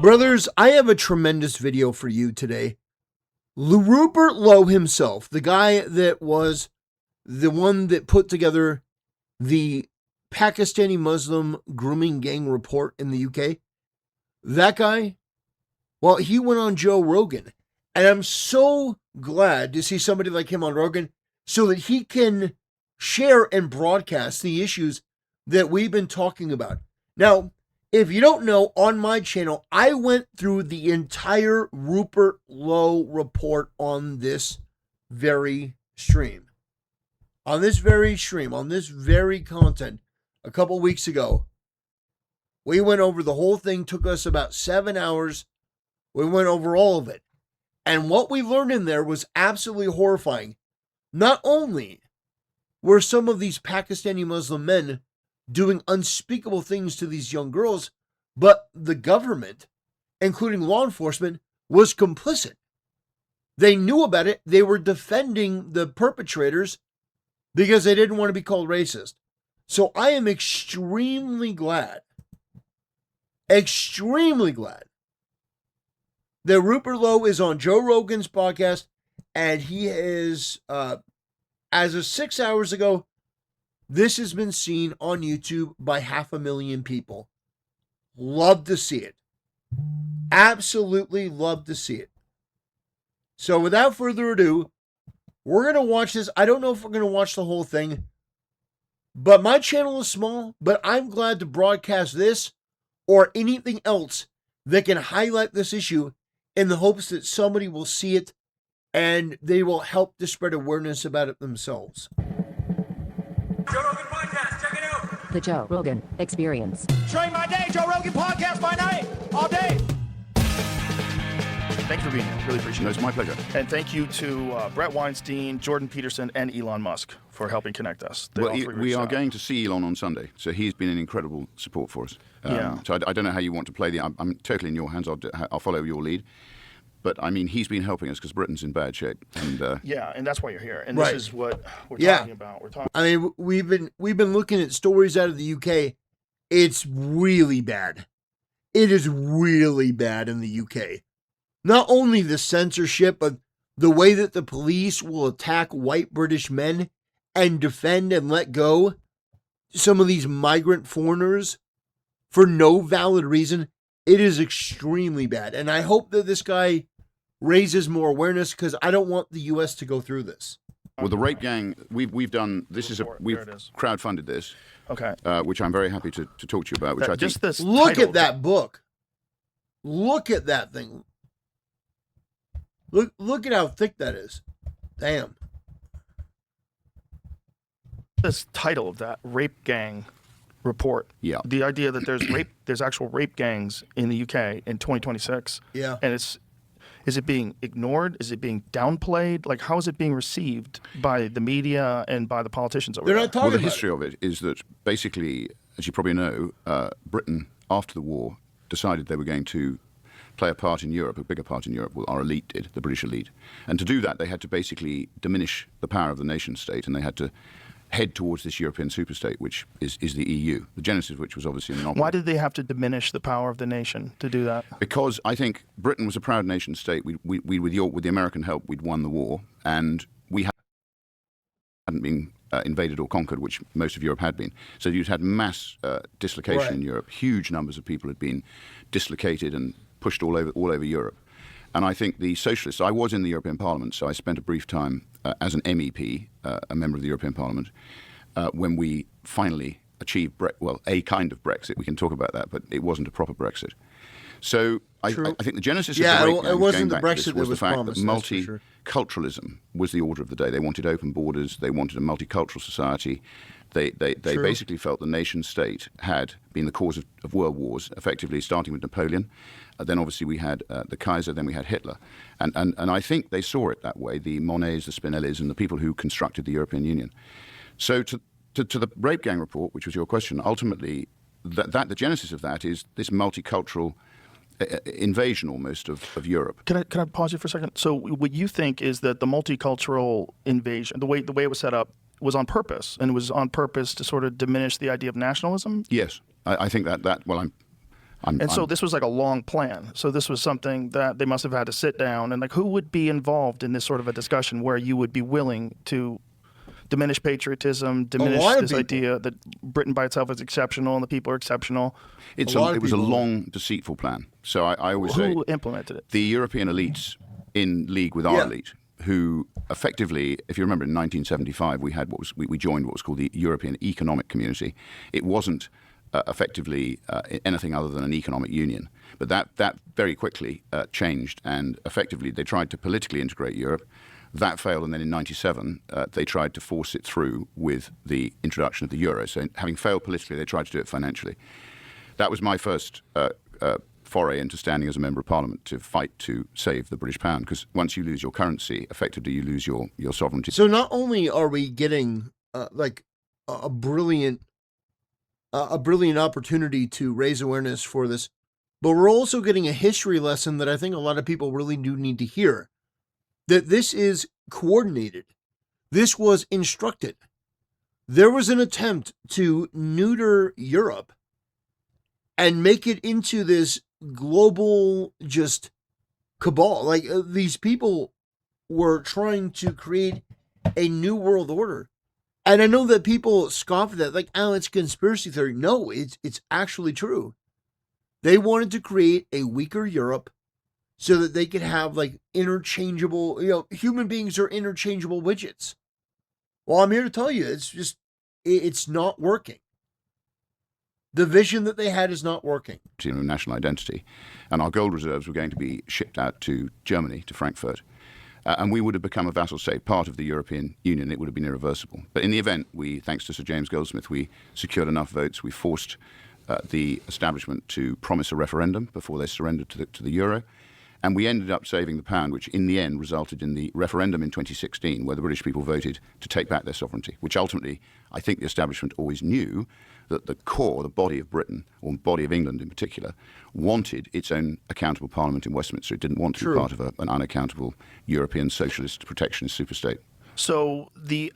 Brothers, I have a tremendous video for you today. Rupert Lowe himself, the guy that was the one that put together the Pakistani Muslim grooming gang report in the UK, that guy, well, he went on Joe Rogan. And I'm so glad to see somebody like him on Rogan so that he can share and broadcast the issues that we've been talking about. Now, if you don't know, on my channel, I went through the entire Rupert Lowe report on this very stream. On this very content, a couple weeks ago. We went over the whole thing, took us about 7 hours. We went over all of it. And what we learned in there was absolutely horrifying. Not only were some of these Pakistani Muslim men doing unspeakable things to these young girls, but the government, including law enforcement, was complicit. They knew about it. They were defending the perpetrators because they didn't want to be called racist. So I am extremely glad that Rupert Lowe is on Joe Rogan's podcast, and he is, as of 6 hours ago, this has been seen on YouTube by 500,000 people. Love to see it. Absolutely love to see it. So without further ado, we're going to watch this. I don't know if we're going to watch the whole thing, but my channel is small, but I'm glad to broadcast this or anything else that can highlight this issue in the hopes that somebody will see it and they will help to spread awareness about it themselves. Joe Rogan Podcast, check it out. The Joe Rogan Experience. Showing my day, Joe Rogan Podcast by night, all day. Thanks for being here. Really appreciate it. No, it's my pleasure. And thank you to Brett Weinstein, Jordan Peterson, and Elon Musk for helping connect us. Well, we are going to see Elon on Sunday, so he's been an incredible support for us. So I don't know how you want to play the. I'm totally in your hands. I'll follow your lead. But I mean, he's been helping us because Britain's in bad shape. And yeah, and that's why you're here. And right. This is what we're talking about. I mean, we've been looking at stories out of the UK. It's really bad. It is really bad in the UK. Not only the censorship, but the way that the police will attack white British men and defend and let go some of these migrant foreigners for no valid reason. It is extremely bad. And I hope that this guy raises more awareness because I don't want the U.S. to go through this. Well, the rape gang, we've done, we've crowdfunded this. Okay. Which I'm very happy to talk to you about. Which I just think, this look title, at that book. Look at that thing. Look at how thick that is. Damn. This title of that rape gang report. Yeah. The idea that there's actual rape gangs in the UK in 2026. Yeah. And is it being ignored? Is it being downplayed? Like, how is it being received by the media and by the politicians over there? They're not talking well, the about history of it is that basically, as you probably know, Britain, after the war, decided they were going to play a part in Europe, a bigger part in Europe. Well, our elite did, the British elite. And to do that, they had to basically diminish the power of the nation state, and they had to head towards this European superstate, which is the EU, the genesis of which was obviously an anomaly. Why did they have to diminish the power of the nation to do that? Because I think Britain was a proud nation state. We with the American help, we'd won the war, and we hadn't been invaded or conquered, which most of Europe had been. So you'd had mass dislocation in Europe. Huge numbers of people had been dislocated and pushed all over Europe. And I think the socialists, I was in the European Parliament, so I spent a brief time as an MEP, a member of the European Parliament, when we finally achieved, a kind of Brexit. We can talk about that, but it wasn't a proper Brexit. So I think the genesis of the rape gangs, it wasn't the going back to Brexit this, that was the was fact promised, that multiculturalism was the order of the day. They wanted open borders. They wanted a multicultural society. They basically felt the nation state had been the cause of world wars, effectively starting with Napoleon. Then obviously we had the Kaiser, then we had Hitler. And I think they saw it that way, the Monnets, the Spinellis, and the people who constructed the European Union. So to the rape gang report, which was your question, ultimately the genesis of that is this multicultural invasion almost of Europe. Can I pause you for a second? So what you think is that the multicultural invasion, the way it was set up, was on purpose, and it was on purpose to sort of diminish the idea of nationalism? Yes, I think that So this was like a long plan. So this was something that they must have had to sit down and like, who would be involved in this sort of a discussion where you would be willing to diminish patriotism, diminish this idea that Britain by itself is exceptional and the people are exceptional? It was a long, deceitful plan. So I always say, who implemented it? The European elites in league with our elite, who effectively, if you remember, in 1975 we joined what was called the European Economic Community. It wasn't effectively anything other than an economic union, but that very quickly changed, and effectively they tried to politically integrate Europe. That failed, and then in 1997 they tried to force it through with the introduction of the euro. So having failed politically, they tried to do it financially. That was my first foray into standing as a member of parliament, to fight to save the British pound, because once you lose your currency, effectively you lose your sovereignty. So not only are we getting like a brilliant opportunity to raise awareness for this, but we're also getting a history lesson that I think a lot of people really do need to hear. That this is coordinated. This was instructed. There was an attempt to neuter Europe and make it into this global just cabal. Like these people were trying to create a new world order. And I know that people scoff at that, like, oh, it's conspiracy theory. No, it's actually true. They wanted to create a weaker Europe so that they could have like interchangeable, human beings are interchangeable widgets. Well, I'm here to tell you, it's not working. The vision that they had is not working. National identity. And our gold reserves were going to be shipped out to Germany, to Frankfurt. And we would have become a vassal state, part of the European Union. It would have been irreversible. But in the event, thanks to Sir James Goldsmith, we secured enough votes. We forced the establishment to promise a referendum before they surrendered to the euro. And we ended up saving the pound, which in the end resulted in the referendum in 2016, where the British people voted to take back their sovereignty, which ultimately, I think the establishment always knew that the core, the body of Britain, or body of England in particular, wanted its own accountable parliament in Westminster. It didn't want to be part of an unaccountable European socialist protectionist superstate. So the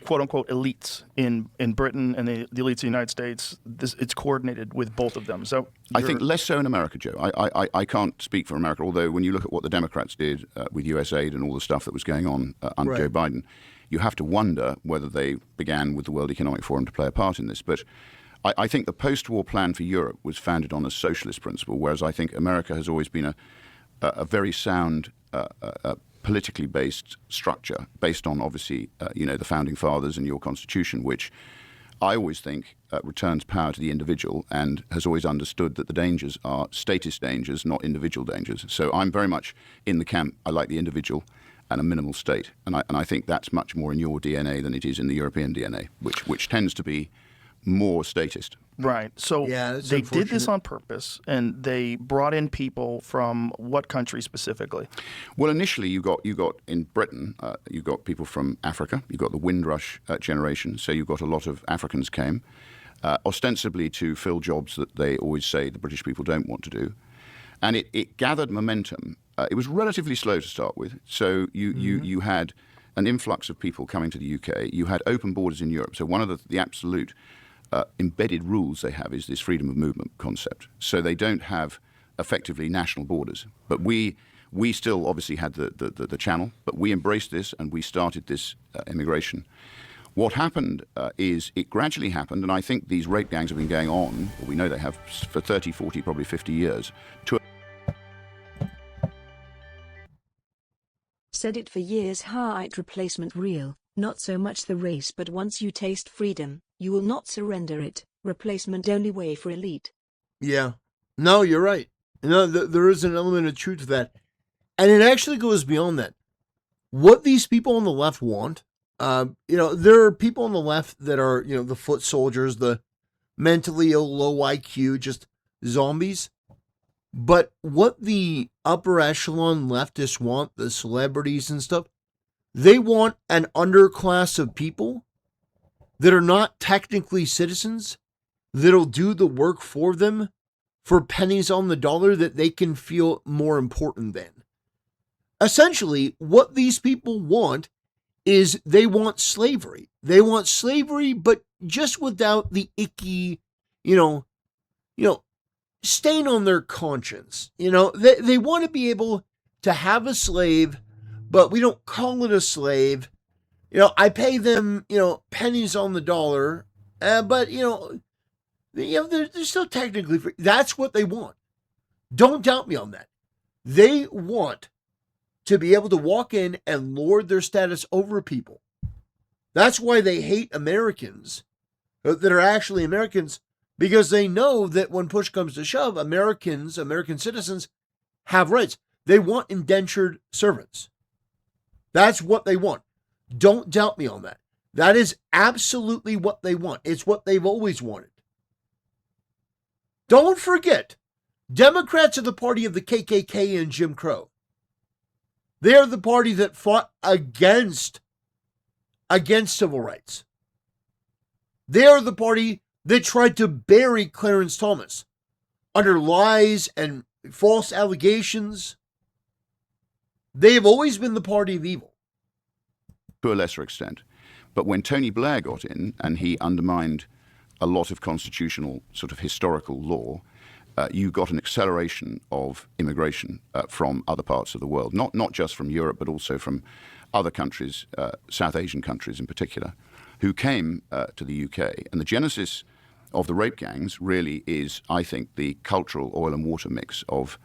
quote-unquote elites in Britain and the elites of the United States, it's coordinated with both of them. So I think less so in America, Joe. I can't speak for America, although when you look at what the Democrats did with US aid and all the stuff that was going on under Joe Biden, you have to wonder whether they began with the World Economic Forum to play a part in this. But I think the post-war plan for Europe was founded on a socialist principle, whereas I think America has always been a very sound politically based structure based on, obviously, the founding fathers and your constitution, which I always think returns power to the individual and has always understood that the dangers are statist dangers, not individual dangers. So I'm very much in the camp, I like the individual and a minimal state. And I think that's much more in your DNA than it is in the European DNA, which tends to be more statist. Right. So they did this on purpose, and they brought in people from what country specifically? Well, initially you got in Britain, you got people from Africa. You got the Windrush generation. So you got a lot of Africans came, ostensibly to fill jobs that they always say the British people don't want to do, and it gathered momentum. It was relatively slow to start with. So you had an influx of people coming to the UK. You had open borders in Europe. So one of the absolute embedded rules they have is this freedom of movement concept. So they don't have effectively national borders. But we still obviously had the channel, but we embraced this and we started this immigration. What happened is it gradually happened, and I think these rape gangs have been going on, or we know they have, for 30, 40, probably 50 years. Said it for years, height replacement real, not so much the race, but once you taste freedom, you will not surrender it. Replacement only way for elite. Yeah. No, you're right. No, there is an element of truth to that. And it actually goes beyond that. What these people on the left want, there are people on the left that are, the foot soldiers, the mentally ill, low IQ, just zombies. But what the upper echelon leftists want, the celebrities and stuff, they want an underclass of people that are not technically citizens, that'll do the work for them for pennies on the dollar that they can feel more important than. Essentially, what these people want is they want slavery. They want slavery, but just without the icky, stain on their conscience. You know, they want to be able to have a slave, but we don't call it a slave. You know, I pay them, you know, pennies on the dollar, but, you know, they're still technically free. That's what they want. Don't doubt me on that. They want to be able to walk in and lord their status over people. That's why they hate Americans that are actually Americans, because they know that when push comes to shove, American citizens have rights. They want indentured servants. That's what they want. Don't doubt me on that. That is absolutely what they want. It's what they've always wanted. Don't forget, Democrats are the party of the KKK and Jim Crow. They are the party that fought against civil rights. They are the party that tried to bury Clarence Thomas under lies and false allegations. They have always been the party of evil. To a lesser extent. But when Tony Blair got in and he undermined a lot of constitutional sort of historical law, you got an acceleration of immigration from other parts of the world, not just from Europe, but also from other countries, South Asian countries in particular, who came to the UK. And the genesis of the rape gangs really is, I think, the cultural oil and water mix of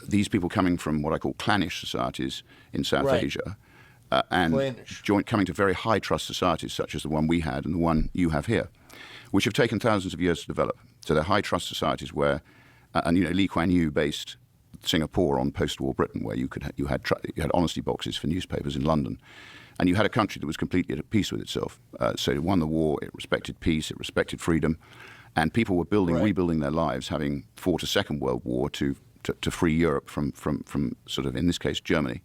these people coming from what I call clannish societies in South Asia, and coming to very high trust societies such as the one we had and the one you have here, which have taken thousands of years to develop. So they're high trust societies where, and you know, Lee Kuan Yew based Singapore on post-war Britain, where you had honesty boxes for newspapers in London, and you had a country that was completely at peace with itself. So it won the war, it respected peace, it respected freedom, and people were rebuilding their lives, having fought a Second World War to free Europe from sort of, in this case, Germany.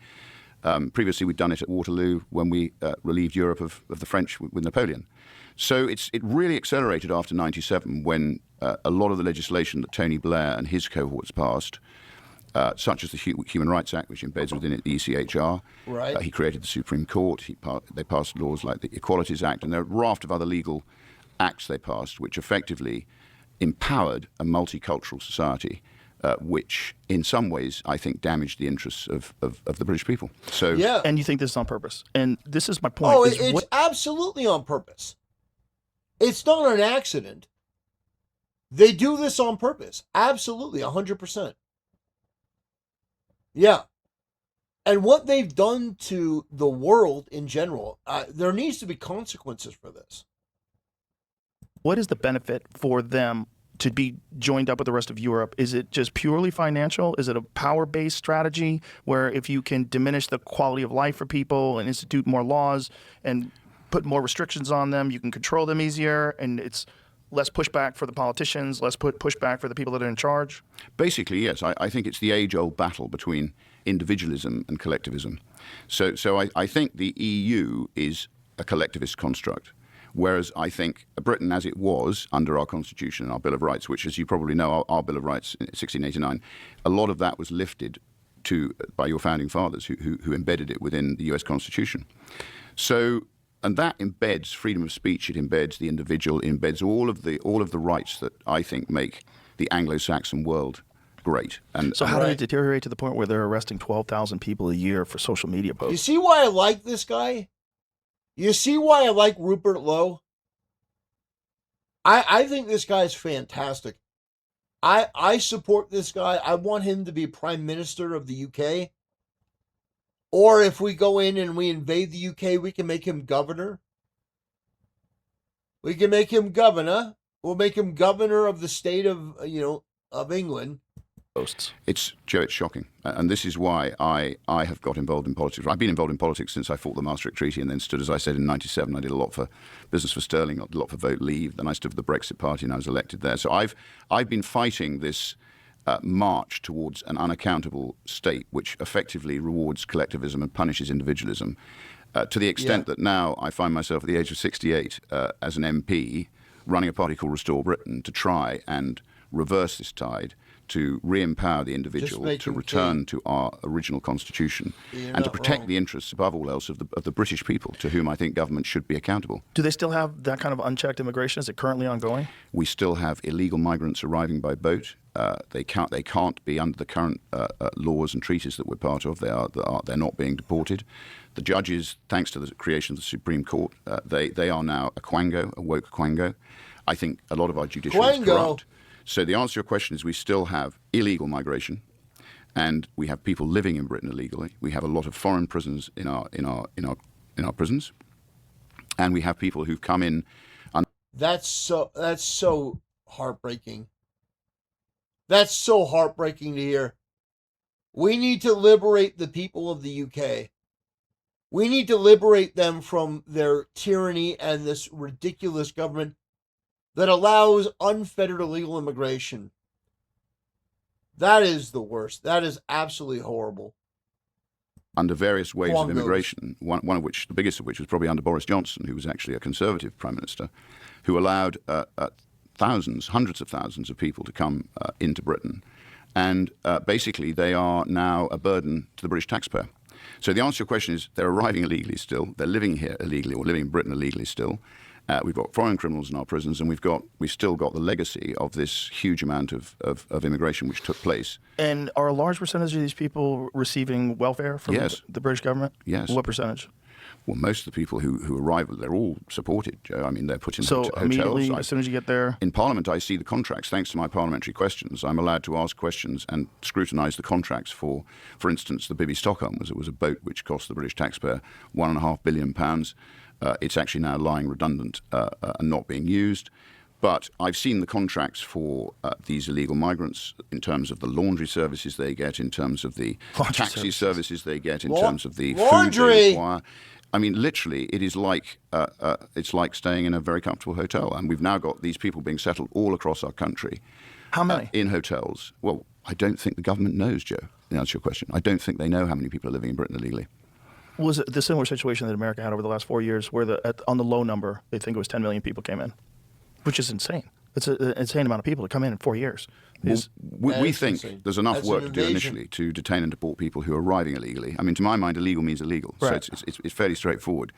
Previously, we'd done it at Waterloo when we relieved Europe of the French with Napoleon. So it really accelerated after 97 when a lot of the legislation that Tony Blair and his cohorts passed, such as the Human Rights Act, which embeds within it the ECHR. Right. He created the Supreme Court. They passed laws like the Equalities Act, and there are a raft of other legal acts they passed, which effectively empowered a multicultural society, which in some ways I think damaged the interests of the British people. So yeah. And you think this is on purpose? And this is my point. Oh, it's absolutely on purpose. It's not an accident. They do this on purpose. Absolutely, 100%. Yeah. And what they've done to the world in general, there needs to be consequences for this. What is the benefit for them to be joined up with the rest of Europe? Is it just purely financial? Is it a power-based strategy where if you can diminish the quality of life for people and institute more laws and put more restrictions on them, you can control them easier, and it's less pushback for the politicians, less pushback for the people that are in charge? Basically, yes. I think it's the age-old battle between individualism and collectivism. So I think the EU is a collectivist construct, whereas I think Britain, as it was under our Constitution and our Bill of Rights, which, as you probably know, our Bill of Rights in 1689, a lot of that was lifted by your founding fathers who embedded it within the US Constitution. So, and that embeds freedom of speech, it embeds the individual, it embeds all of the rights that I think make the Anglo-Saxon world great. And so how did it deteriorate to the point where they're arresting 12,000 people a year for social media posts? You see why I like this guy? You see why I like Rupert Lowe? I think this guy's fantastic. I support this guy. I want him to be Prime Minister of the UK. Or if we go in and we invade the UK, we can make him governor. We can make him governor. We'll make him governor of the state of England. It's shocking. And this is why I have got involved in politics. I've been involved in politics since I fought the Maastricht Treaty and then stood, as I said, in 97. I did a lot for Business for Sterling, a lot for Vote Leave. Then I stood for the Brexit Party and I was elected there. So I've been fighting this march towards an unaccountable state which effectively rewards collectivism and punishes individualism to the extent that now I find myself at the age of 68 as an MP running a party called Restore Britain to try and reverse this tide, to re-empower the individual, to return to our original constitution, and to protect the interests, above all else, of the British people, to whom I think government should be accountable. Do they still have that kind of unchecked immigration? Is it currently ongoing? We still have illegal migrants arriving by boat. they can't be under the current laws and treaties that we're part of. They're not being deported. The judges, thanks to the creation of the Supreme Court, they are now a woke Quango. I think a lot of our judiciary is corrupt. So the answer to your question is we still have illegal migration, and we have people living in Britain illegally. We have a lot of foreign prisoners in our prisons, and we have people who've come in. That's so heartbreaking. That's so heartbreaking to hear. We need to liberate the people of the UK. We need to liberate them from their tyranny and this ridiculous government that allows unfettered illegal immigration. That is the worst. That is absolutely horrible. Under various waves of immigration, one of which, the biggest of which, was probably under Boris Johnson, who was actually a Conservative Prime Minister, who allowed thousands, hundreds of thousands of people to come into Britain. And basically, they are now a burden to the British taxpayer. So the answer to your question is they're arriving illegally still. They're living here illegally, or living in Britain illegally still. We've got foreign criminals in our prisons, and we've still got the legacy of this huge amount of immigration which took place. And are a large percentage of these people receiving welfare from the British government? Yes. What percentage? Well, most of the people who arrive, they're all supported, Joe. I mean, they're put in hotels. Immediately, as soon as you get there? In Parliament, I see the contracts. Thanks to my parliamentary questions, I'm allowed to ask questions and scrutinise the contracts for instance, the Bibby Stockholm. It was a boat which cost the British taxpayer £1.5 billion. It's actually now lying redundant and not being used. But I've seen the contracts for these illegal migrants in terms of the laundry services they get, in terms of the taxi services they get, in terms of the food they require. I mean, literally, it is like it's like staying in a very comfortable hotel. And we've now got these people being settled all across our country. How many? In hotels. Well, I don't think the government knows, Joe, to answer your question. I don't think they know how many people are living in Britain illegally. Was it the similar situation that America had over the last 4 years, where on the low number, they think it was 10 million people came in, which is insane. It's an insane amount of people to come in 4 years. We think there's enough work to do initially to detain and deport people who are arriving illegally. I mean, to my mind, illegal means illegal, right. So it's fairly straightforward.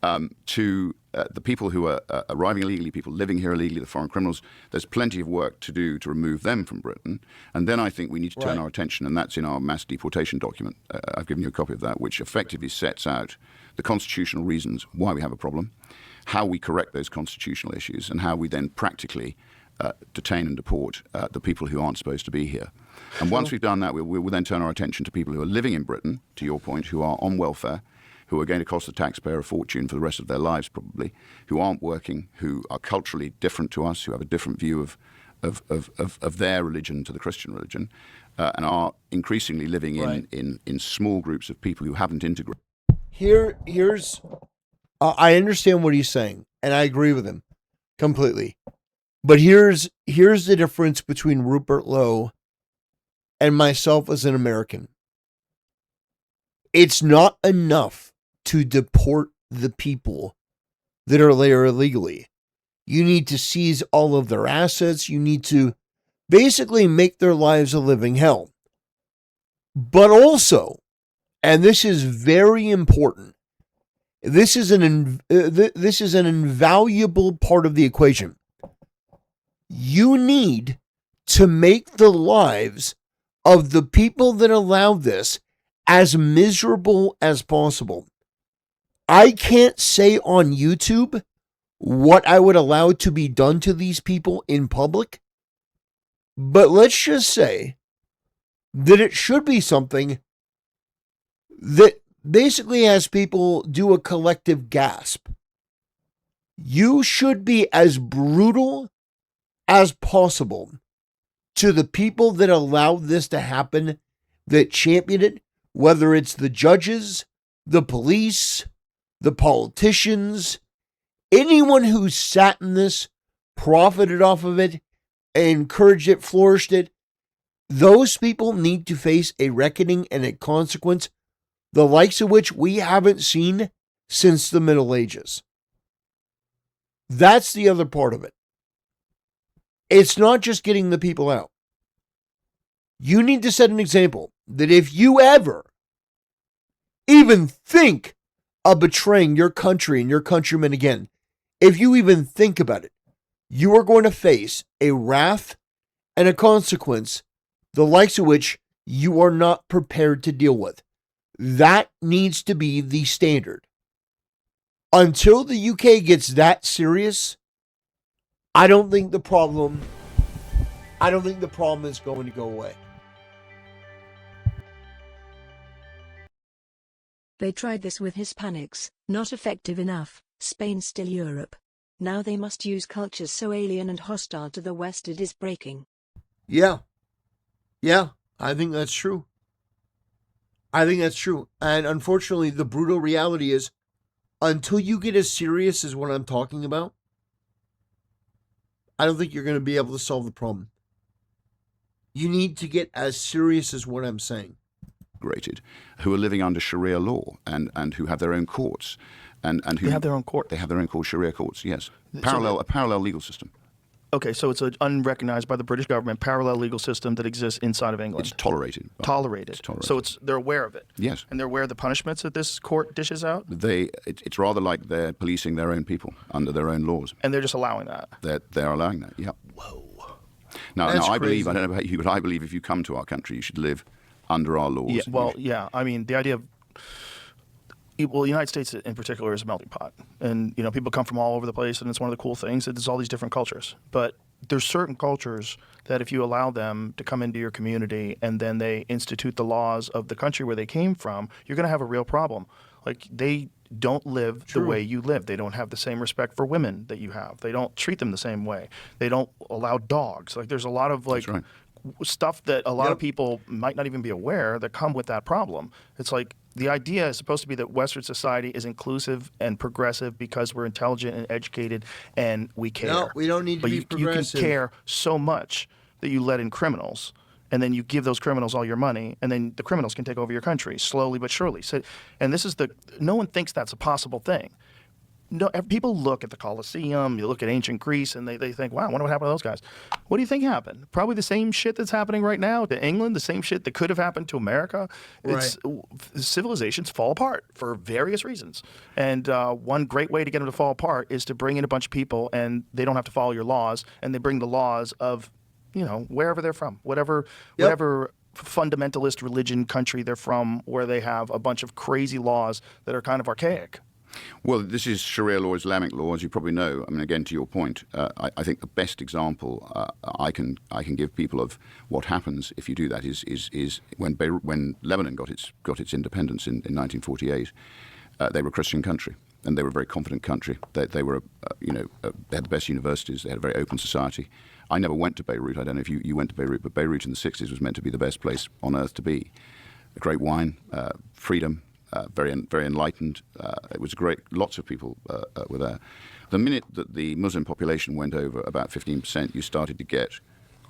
To the people who are arriving illegally, people living here illegally, the foreign criminals, there's plenty of work to do to remove them from Britain. And then I think we need to turn our attention, and that's in our mass deportation document. I've given you a copy of that, which effectively sets out the constitutional reasons why we have a problem, how we correct those constitutional issues, and how we then practically detain and deport the people who aren't supposed to be here. And once we've done that, we will then turn our attention to people who are living in Britain, to your point, who are on welfare, who are going to cost the taxpayer a fortune for the rest of their lives probably, who aren't working, who are culturally different to us, who have a different view of their religion to the Christian religion, and are increasingly living in small groups of people who haven't integrated. Here's I understand what he's saying, and I agree with him completely. But here's the difference between Rupert Lowe and myself as an American. It's not enough to deport the people that are there illegally. You need to seize all of their assets. You need to basically make their lives a living hell. But also, and this is very important, this is an invaluable part of the equation. You need to make the lives of the people that allow this as miserable as possible. I can't say on YouTube what I would allow to be done to these people in public, but let's just say that it should be something that basically has people do a collective gasp. You should be as brutal as possible to the people that allowed this to happen, that championed it, whether it's the judges, the police, the politicians, anyone who sat in this, profited off of it, encouraged it, flourished it. Those people need to face a reckoning and a consequence, the likes of which we haven't seen since the Middle Ages. That's the other part of it. It's not just getting the people out. You need to set an example that if you ever even think of betraying your country and your countrymen again, if you even think about it, you are going to face a wrath and a consequence, the likes of which you are not prepared to deal with. That needs to be the standard. Until the UK gets that serious, I don't think the problem is going to go away. They tried this with Hispanics, not effective enough. Spain still Europe. Now they must use cultures so alien and hostile to the West it is breaking. Yeah, I think that's true. And unfortunately, the brutal reality is, until you get as serious as what I'm talking about, I don't think you're going to be able to solve the problem. You need to get as serious as what I'm saying. Who are living under Sharia law and who have their own courts. And who They have their own court. They have their own court, Sharia courts, yes. A parallel legal system. Okay, so it's an unrecognized by the British government parallel legal system that exists inside of England. It's tolerated. Tolerated. So they're aware of it. Yes. And they're aware of the punishments that this court dishes out? It's rather like they're policing their own people under their own laws. And they're just allowing that? They're allowing that, yeah. Whoa. Now I crazy. believe, I don't know about you, but I believe if you come to our country, you should live under our laws. Yeah, well, yeah. I mean, the idea of the United States in particular is a melting pot, and people come from all over the place, and it's one of the cool things that there's all these different cultures. But there's certain cultures that if you allow them to come into your community and then they institute the laws of the country where they came from, you're going to have a real problem. Like, they don't live the way you live. They don't have the same respect for women that you have. They don't treat them the same way. They don't allow dogs. Like, there's a lot of That's right. stuff that a lot of people might not even be aware that come with that problem. It's like the idea is supposed to be that Western society is inclusive and progressive because we're intelligent and educated and we care. No, we don't need to be progressive. You can care so much that you let in criminals, and then you give those criminals all your money, and then the criminals can take over your country slowly but surely. So, and this is no one thinks that's a possible thing. No, people look at the Colosseum, you look at ancient Greece, and they think, wow, I wonder what happened to those guys. What do you think happened? Probably the same shit that's happening right now to England, the same shit that could have happened to America. Right. Civilizations fall apart for various reasons. And one great way to get them to fall apart is to bring in a bunch of people, and they don't have to follow your laws, and they bring the laws of, wherever they're from, whatever fundamentalist religion country they're from, where they have a bunch of crazy laws that are kind of archaic. Well, this is Sharia law, Islamic law, as you probably know. I mean, again, to your point, I think the best example I can give people of what happens if you do that is when Lebanon got its independence in 1948, they were a Christian country, and they were a very confident country. They were, they had the best universities. They had a very open society. I never went to Beirut. I don't know if you went to Beirut, but Beirut in the 60s was meant to be the best place on earth to be. A great wine, freedom. Very enlightened. It was great. Lots of people were there. The minute that the Muslim population went over about 15%, you started to get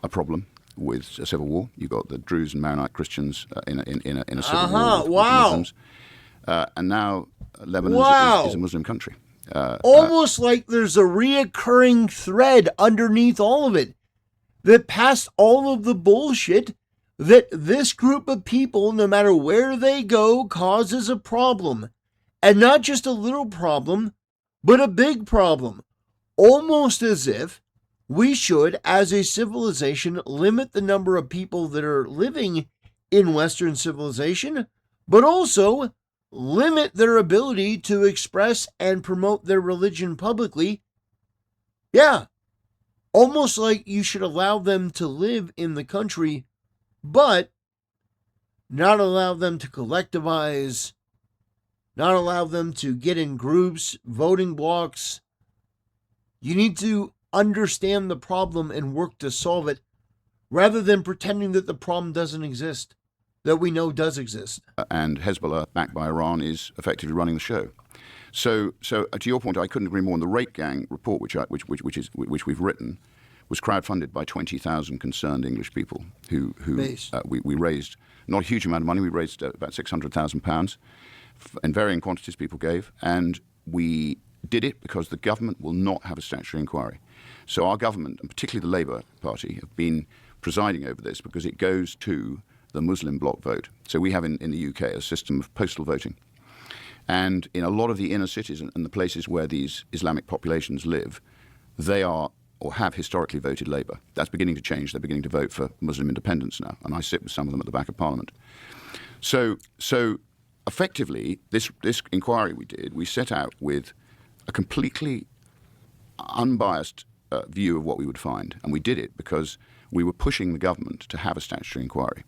a problem with a civil war. You got the Druze and Maronite Christians in a civil war with Muslims. And now Lebanon is a Muslim country. Almost like there's a reoccurring thread underneath all of it that past all of the bullshit that this group of people, no matter where they go, causes a problem. And not just a little problem, but a big problem. Almost as if we should, as a civilization, limit the number of people that are living in Western civilization, but also limit their ability to express and promote their religion publicly. Yeah, almost like you should allow them to live in the country, but not allow them to collectivize, not allow them to get in groups, voting blocks. You need to understand the problem and work to solve it, rather than pretending that the problem doesn't exist, that we know does exist. And Hezbollah, backed by Iran, is effectively running the show. So to your point, I couldn't agree more. And the Rape Gang report, which we've written, was crowdfunded by 20,000 concerned English people who we raised not a huge amount of money. We raised about £600,000 in varying quantities people gave, and we did it because the government will not have a statutory inquiry. So our government, and particularly the Labour Party, have been presiding over this because it goes to the Muslim bloc vote. So we have in the UK a system of postal voting. And in a lot of the inner cities and the places where these Islamic populations live, they are or have historically voted Labour. That's beginning to change. They're beginning to vote for Muslim independence now, and I sit with some of them at the back of Parliament. So effectively, this inquiry we set out with a completely unbiased view of what we would find, and we did it because we were pushing the government to have a statutory inquiry.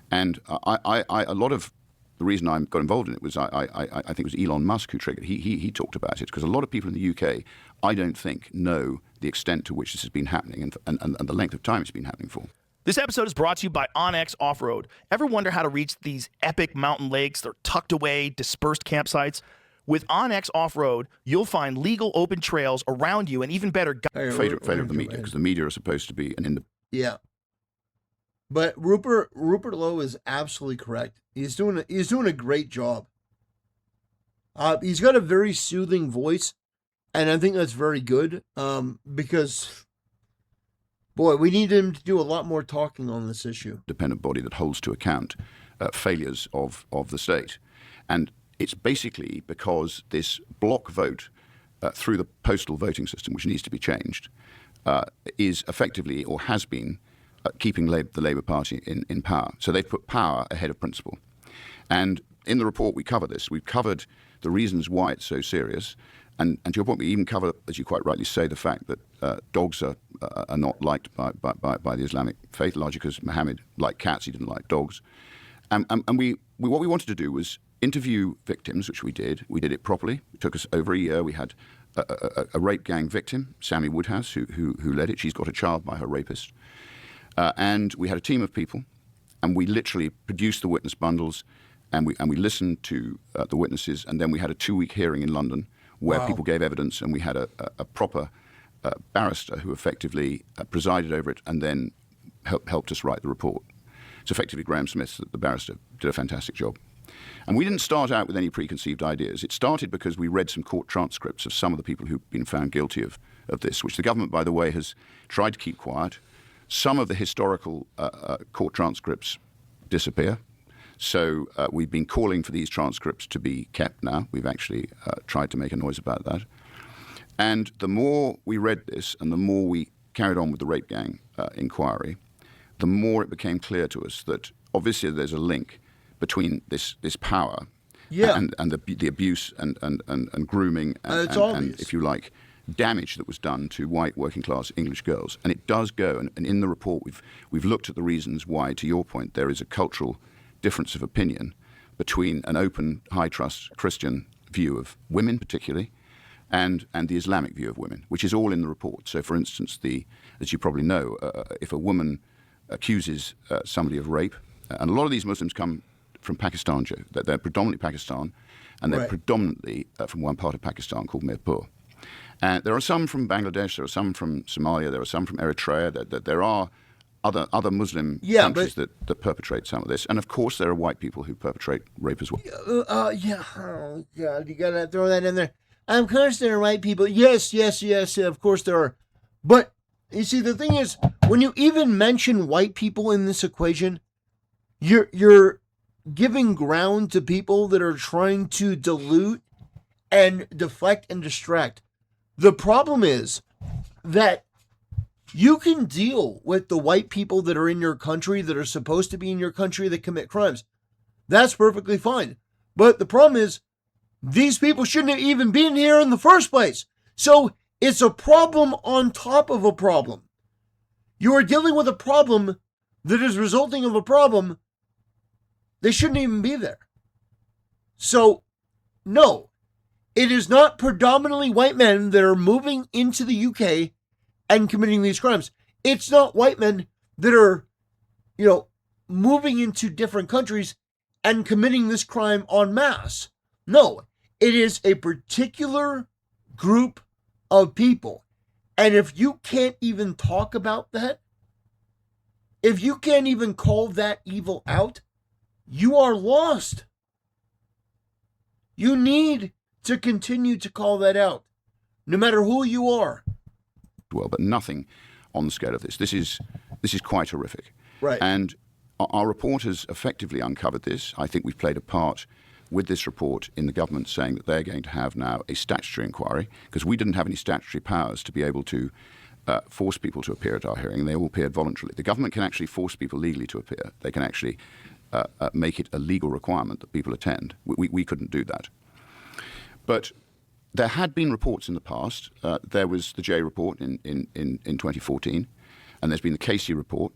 And a lot of the reason I got involved in it was I think it was Elon Musk who triggered. He talked about it because a lot of people in the UK, I don't think, know the extent to which this has been happening and the length of time it's been happening for. This episode is brought to you by OnX Off-Road. Ever wonder how to reach these epic mountain lakes? They're tucked away, dispersed campsites. With OnX Off-Road, you'll find legal open trails around you and even better... Failure of the media, because the media are supposed to be an independent... Yeah. But Rupert Lowe is absolutely correct. He's doing a great job. He's got a very soothing voice, and I think that's very good. Because, boy, we need him to do a lot more talking on this issue. Independent body that holds to account failures of the state, and it's basically because this block vote through the postal voting system, which needs to be changed, is effectively or has been keeping the Labour Party in power. So they've put power ahead of principle. And in the report we cover this. We've covered the reasons why it's so serious. And to your point, we even cover, as you quite rightly say, the fact that dogs are not liked by the Islamic faith, largely because Muhammad liked cats, he didn't like dogs. And what we wanted to do was interview victims, which we did. We did it properly. It took us over a year. We had a rape gang victim, Sammy Woodhouse, who led it. She's got a child by her rapist. And we had a team of people, and we literally produced the witness bundles, and we listened to the witnesses, and then we had a 2-week hearing in London where people gave evidence, and we had a proper barrister who effectively presided over it and then helped us write the report. So effectively Graham Smith, the barrister, did a fantastic job. And we didn't start out with any preconceived ideas. It started because we read some court transcripts of some of the people who've been found guilty of this, which the government, by the way, has tried to keep quiet. Some of the historical court transcripts disappear. So we've been calling for these transcripts to be kept now. We've actually tried to make a noise about that. And the more we read this and the more we carried on with the rape gang inquiry, the more it became clear to us that obviously there's a link between this power and the abuse and grooming and, if you like, damage that was done to white working class English girls. And it does go, and in the report we've looked at the reasons why, to your point, there is a cultural difference of opinion between an open, high trust Christian view of women particularly and the Islamic view of women, which is all in the report. So for instance, as you probably know, if a woman accuses somebody of rape, and a lot of these Muslims come from Pakistan, Joe. They're predominantly Pakistan, and they're predominantly from one part of Pakistan called Mirpur. There are some from Bangladesh, there are some from Somalia, there are some from Eritrea. There are other Muslim countries that perpetrate some of this. And of course there are white people who perpetrate rape as well. Oh, God, you gotta throw that in there. Of course there are white people. Yes, of course there are. But, you see, the thing is, when you even mention white people in this equation, you're giving ground to people that are trying to dilute and deflect and distract. The problem is that you can deal with the white people that are in your country, that are supposed to be in your country, that commit crimes. That's perfectly fine. But the problem is, these people shouldn't have even been here in the first place. So it's a problem on top of a problem. You are dealing with a problem that is resulting of a problem. They shouldn't even be there. So, no, it is not predominantly white men that are moving into the UK and committing these crimes. It's not white men that are, moving into different countries and committing this crime en masse. No, it is a particular group of people. And if you can't even talk about that, if you can't even call that evil out, you are lost. You need to continue to call that out, no matter who you are. Well, but nothing on the scale of this. This is quite horrific. Right. And our report has effectively uncovered this. I think we've played a part with this report in the government saying that they're going to have now a statutory inquiry, because we didn't have any statutory powers to be able to force people to appear at our hearing. They all appeared voluntarily. The government can actually force people legally to appear. They can actually make it a legal requirement that people attend. We couldn't do that. But there had been reports in the past. There was the Jay report in 2014, and there's been the Casey report,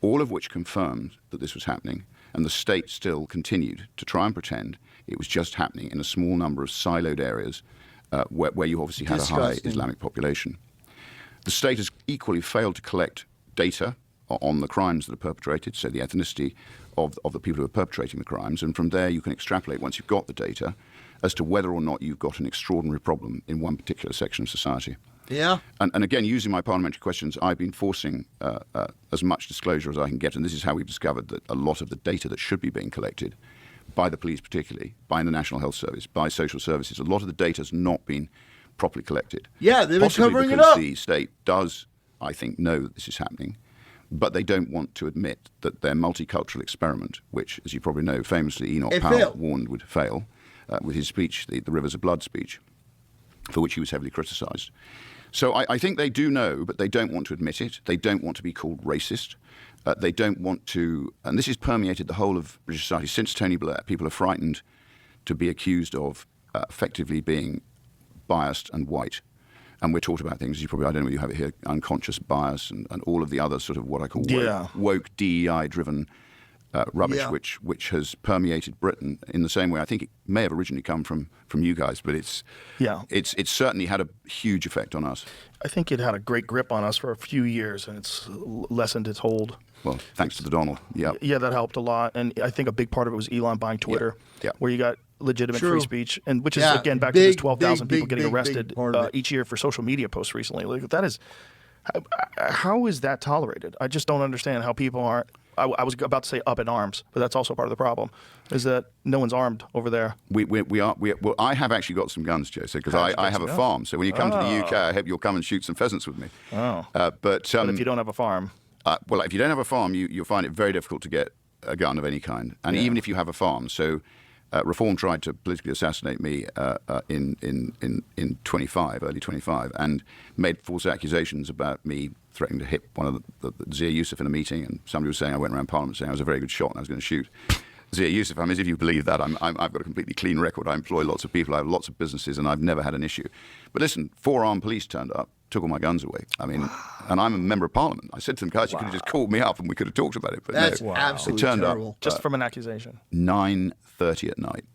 all of which confirmed that this was happening, and the state still continued to try and pretend it was just happening in a small number of siloed areas where you obviously had a high Islamic population. The state has equally failed to collect data on the crimes that are perpetrated, so the ethnicity of the people who are perpetrating the crimes, and from there you can extrapolate, once you've got the data, as to whether or not you've got an extraordinary problem in one particular section of society. Yeah. And again, using my parliamentary questions, I've been forcing as much disclosure as I can get, and this is how we've discovered that a lot of the data that should be being collected, by the police particularly, by the National Health Service, by social services, a lot of the data has not been properly collected. Yeah, they've been Possibly covering it because up. the state does, I think, know that this is happening, but they don't want to admit that their multicultural experiment, which, as you probably know, famously Enoch It Powell failed. warned would fail, with his speech, the Rivers of Blood speech, for which he was heavily criticised. So I think they do know, but they don't want to admit it. They don't want to be called racist. They don't want to, and this has permeated the whole of British society since Tony Blair. People are frightened to be accused of effectively being biased and white. And we're taught about things, I don't know whether you have it here, unconscious bias and all of the other sort of what I call woke DEI-driven rubbish, which has permeated Britain in the same way. I think it may have originally come from you guys, but it's certainly had a huge effect on us. I think it had a great grip on us for a few years, and it's lessened its hold. Well, thanks to the Donald. Yeah. Yeah, that helped a lot. And I think a big part of it was Elon buying Twitter, where you got legitimate free speech, and which is, again, back to this 12,000 people getting arrested each year for social media posts recently. Like, that is, how is that tolerated? I just don't understand how people aren't, I was about to say up in arms, but that's also part of the problem, is that no one's armed over there. Well, I have actually got some guns, Joe, because I have a farm. So when you come to the UK, I hope you'll come and shoot some pheasants with me. But if you don't have a farm. Well, if you don't have a farm, you'll find it very difficult to get a gun of any kind. And even if you have a farm, so Reform tried to politically assassinate me in early 25, and made false accusations about me threatening to hit one of the Zia Yusuf in a meeting, and somebody was saying I went around Parliament saying I was a very good shot and I was going to shoot Zia Yusuf. I mean, if you believe that, I've got a completely clean record. I employ lots of people, I have lots of businesses, and I've never had an issue. But listen, 4 armed police turned up, took all my guns away. I mean, and I'm a member of Parliament. I said to them, guys, you could have just called me up and we could have talked about it. But that's no, absolutely they turned terrible. up Just from an accusation. 9:30 at night,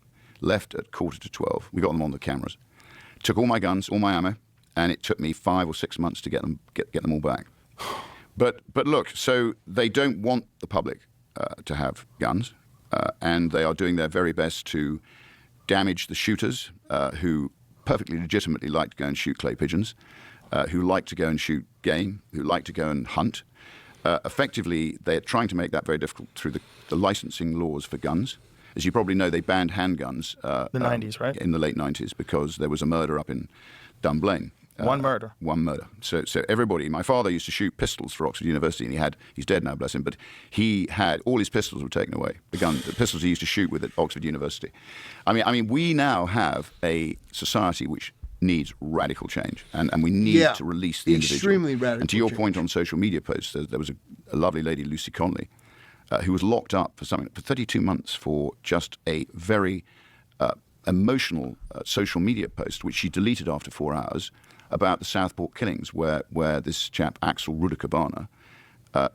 left at 11:45. We got them on the cameras. Took all my guns, all my ammo, and it took me 5 or 6 months to get them all back. But look, so they don't want the public to have guns, and they are doing their very best to damage the shooters who perfectly legitimately like to go and shoot clay pigeons, who like to go and shoot game, who like to go and hunt. Effectively, they're trying to make that very difficult through the licensing laws for guns. As you probably know, they banned handguns the 90s, right? In the late 90s, because there was a murder up in Dunblane. One murder. So everybody, my father used to shoot pistols for Oxford University, and he's dead now, bless him, but he had, all his pistols were taken away. The pistols he used to shoot with at Oxford University. I mean, we now have a society which needs radical change, and we need to release the individual. Extremely radical. And to your change. point on social media posts, there was a lovely lady, Lucy Conley, who was locked up for 32 months for just a very emotional social media post, which she deleted after 4 hours, about the Southport killings, where this chap, Axel Rudakabana,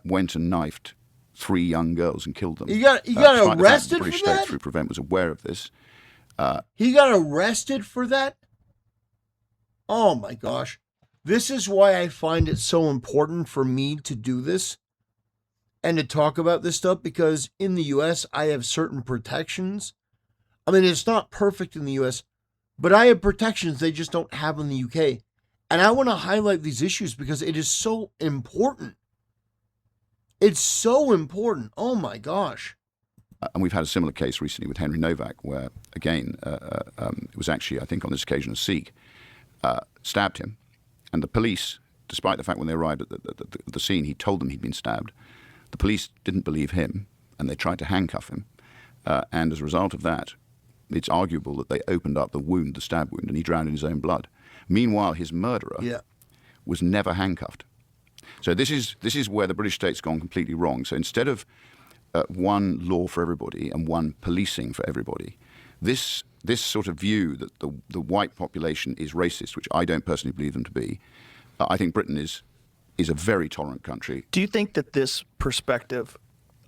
went and knifed 3 young girls and killed them. He got Despite the fact arrested the British for state, that? through Prevent, was aware of this. He got arrested for that? Oh my gosh. This is why I find it so important for me to do this and to talk about this stuff, because in the US, I have certain protections. I mean, it's not perfect in the US, but I have protections they just don't have in the UK. And I want to highlight these issues because it is so important. It's so important. Oh my gosh. And we've had a similar case recently with Henry Novak, where, again, it was actually, I think on this occasion, a Sikh stabbed him. And the police, despite the fact when they arrived at the scene, he told them he'd been stabbed. The police didn't believe him, and they tried to handcuff him. And as a result of that, it's arguable that they opened up the stab wound, and he drowned in his own blood. Meanwhile, his murderer was never handcuffed. So this is where the British state's gone completely wrong. So instead of one law for everybody and one policing for everybody, this sort of view that the white population is racist, which I don't personally believe them to be, I think Britain is a very tolerant country. Do you think that this perspective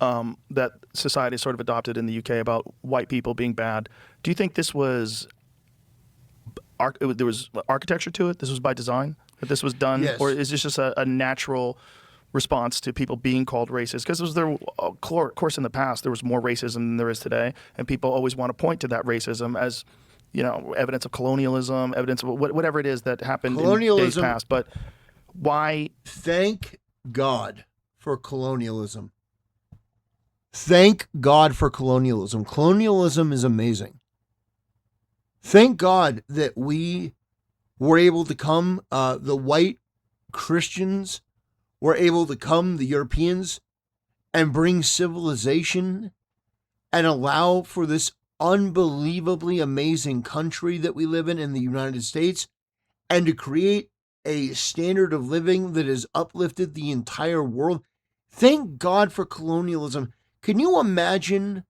that society sort of adopted in the UK about white people being bad, do you think this was there was architecture to it? This was by design that this was done, Yes. or is this just a natural response to people being called racist? Because of course, in the past there was more racism than there is today, and people always want to point to that racism as, you know, evidence of colonialism, evidence of whatever it is that happened in days past. But why? Thank God for colonialism. Thank God for colonialism. Colonialism is amazing. Thank God that we were able to come, the white Christians were able to come, the Europeans, and bring civilization and allow for this unbelievably amazing country that we live in the United States, and to create a standard of living that has uplifted the entire world. Thank God for colonialism. Can you imagine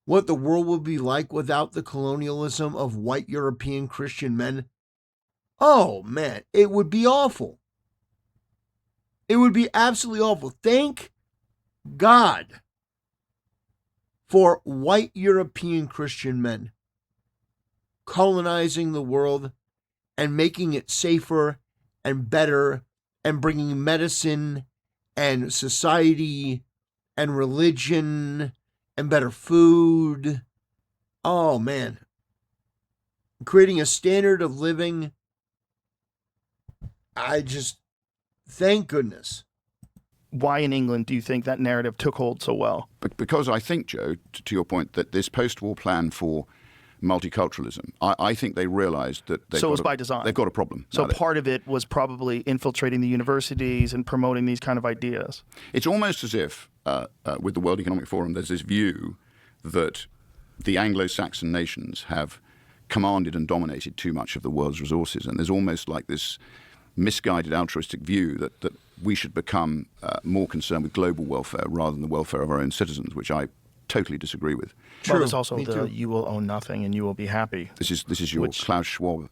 what the world would be like without the colonialism of white European Christian men? Oh man, it would be awful. It would be absolutely awful. Thank God for white European Christian men colonizing the world and making it safer and better, and bringing medicine and society and religion and better food. Oh man. Creating a standard of living. Thank goodness. Why in England do you think that narrative took hold so well? Because I think, Joe, to your point, that this post-war plan for multiculturalism, I think they realized that So it was by design. They've got a problem. So Now, part of it was probably infiltrating the universities and promoting these kind of ideas. it's almost as if, with the World Economic Forum, there's this view that the Anglo-Saxon nations have commanded and dominated too much of the world's resources, and there's almost like this misguided altruistic view that we should become more concerned with global welfare rather than the welfare of our own citizens, which I totally disagree with. Well, there's also me too. you will own nothing and you will be happy, This is your Klaus Schwab,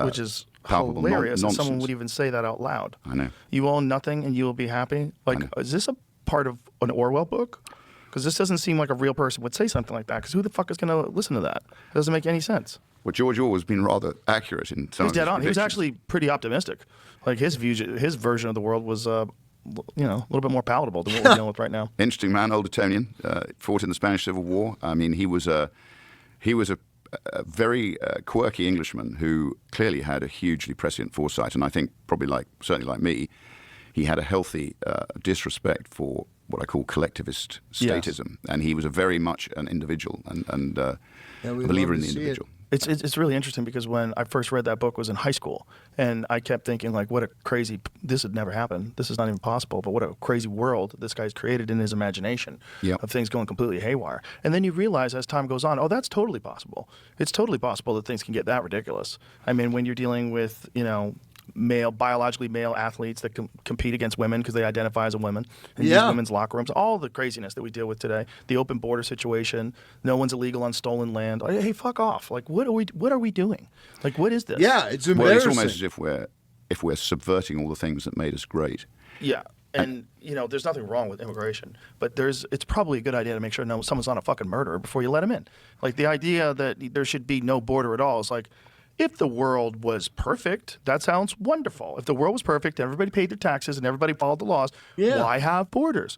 which is palpable hilarious that nonsense. someone would even say that out loud. I know. You own nothing and you will be happy. Like, know. is this a part of an Orwell book? Because this doesn't seem like a real person would say something like that. Because who the fuck is going to listen to that? It doesn't make any sense. Well, George Orwell has been rather accurate in some He's of his dead on. He was predictions. actually pretty optimistic. Like his version of the world was, a little bit more palatable than what we're dealing with right now. Interesting man, old Etonian, fought in the Spanish Civil War. I mean, he was a very quirky Englishman who clearly had a hugely prescient foresight, and I think probably certainly like me, he had a healthy disrespect for what I call collectivist statism, and he was a very much an individual and a believer in the individual. It's really interesting because when I first read that book was in high school, and I kept thinking like, what a crazy, this would never happen. This is not even possible, but what a crazy world this guy's created in his imagination of things going completely haywire. And then you realize as time goes on, oh, that's totally possible. It's totally possible that things can get that ridiculous. I mean, when you're dealing with, biologically male athletes that compete against women because they identify as a woman and use women's locker rooms, all the craziness that we deal with today, the open border situation, no one's illegal on stolen land. Hey, fuck off! Like, what are we doing? Like, what is this? Yeah, it's Well, embarrassing. it's almost as if we're subverting all the things that made us great. Yeah. And, there's nothing wrong with immigration, but it's probably a good idea to make sure someone's not a fucking murderer before you let them in. Like, the idea that there should be no border at all is like, if the world was perfect, that sounds wonderful. If the world was perfect, everybody paid their taxes and everybody followed the laws, why have borders?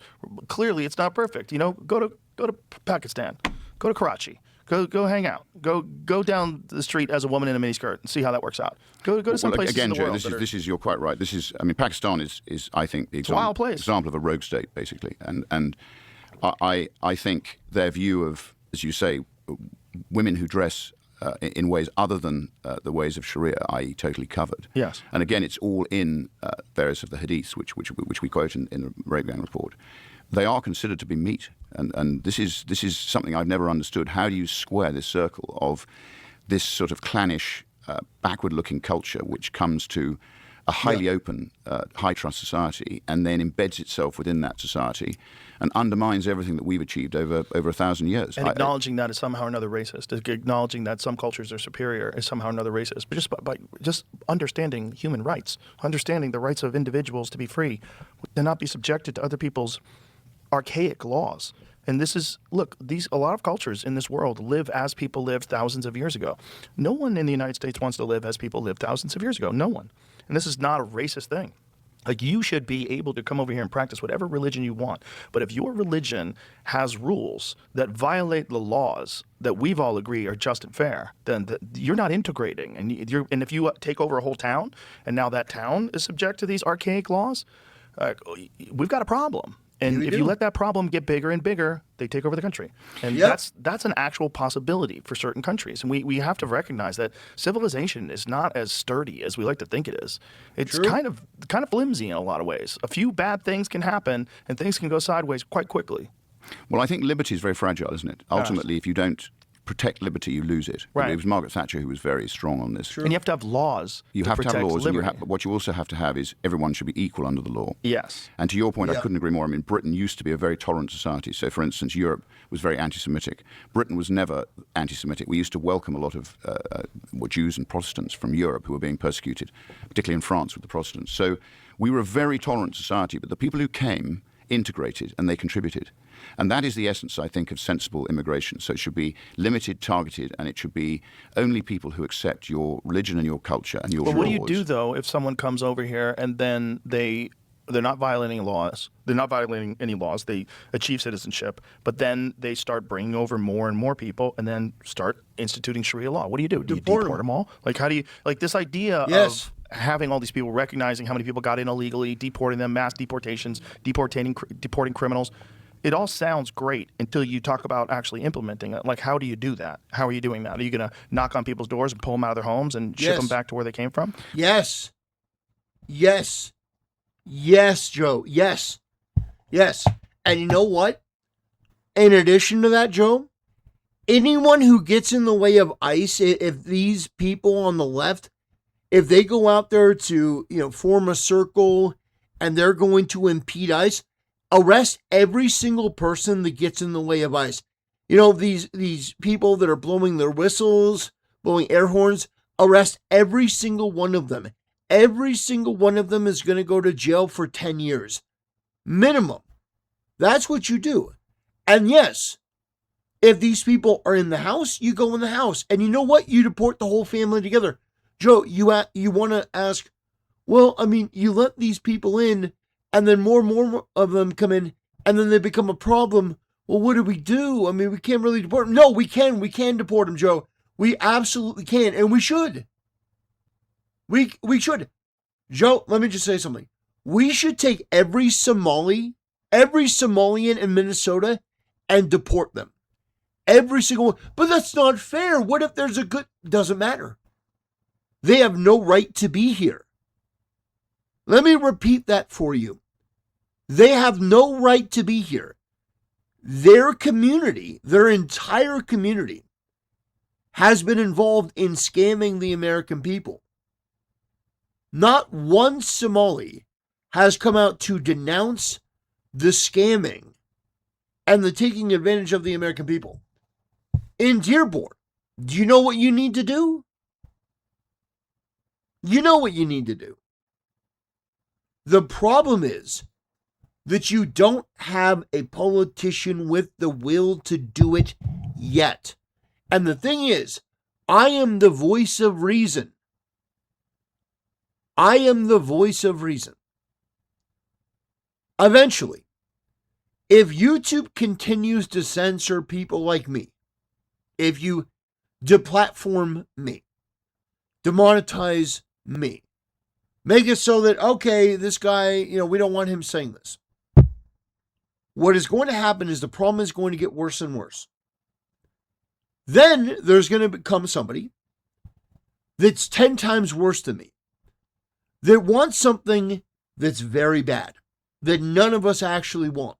Clearly, it's not perfect. Go to Pakistan, go to Karachi, go hang out, go down the street as a woman in a miniskirt and see how that works out. Go to some places again, in the Joe, world. you're quite right. Pakistan is I think the a wild place. example of a rogue state, basically, and I think their view of, as you say, women who dress in ways other than the ways of Sharia, i.e. totally covered. Yes. And again, it's all in various of the hadiths, which we quote in the Arabian report. They are considered to be meat, and this is something I've never understood. How do you square this circle of this sort of clannish, backward-looking culture, which comes to a highly open, high-trust society, and then embeds itself within that society and undermines everything that we've achieved over 1,000 years. And acknowledging that is somehow or another racist, acknowledging that some cultures are superior is somehow or another racist. But just understanding human rights, understanding the rights of individuals to be free, to not be subjected to other people's archaic laws. And this is, look, a lot of cultures in this world live as people lived thousands of years ago. No one in the United States wants to live as people lived thousands of years ago. No one. And this is not a racist thing. Like, you should be able to come over here and practice whatever religion you want. But if your religion has rules that violate the laws that we've all agreed are just and fair, then you're not integrating. And if you take over a whole town and now that town is subject to these archaic laws, we've got a problem. And if you let that problem get bigger and bigger, they take over the country. And that's an actual possibility for certain countries. And we have to recognize that civilization is not as sturdy as we like to think it is. It's kind of flimsy in a lot of ways. A few bad things can happen and things can go sideways quite quickly. Well, I think liberty is very fragile, isn't it? Ultimately, if you don't protect liberty, you lose it. Right. It was Margaret Thatcher who was very strong on this. And you have to have laws. You have to have laws, liberty. and what you also have to have is everyone should be equal under the law. Yes. And to your point, I couldn't agree more. I mean, Britain used to be a very tolerant society. So, for instance, Europe was very anti-Semitic. Britain was never anti-Semitic. We used to welcome a lot of Jews and Protestants from Europe who were being persecuted, particularly in France with the Protestants. So we were a very tolerant society, but the people who came integrated and they contributed. And that is the essence, I think, of sensible immigration. So it should be limited, targeted, and it should be only people who accept your religion and your culture and your laws. But what do you do, though, if someone comes over here and then they're not violating laws, they're not violating any laws, they achieve citizenship, but then they start bringing over more and more people and then start instituting Sharia law? What do? Do you deport them all? Like, how do you, like, this idea of having all these people, recognizing how many people got in illegally, deporting them, mass deportations, deporting criminals. It all sounds great until you talk about actually implementing it. Like, how do you do that? How are you doing that? Are you going to knock on people's doors and pull them out of their homes and ship them back to where they came from? Yes. Yes. Yes, Joe. Yes. Yes. And you know what? In addition to that, Joe, anyone who gets in the way of ICE, if these people on the left, if they go out there to, form a circle and they're going to impede ICE, arrest every single person that gets in the way of ICE. These people that are blowing their whistles, blowing air horns, arrest every single one of them. Every single one of them is going to go to jail for 10 years. Minimum. That's what you do. And yes, if these people are in the house, you go in the house. And you know what? You deport the whole family together. Joe, you want to ask, well, I mean, you let these people in, and then more and more of them come in, and then they become a problem. Well, what do we do? I mean, we can't really deport them. No, we can. We can deport them, Joe. We absolutely can, and we should. We should. Joe, let me just say something. We should take every Somalian in Minnesota and deport them. Every single one. But that's not fair. What if there's a good... Doesn't matter. They have no right to be here. Let me repeat that for you. They have no right to be here. Their community, their entire community, has been involved in scamming the American people. Not one Somali has come out to denounce the scamming and the taking advantage of the American people. In Dearborn, do you know what you need to do? You know what you need to do. The problem is that you don't have a politician with the will to do it yet. And the thing is, I am the voice of reason. I am the voice of reason. Eventually, if YouTube continues to censor people like me, if you deplatform me, demonetize me, make it so that, okay, this guy, we don't want him saying this. What is going to happen is the problem is going to get worse and worse. Then there's going to become somebody that's 10 times worse than me, that wants something that's very bad, that none of us actually want.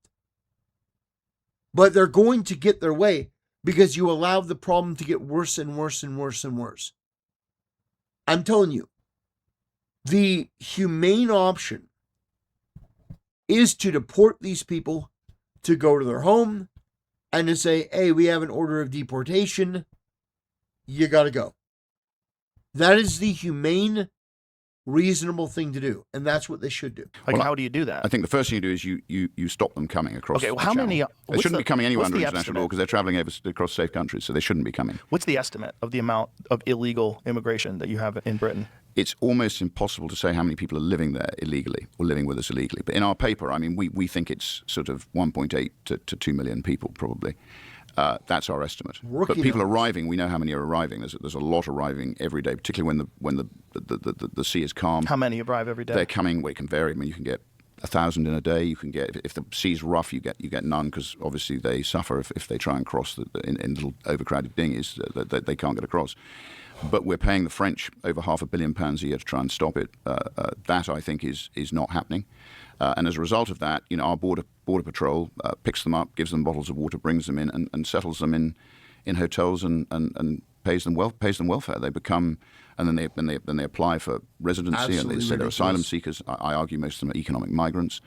But they're going to get their way because you allow the problem to get worse and worse and worse and worse. I'm telling you, The humane option is to deport these people, to go to their home, and to say, hey, we have an order of deportation. You got to go. That is the humane, reasonable thing to do, and that's what they should do. Like, how do you do that? I think the first thing you do is you stop them coming across. Okay, well, the how channel. many? They shouldn't be coming anywhere what's under the international estimate? law because they're traveling across safe countries, so they shouldn't be coming. What's the estimate of the amount of illegal immigration that you have in Britain? It's almost impossible to say how many people are living there illegally or living with us illegally. But in our paper, I mean, we think it's sort of 1.8 to 2 million people probably. That's our estimate. But people arriving, we know how many are arriving. There's a lot arriving every day, particularly when the sea is calm. How many arrive every day? They're coming. Well, it can vary. I mean, you can get 1,000 in a day. You can get, if the sea's rough, you get none because obviously they suffer if they try and cross in little overcrowded dinghies. They can't get across. But we're paying the French over £500 million a year to try and stop it. That I think is not happening. And as a result of that, our border patrol picks them up, gives them bottles of water, brings them in, and settles them in hotels and pays them welfare. They become, and then they apply for residency. Absolutely And they say they're asylum seekers. I argue most of them are economic migrants.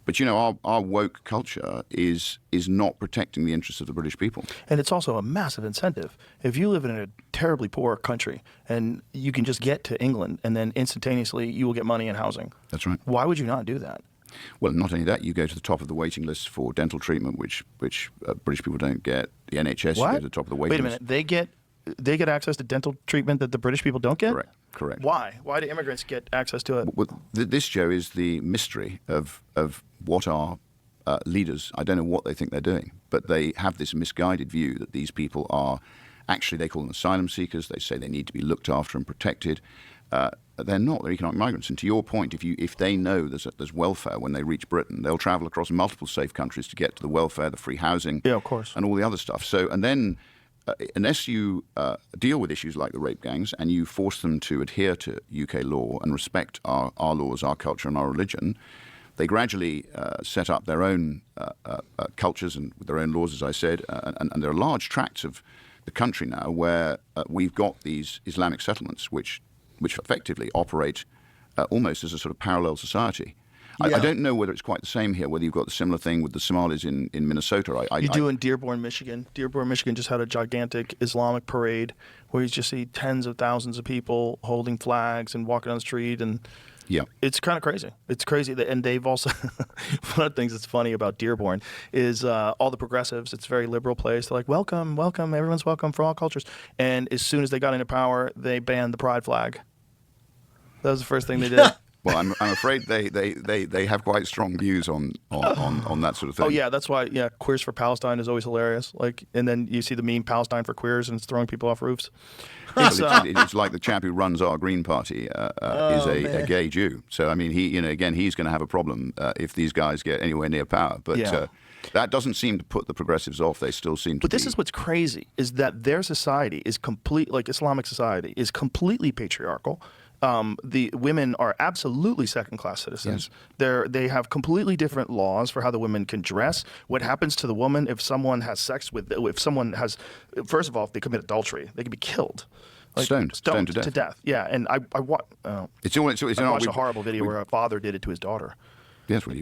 But our woke culture is not protecting the interests of the British people. And it's also a massive incentive. If you live in a terribly poor country and you can just get to England and then instantaneously you will get money and housing. That's right. Why would you not do that? Well, not only that, you go to the top of the waiting list for dental treatment, which British people don't get. The NHS, you go to the top of the waiting list. Wait a minute. They get access to dental treatment that the British people don't get? Correct. Why? Why do immigrants get access to it? Well, this, Joe, is the mystery of what our leaders, I don't know what they think they're doing, but they have this misguided view that these people are, actually they call them asylum seekers. They say they need to be looked after and protected. They're not. They're economic migrants. And to your point, if they know there's welfare when they reach Britain, they'll travel across multiple safe countries to get to the welfare, the free housing, yeah, of course, and all the other stuff. So, and then unless you deal with issues like the rape gangs and you force them to adhere to UK law and respect our laws, our culture, and our religion, they gradually set up their own cultures and their own laws, as I said. And there are large tracts of the country now where we've got these Islamic settlements which effectively operate almost as a sort of parallel society. Yeah. I don't know whether it's quite the same here, whether you've got the similar thing with the Somalis in Minnesota. You do in Dearborn, Michigan. Dearborn, Michigan just had a gigantic Islamic parade where you just see tens of thousands of people holding flags and walking on the street. And yeah, it's kind of crazy. It's crazy. And they've also, one of the things that's funny about Dearborn is all the progressives, it's a very liberal place. They're like, welcome, welcome, everyone's welcome for all cultures. And as soon as they got into power, they banned the pride flag. That was the first thing they did. Well, I'm afraid they have quite strong views on that sort of thing. Oh yeah, that's why Queers for Palestine is always hilarious. Like, and then you see the meme Palestine for queers and it's throwing people off roofs. It's like the chap who runs our Green Party is a gay Jew. So I mean, he's going to have a problem if these guys get anywhere near power. But that doesn't seem to put the progressives off. They still seem to. But this is what's crazy: is that their society is like Islamic society is completely patriarchal. The women are absolutely second-class citizens. Yes. They have completely different laws for how the women can dress. What happens to the woman if someone has sex with? If someone has, first of all, if they commit adultery, they can be killed, like, stoned to death. Yeah, and I watched a horrible video where a father did it to his daughter. Yes, well,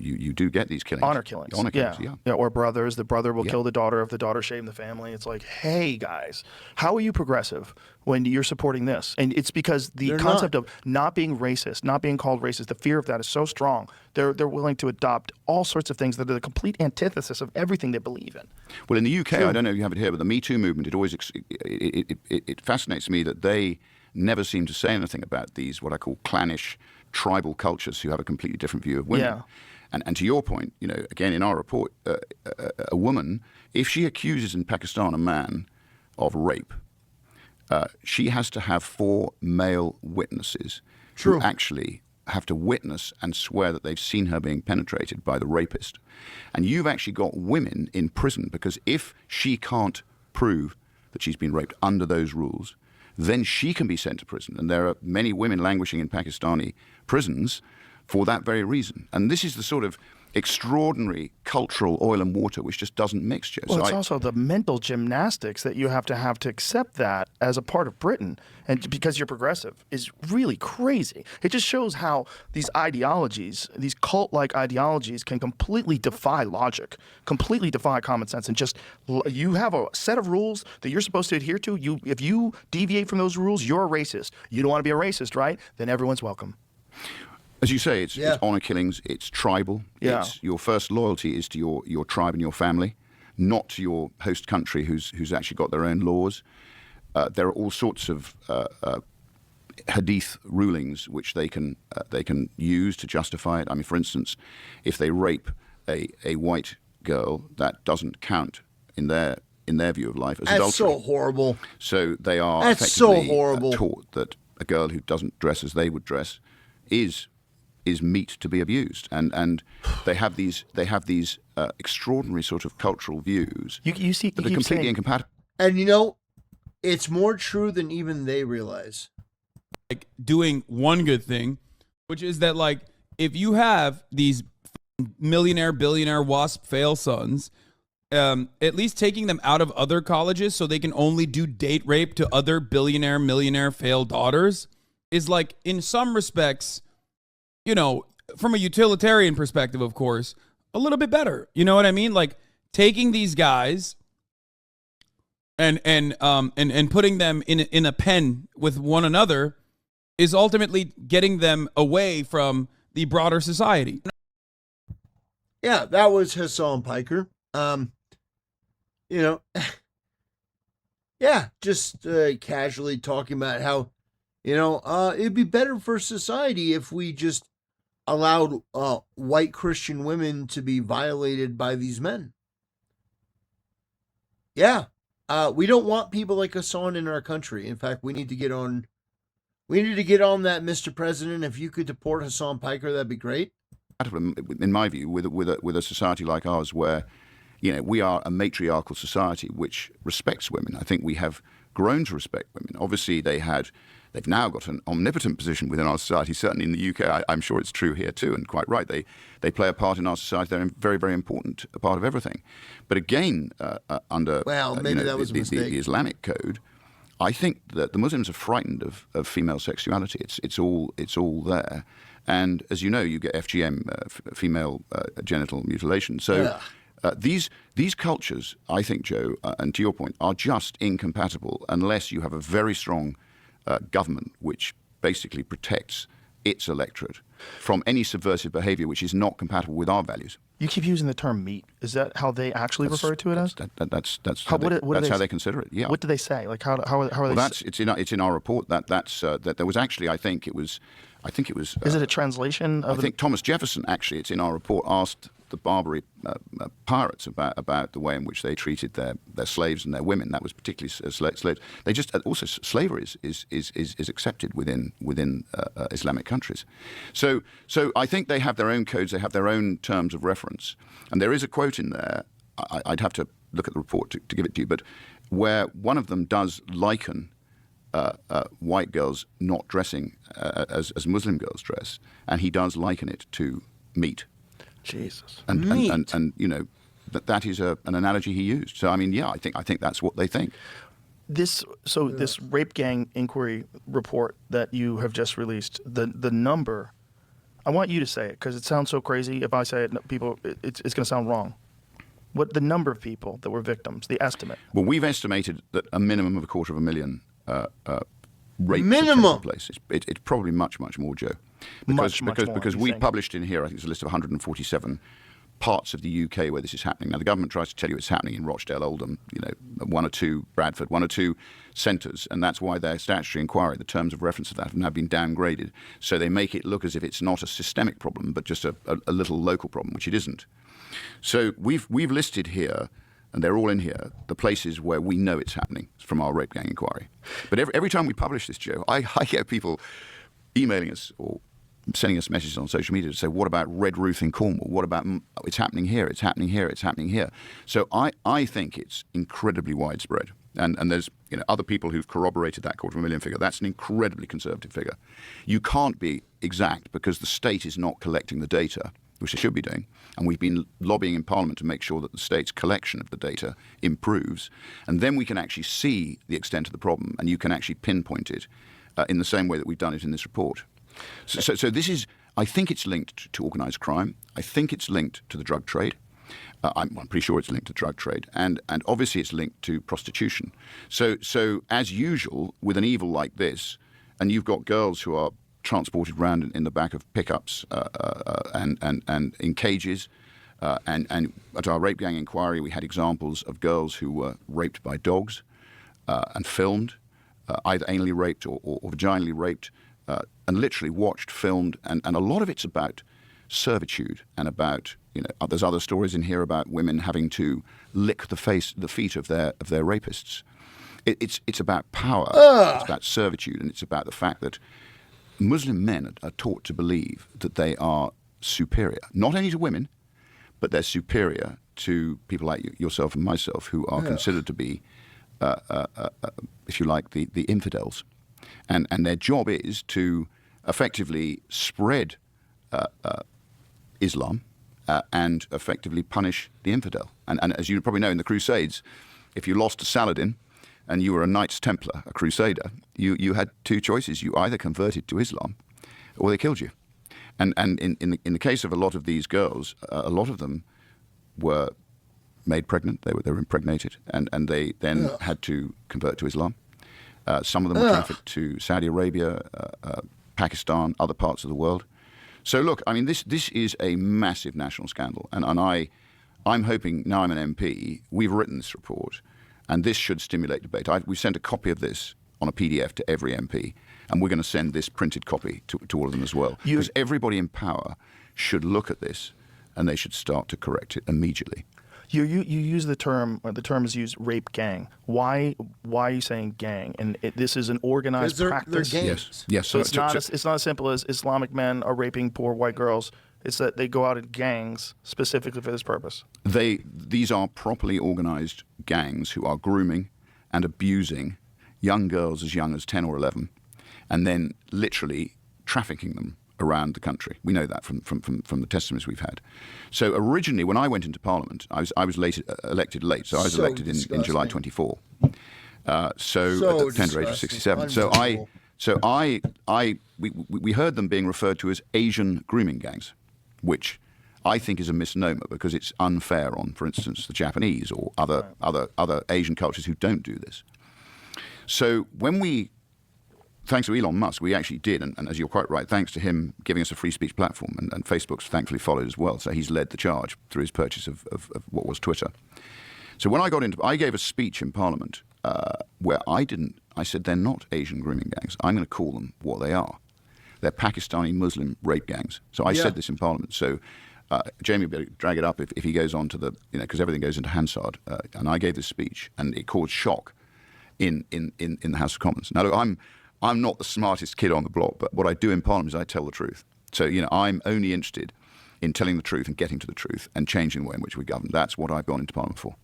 you do get these killings. Honor killings. Yeah. Or brothers. The brother will kill the daughter if the daughter shamed the family. It's like, hey, guys, how are you progressive when you're supporting this? And it's because the concept of not being racist, not being called racist, the fear of that is so strong. They're willing to adopt all sorts of things that are the complete antithesis of everything they believe in. Well, in the UK, I don't know if you have it here, but the Me Too movement, it fascinates me that they never seem to say anything about these, what I call clannish, tribal cultures who have a completely different view of women. Yeah. And to your point, again, in our report, a woman, if she accuses in Pakistan a man of rape, she has to have 4 male witnesses who actually have to witness and swear that they've seen her being penetrated by the rapist. And you've actually got women in prison because if she can't prove that she's been raped under those rules, then she can be sent to prison. And there are many women languishing in Pakistani prisons for that very reason. And this is the sort of extraordinary cultural oil and water, which just doesn't mix, Joe. Well, So it's also the mental gymnastics that you have to accept that as a part of Britain, and because you're progressive, is really crazy. It just shows how these ideologies, these cult-like ideologies, can completely defy logic, completely defy common sense, and just you have a set of rules that you're supposed to adhere to. If you deviate from those rules, you're a racist. You don't want to be a racist, right? Then everyone's welcome. as you say, it's honor killings, it's tribal. Yeah. It's your first loyalty is to your tribe and your family, not to your host country who's actually got their own laws. There are all sorts of hadith rulings which they can use to justify it. I mean, for instance, if they rape a white girl, that doesn't count in their view of life as adultery. That's so horrible. So they are That's so effectively horrible. taught that a girl who doesn't dress as they would dress is meat to be abused, and they have these extraordinary sort of cultural views You see, that you are keep completely saying, incompatible. And you know, it's more true than even they realize. Like doing one good thing, which is that like if you have these millionaire, billionaire, WASP fail sons, at least taking them out of other colleges so they can only do date rape to other billionaire, millionaire fail daughters is like in some respects, you know, from a utilitarian perspective, of course, a little bit better. You know what I mean? Like taking these guys and putting them in a pen with one another is ultimately getting them away from the broader society. Yeah, that was Hassan Piker. You know, yeah, just casually talking about how, you know, it'd be better for society if we just allowed white Christian women to be violated by these men. Yeah, we don't want people like Hassan in our country. In fact, we need to get on. We need to get on that, Mr. President. If you could deport Hassan Piker, that'd be great. In my view, with a society like ours, where we are a matriarchal society which respects women. I think we have grown to respect women. Obviously, they've now got an omnipotent position within our society. Certainly in the UK, I'm sure it's true here too, and quite right. They play a part in our society. They're a very, very important part of everything. But again, under maybe that was a mistake. The Islamic code, I think that the Muslims are frightened of female sexuality. It's all there, and as you know, you get FGM, female genital mutilation. So these cultures, I think, Joe, and to your point, are just incompatible unless you have a very strong government which basically protects its electorate from any subversive behavior which is not compatible with our values. You keep using the term meat. Is that how they actually refer to it as? That's how they consider it. Yeah. What do they say? Like how are well, they? It's in our report. That there was actually I think it was. Is it a translation of? I think Thomas Jefferson actually. It's in our report. Asked the Barbary pirates about the way in which they treated their slaves and their women. That was particularly slaves. They just also slavery is accepted within Islamic countries. So I think they have their own codes. They have their own terms of reference. And there is a quote in there. I'd have to look at the report to give it to you, but where one of them does liken white girls not dressing as Muslim girls dress, and he does liken it to meat. Jesus. And that is an analogy he used. So I mean, yeah, I think that's what they think. This rape gang inquiry report that you have just released, the number, I want you to say it because it sounds so crazy. If I say it, it's going to sound wrong. What the number of people that were victims, the estimate? Well, we've estimated that a minimum of 250,000 rapes Minimum. have taken place. It's probably much more, Joe, because we published in here. I think it's a list of 147 parts of the UK where this is happening. Now the government tries to tell you it's happening in Rochdale, Oldham, one or two Bradford, one or two centres, and that's why their statutory inquiry, the terms of reference of that, have now been downgraded. So they make it look as if it's not a systemic problem, but just a little local problem, which it isn't. So we've listed here, and they're all in here, the places where we know it's happening from our rape gang inquiry. But every time we publish this, Joe, I get people emailing us or sending us messages on social media to say, what about Red Roof in Cornwall? What about, it's happening here, it's happening here, it's happening here. So I think it's incredibly widespread. And there's other people who've corroborated that 250,000 figure. That's an incredibly conservative figure. You can't be exact because the state is not collecting the data which they should be doing. And we've been lobbying in Parliament to make sure that the state's collection of the data improves. And then we can actually see the extent of the problem, and you can actually pinpoint it in the same way that we've done it in this report. So this is, I think it's linked to organised crime. I think it's linked to the drug trade. I'm pretty sure it's linked to drug trade. And obviously it's linked to prostitution. So as usual, with an evil like this, and you've got girls who are transported around in the back of pickups and in cages. And at our rape gang inquiry, we had examples of girls who were raped by dogs and filmed, either anally raped or vaginally raped, and literally watched, filmed. And a lot of it's about servitude and about, there's other stories in here about women having to lick the feet of their rapists. It's about power, it's about servitude, and it's about the fact that Muslim men are taught to believe that they are superior, not only to women, but they're superior to people like yourself and myself, who are considered to be, if you like, the infidels. And their job is to effectively spread Islam and effectively punish the infidel. And as you probably know, in the Crusades, if you lost to Saladin, and you were a Knights Templar, a Crusader, you had two choices. You either converted to Islam or they killed you. And in the case of a lot of these girls, a lot of them were made pregnant. They were impregnated, and they then had to convert to Islam. Some of them were trafficked to Saudi Arabia, Pakistan, other parts of the world. So look, I mean, this is a massive national scandal. And I'm hoping, now I'm an MP, we've written this report, and this should stimulate debate. We've sent a copy of this on a PDF to every MP, and we're going to send this printed copy to all of them as well. Because everybody in power should look at this, and they should start to correct it immediately. You use the term, or the term is used, rape gang. Why are you saying gang? And this is an organized practice. They're gangs. Yes. So it's not as simple as Islamic men are raping poor white girls. It's that they go out in gangs specifically for this purpose. These are properly organized gangs who are grooming and abusing young girls as young as 10 or 11, and then literally trafficking them around the country. We know that from the testimonies we've had. So originally, when I went into Parliament, I was elected late. So I was elected in July 24. So at the tender age of 67. So we heard them being referred to as Asian grooming gangs, which I think is a misnomer because it's unfair on, for instance, the Japanese or other Asian cultures who don't do this. So when thanks to Elon Musk, we actually did, and as you're quite right, thanks to him giving us a free speech platform, and Facebook's thankfully followed as well, so he's led the charge through his purchase of what was Twitter. So when I gave a speech in Parliament where I said they're not Asian grooming gangs. I'm going to call them what they are. They're Pakistani Muslim rape gangs. So I said this in Parliament. So Jamie will drag it up if he goes on to because everything goes into Hansard. And I gave this speech, and it caused shock in the House of Commons. Now, look, I'm not the smartest kid on the block, but what I do in Parliament is I tell the truth. So, I'm only interested in telling the truth and getting to the truth and changing the way in which we govern. That's what I've gone into Parliament for.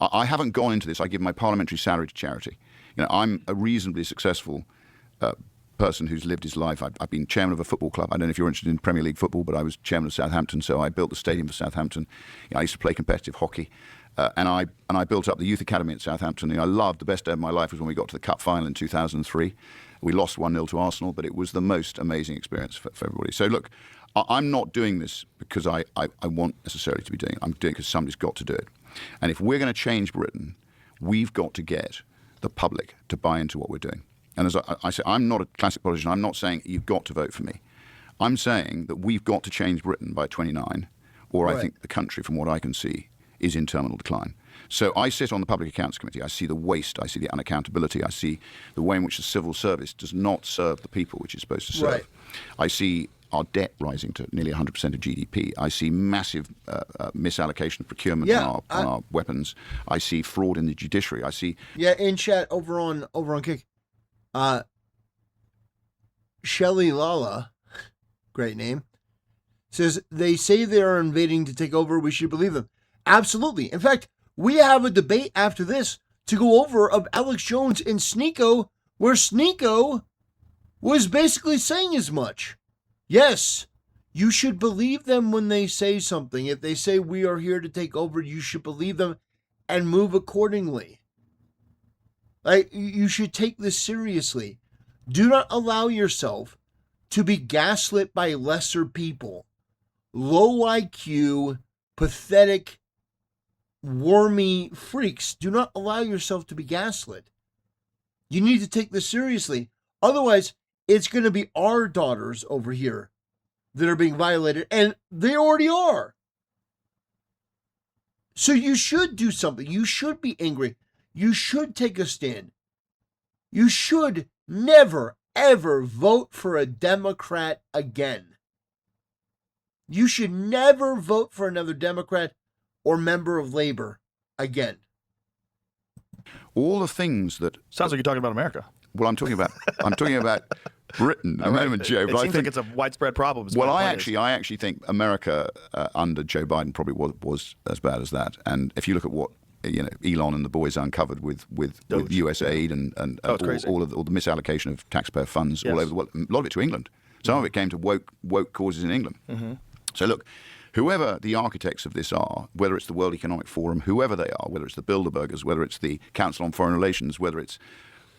I haven't gone into this. I give my parliamentary salary to charity. I'm a reasonably successful person who's lived his life. I've been chairman of a football club. I don't know if you're interested in Premier League football, but I was chairman of Southampton, so I built the stadium for Southampton. I used to play competitive hockey. And I built up the youth academy at Southampton. I loved, the best day of my life was when we got to the cup final in 2003. We lost 1-0 to Arsenal, but it was the most amazing experience for everybody. So look, I'm not doing this because I want necessarily to be doing it. I'm doing it because somebody's got to do it. And if we're going to change Britain, we've got to get the public to buy into what we're doing. And as I say, I'm not a classic politician. I'm not saying you've got to vote for me. I'm saying that we've got to change Britain by 29, or I think the country, from what I can see, is in terminal decline. So I sit on the Public Accounts Committee. I see the waste. I see the unaccountability. I see the way in which the civil service does not serve the people which it's supposed to serve. Right. I see our debt rising to nearly 100% of GDP. I see massive misallocation of procurement on our weapons. I see fraud in the judiciary. I see... Yeah, in chat over on Kick. Shelley Lala, great name, says, they say they are invading to take over. We should believe them. Absolutely. In fact, we have a debate after this to go over of Alex Jones and Sneako, where Sneako was basically saying as much. Yes, You should believe them when they say something. If they say we are here to take over, you should believe them and move accordingly. Like, you should take this seriously. Do not allow yourself to be gaslit by lesser people. Low IQ, pathetic, wormy freaks. Do not allow yourself to be gaslit. You need to take this seriously. Otherwise, it's going to be our daughters over here that are being violated, and they already are. So you should do something. You should be angry. You should take a stand. You should never, ever vote for a Democrat again. You should never vote for another Democrat or member of Labor again. All the things that Sounds like you're talking about America. well, I'm talking about Britain at the moment, Joe. It But I seems think like it's a widespread problem. is well, what my I point is. actually think America under Joe Biden probably was as bad as that. And if you look at what Elon and the boys uncovered with US aid and it's crazy. all the misallocation of taxpayer funds all Yes. over the world, a lot of it to England. Some of it came to woke causes in England. Mm-hmm. So look, whoever the architects of this are, whether it's the World Economic Forum, whoever they are, whether it's the Bilderbergers, whether it's the Council on Foreign Relations, whether it's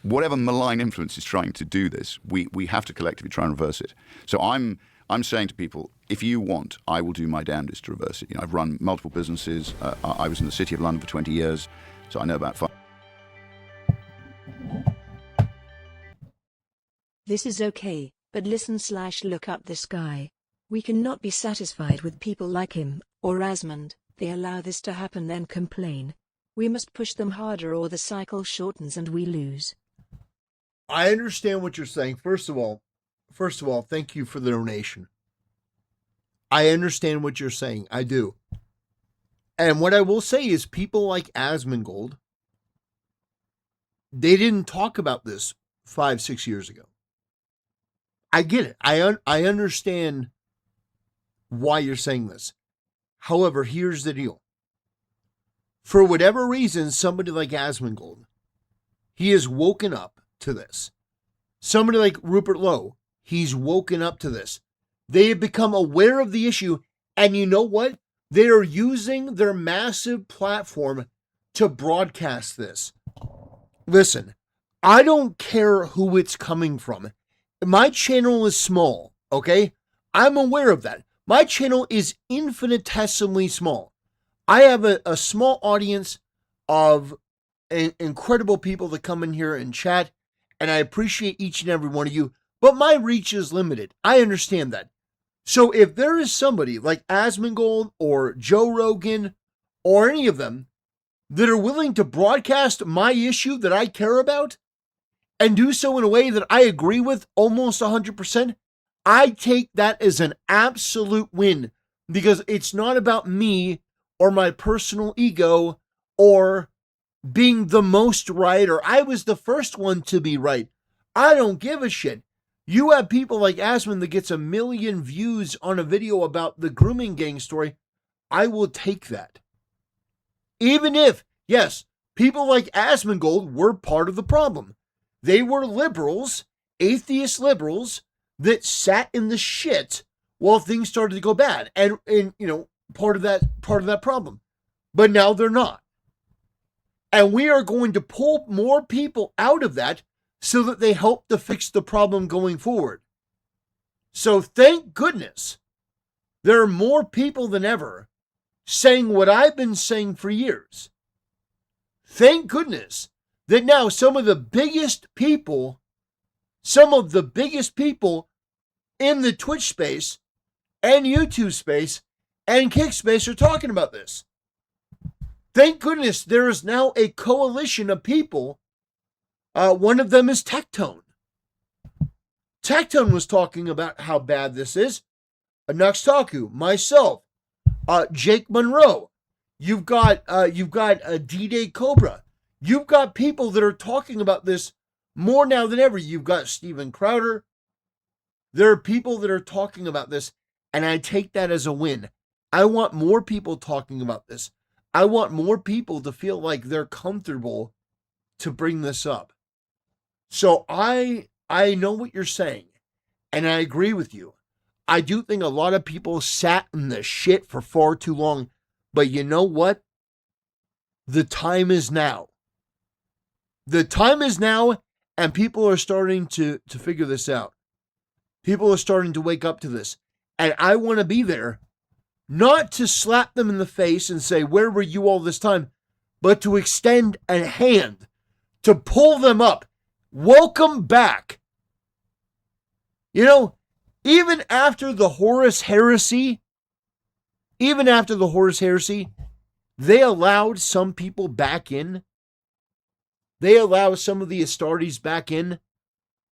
whatever malign influence is trying to do this, we have to collectively try and reverse it. So I'm saying to people, if you want, I will do my damnedest to reverse it. I've run multiple businesses. I was in the City of London for 20 years, so I know about This is okay, but listen/look up this guy. We cannot be satisfied with people like him, or Asmund. They allow this to happen then complain. We must push them harder or the cycle shortens and we lose. I understand what you're saying. First of all, thank you for the donation. I understand what you're saying. I do. And what I will say is people like Asmongold, they didn't talk about this 5-6 years ago. I get it. I understand why you're saying this. However, here's the deal. For whatever reason, somebody like Asmongold, he has woken up to this. Somebody like Rupert Lowe, he's woken up to this. They have become aware of the issue, and you know what? They are using their massive platform to broadcast this. Listen, I don't care who it's coming from. My channel is small, okay? I'm aware of that. My channel is infinitesimally small. I have a small audience of incredible people that come in here and chat, and I appreciate each and every one of you, but my reach is limited. I understand that. So if there is somebody like Asmongold or Joe Rogan or any of them that are willing to broadcast my issue that I care about and do so in a way that I agree with almost 100%, I take that as an absolute win, because it's not about me or my personal ego or being the most right, or I was the first one to be right. I don't give a shit. You have people like Asmund that gets 1 million views on a video about the grooming gang story. I will take that. Even if, yes, people like Asmongold were part of the problem. They were liberals, atheist liberals, that sat in the shit while things started to go bad. And part of that problem. But now they're not. And we are going to pull more people out of that so that they help to fix the problem going forward. So thank goodness there are more people than ever saying what I've been saying for years. Thank goodness that now some of the biggest people in the Twitch space and YouTube space and Kick space are talking about this. Thank goodness there is now a coalition of people. One of them is Tectone. Tectone was talking about how bad this is. Nuxtaku, myself, Jake Monroe. You've got D-Day Cobra. You've got people that are talking about this more now than ever. You've got Steven Crowder. There are people that are talking about this, and I take that as a win. I want more people talking about this. I want more people to feel like they're comfortable to bring this up. So I know what you're saying, and I agree with you. I do think a lot of people sat in the shit for far too long. But you know what? The time is now. The time is now, and people are starting to figure this out. People are starting to wake up to this. And I want to be there, not to slap them in the face and say, where were you all this time? But to extend a hand, to pull them up. Welcome back. You know, even after the Horus Heresy, they allowed some people back in. They allowed some of the Astartes back in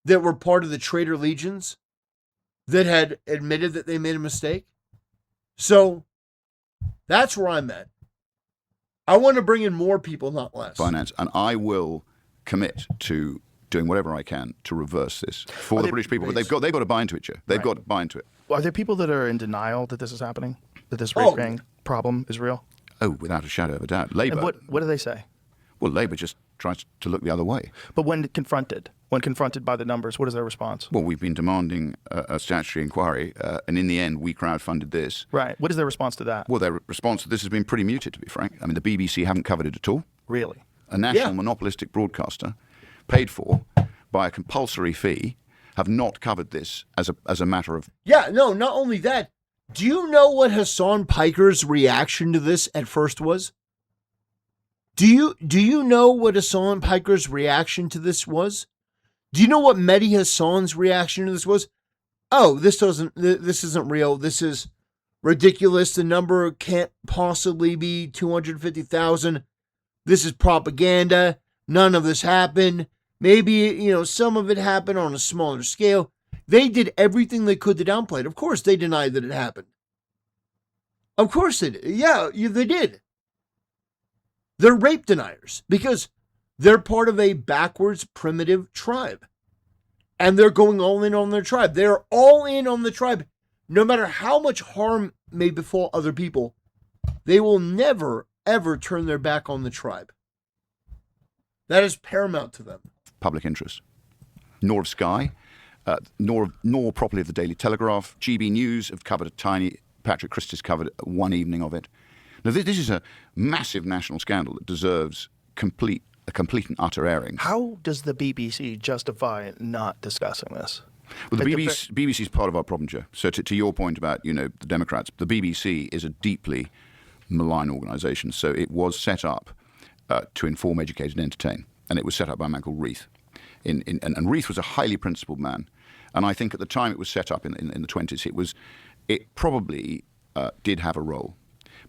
that were part of the traitor legions that had admitted that they made a mistake. So that's where I'm at. I want to bring in more people, not less. Finance, and I will commit to doing whatever I can to reverse this for the British people. But they've got to buy into it, Joe. They've got to buy into it. Are there people that are in denial that this is happening? That this rate-paying problem is real? Oh, without a shadow of a doubt. Labour. And what do they say? Well, Labour just tries to look the other way. But when confronted by the numbers, what is their response? Well, we've been demanding a statutory inquiry, and in the end, we crowdfunded this. Right. What is their response to that? Well, their response to this has been pretty muted, to be frank. I mean, the BBC haven't covered it at all. Really? A national monopolistic broadcaster, paid for by a compulsory fee, have not covered this as a matter of... Yeah, no, not only that. Do you know what Hassan Piker's reaction to this at first was? Do you know what Hassan Piker's reaction to this was? Do you know what Mehdi Hassan's reaction to this was? Oh, this isn't real. This is ridiculous. The number can't possibly be 250,000. This is propaganda. None of this happened. Maybe, some of it happened on a smaller scale. They did everything they could to downplay it. Of course, they denied that it happened. Of course they did. Yeah, they did. They're rape deniers because they're part of a backwards, primitive tribe. And they're going all in on their tribe. They're all in on the tribe. No matter how much harm may befall other people, they will never, ever turn their back on the tribe. That is paramount to them. Public interest. Nor of Sky, nor properly of the Daily Telegraph. GB News have covered a tiny... Patrick Christie's covered one evening of it. Now, this is a massive national scandal that deserves a complete and utter airing. How does the BBC justify not discussing this? Well, the BBC is part of our problem, Joe. So to your point about, the Democrats, the BBC is a deeply malign organisation. So it was set up to inform, educate and entertain. And it was set up by a man called Reith. And Reith was a highly principled man. And I think at the time it was set up in the 20s, it probably did have a role.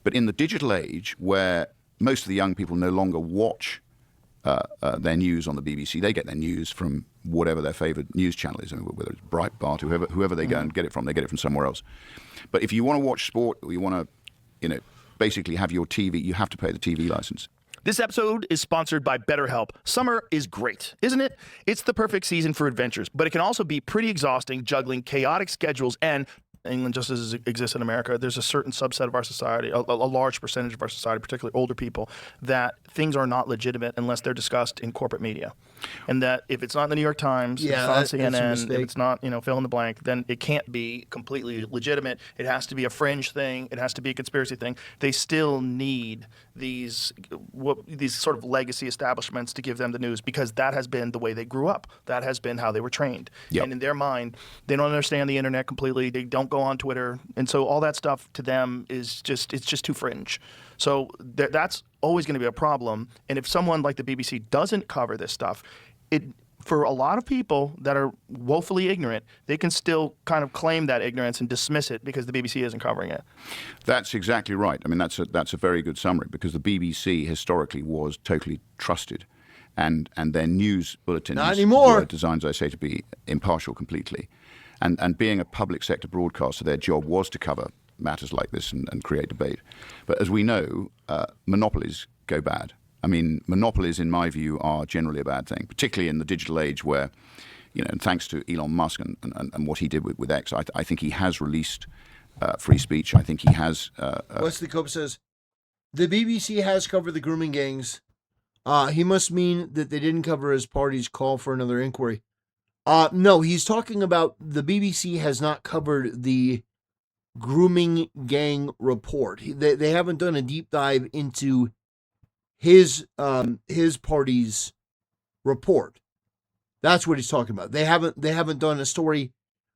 But in the digital age, where most of the young people no longer watch their news on the BBC, they get their news from whatever their favourite news channel is, whether it's Breitbart, whoever they go and get it from, they get it from somewhere else. But if you want to watch sport, or you want to, basically have your TV, you have to pay the TV license. This episode is sponsored by BetterHelp. Summer is great, isn't it? It's the perfect season for adventures, but it can also be pretty exhausting juggling chaotic schedules and England, just as it exists in America, there's a certain subset of our society, a large percentage of our society, particularly older people, that things are not legitimate unless they're discussed in corporate media. And that if it's not in the New York Times, if it's not on CNN, if it's not, fill in the blank, then it can't be completely legitimate. It has to be a fringe thing. It has to be a conspiracy thing. They still need these sort of legacy establishments to give them the news because that has been the way they grew up. That has been how they were trained. Yep. And in their mind, they don't understand the internet completely. They don't go on Twitter. And so all that stuff to them is it's just too fringe. So that's always going to be a problem. And if someone like the BBC doesn't cover this stuff, for a lot of people that are woefully ignorant, they can still kind of claim that ignorance and dismiss it because the BBC isn't covering it. That's exactly right. I mean, that's a very good summary because the BBC historically was totally trusted. And their news bulletins were designed, as I say, to be impartial completely. And being a public sector broadcaster, their job was to cover matters like this and create debate. But as we know, monopolies go bad. I mean, monopolies, in my view, are generally a bad thing, particularly in the digital age where, and thanks to Elon Musk and what he did with X, I think he has released free speech. I think he has... Wesley Cope says, the BBC has covered the grooming gangs. He must mean that they didn't cover his party's call for another inquiry. No, he's talking about the BBC has not covered the grooming gang report. They haven't done a deep dive into his party's report. That's what he's talking about. They haven't done a story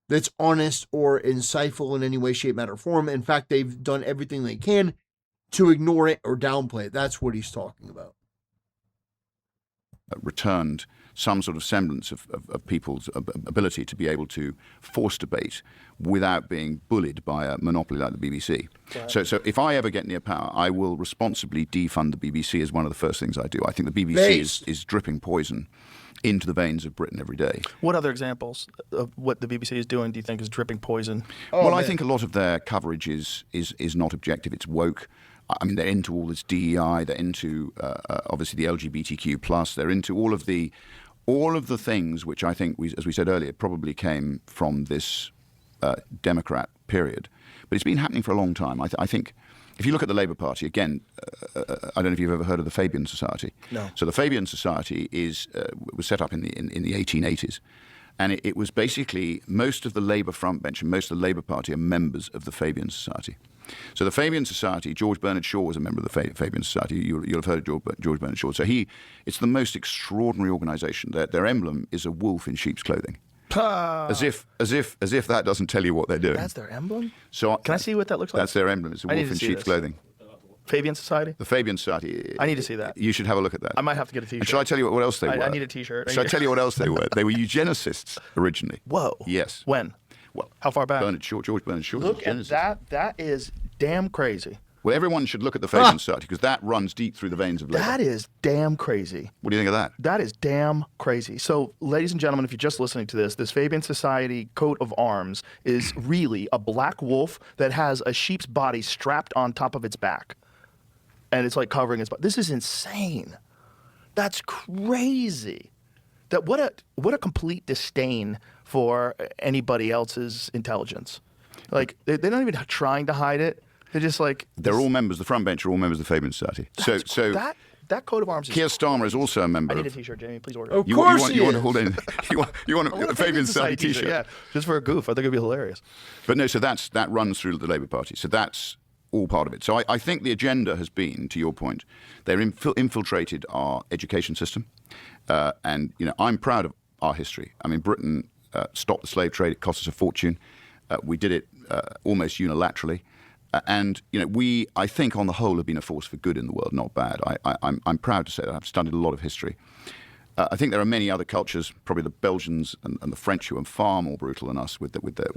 that's honest or insightful in any way, shape, matter, or form. In fact, they've done everything they can to ignore it or downplay it. That's what he's talking about. Returned some sort of semblance of people's ability to be able to force debate without being bullied by a monopoly like the BBC. Right. So if I ever get near power, I will responsibly defund the BBC as one of the first things I do. I think the BBC is dripping poison into the veins of Britain every day. What other examples of what the BBC is doing do you think is dripping poison? I think a lot of their coverage is not objective. It's woke. I mean, they're into all this DEI. They're into obviously the LGBTQ plus. They're into all of the things which I think, as we said earlier, probably came from this Democrat period. But it's been happening for a long time. I think if you look at the Labour Party again, I don't know if you've ever heard of the Fabian Society. No. So the Fabian Society was set up in the 1880s. And it was basically most of the Labour front bench and most of the Labour Party are members of the Fabian Society. So the Fabian Society, George Bernard Shaw was a member of the Fabian Society. You'll have heard of George Bernard Shaw. So it's the most extraordinary organisation. Their emblem is a wolf in sheep's clothing. As if that doesn't tell you what they're doing. That's their emblem? So can I see what that looks like? That's their emblem. It's a wolf in sheep's clothing. Fabian Society? The Fabian Society. I need to see that. You should have a look at that. I might have to get a T-shirt. And shall I tell you what else they were? I need a T-shirt. Shall I tell you what else they were? They were eugenicists originally. Whoa. Yes. When? Well, how far back? George Bernard Shaw. Look at that. That is damn crazy. Well, everyone should look at the Fabian Society because that runs deep through the veins of Labour. That is damn crazy. What do you think of that? That is damn crazy. So, ladies and gentlemen, if you're just listening to this Fabian Society coat of arms is really a black wolf that has a sheep's body strapped on top of its back. And it's like covering its body. This is insane. That's crazy. What a complete disdain for anybody else's intelligence. Like, they're not even trying to hide it. They're just like... They're all members. The front bench are all members of the Fabian Society. So that coat of arms is... Keir Starmer is also a member. I need a T-shirt, Jamie. Please order. Of course you want to hold in. You want a Fabian Society T-shirt. Yeah, just for a goof. I think it'd be hilarious. But no, so that runs through the Labour Party. So that's all part of it. So I think the agenda has been, to your point, they're infiltrated our education system. And, I'm proud of our history. I mean, Britain stopped the slave trade. It cost us a fortune. We did it almost unilaterally. And we, I think, on the whole, have been a force for good in the world, not bad. I'm proud to say that. I've studied a lot of history. I think there are many other cultures, probably the Belgians and the French, who are far more brutal than us with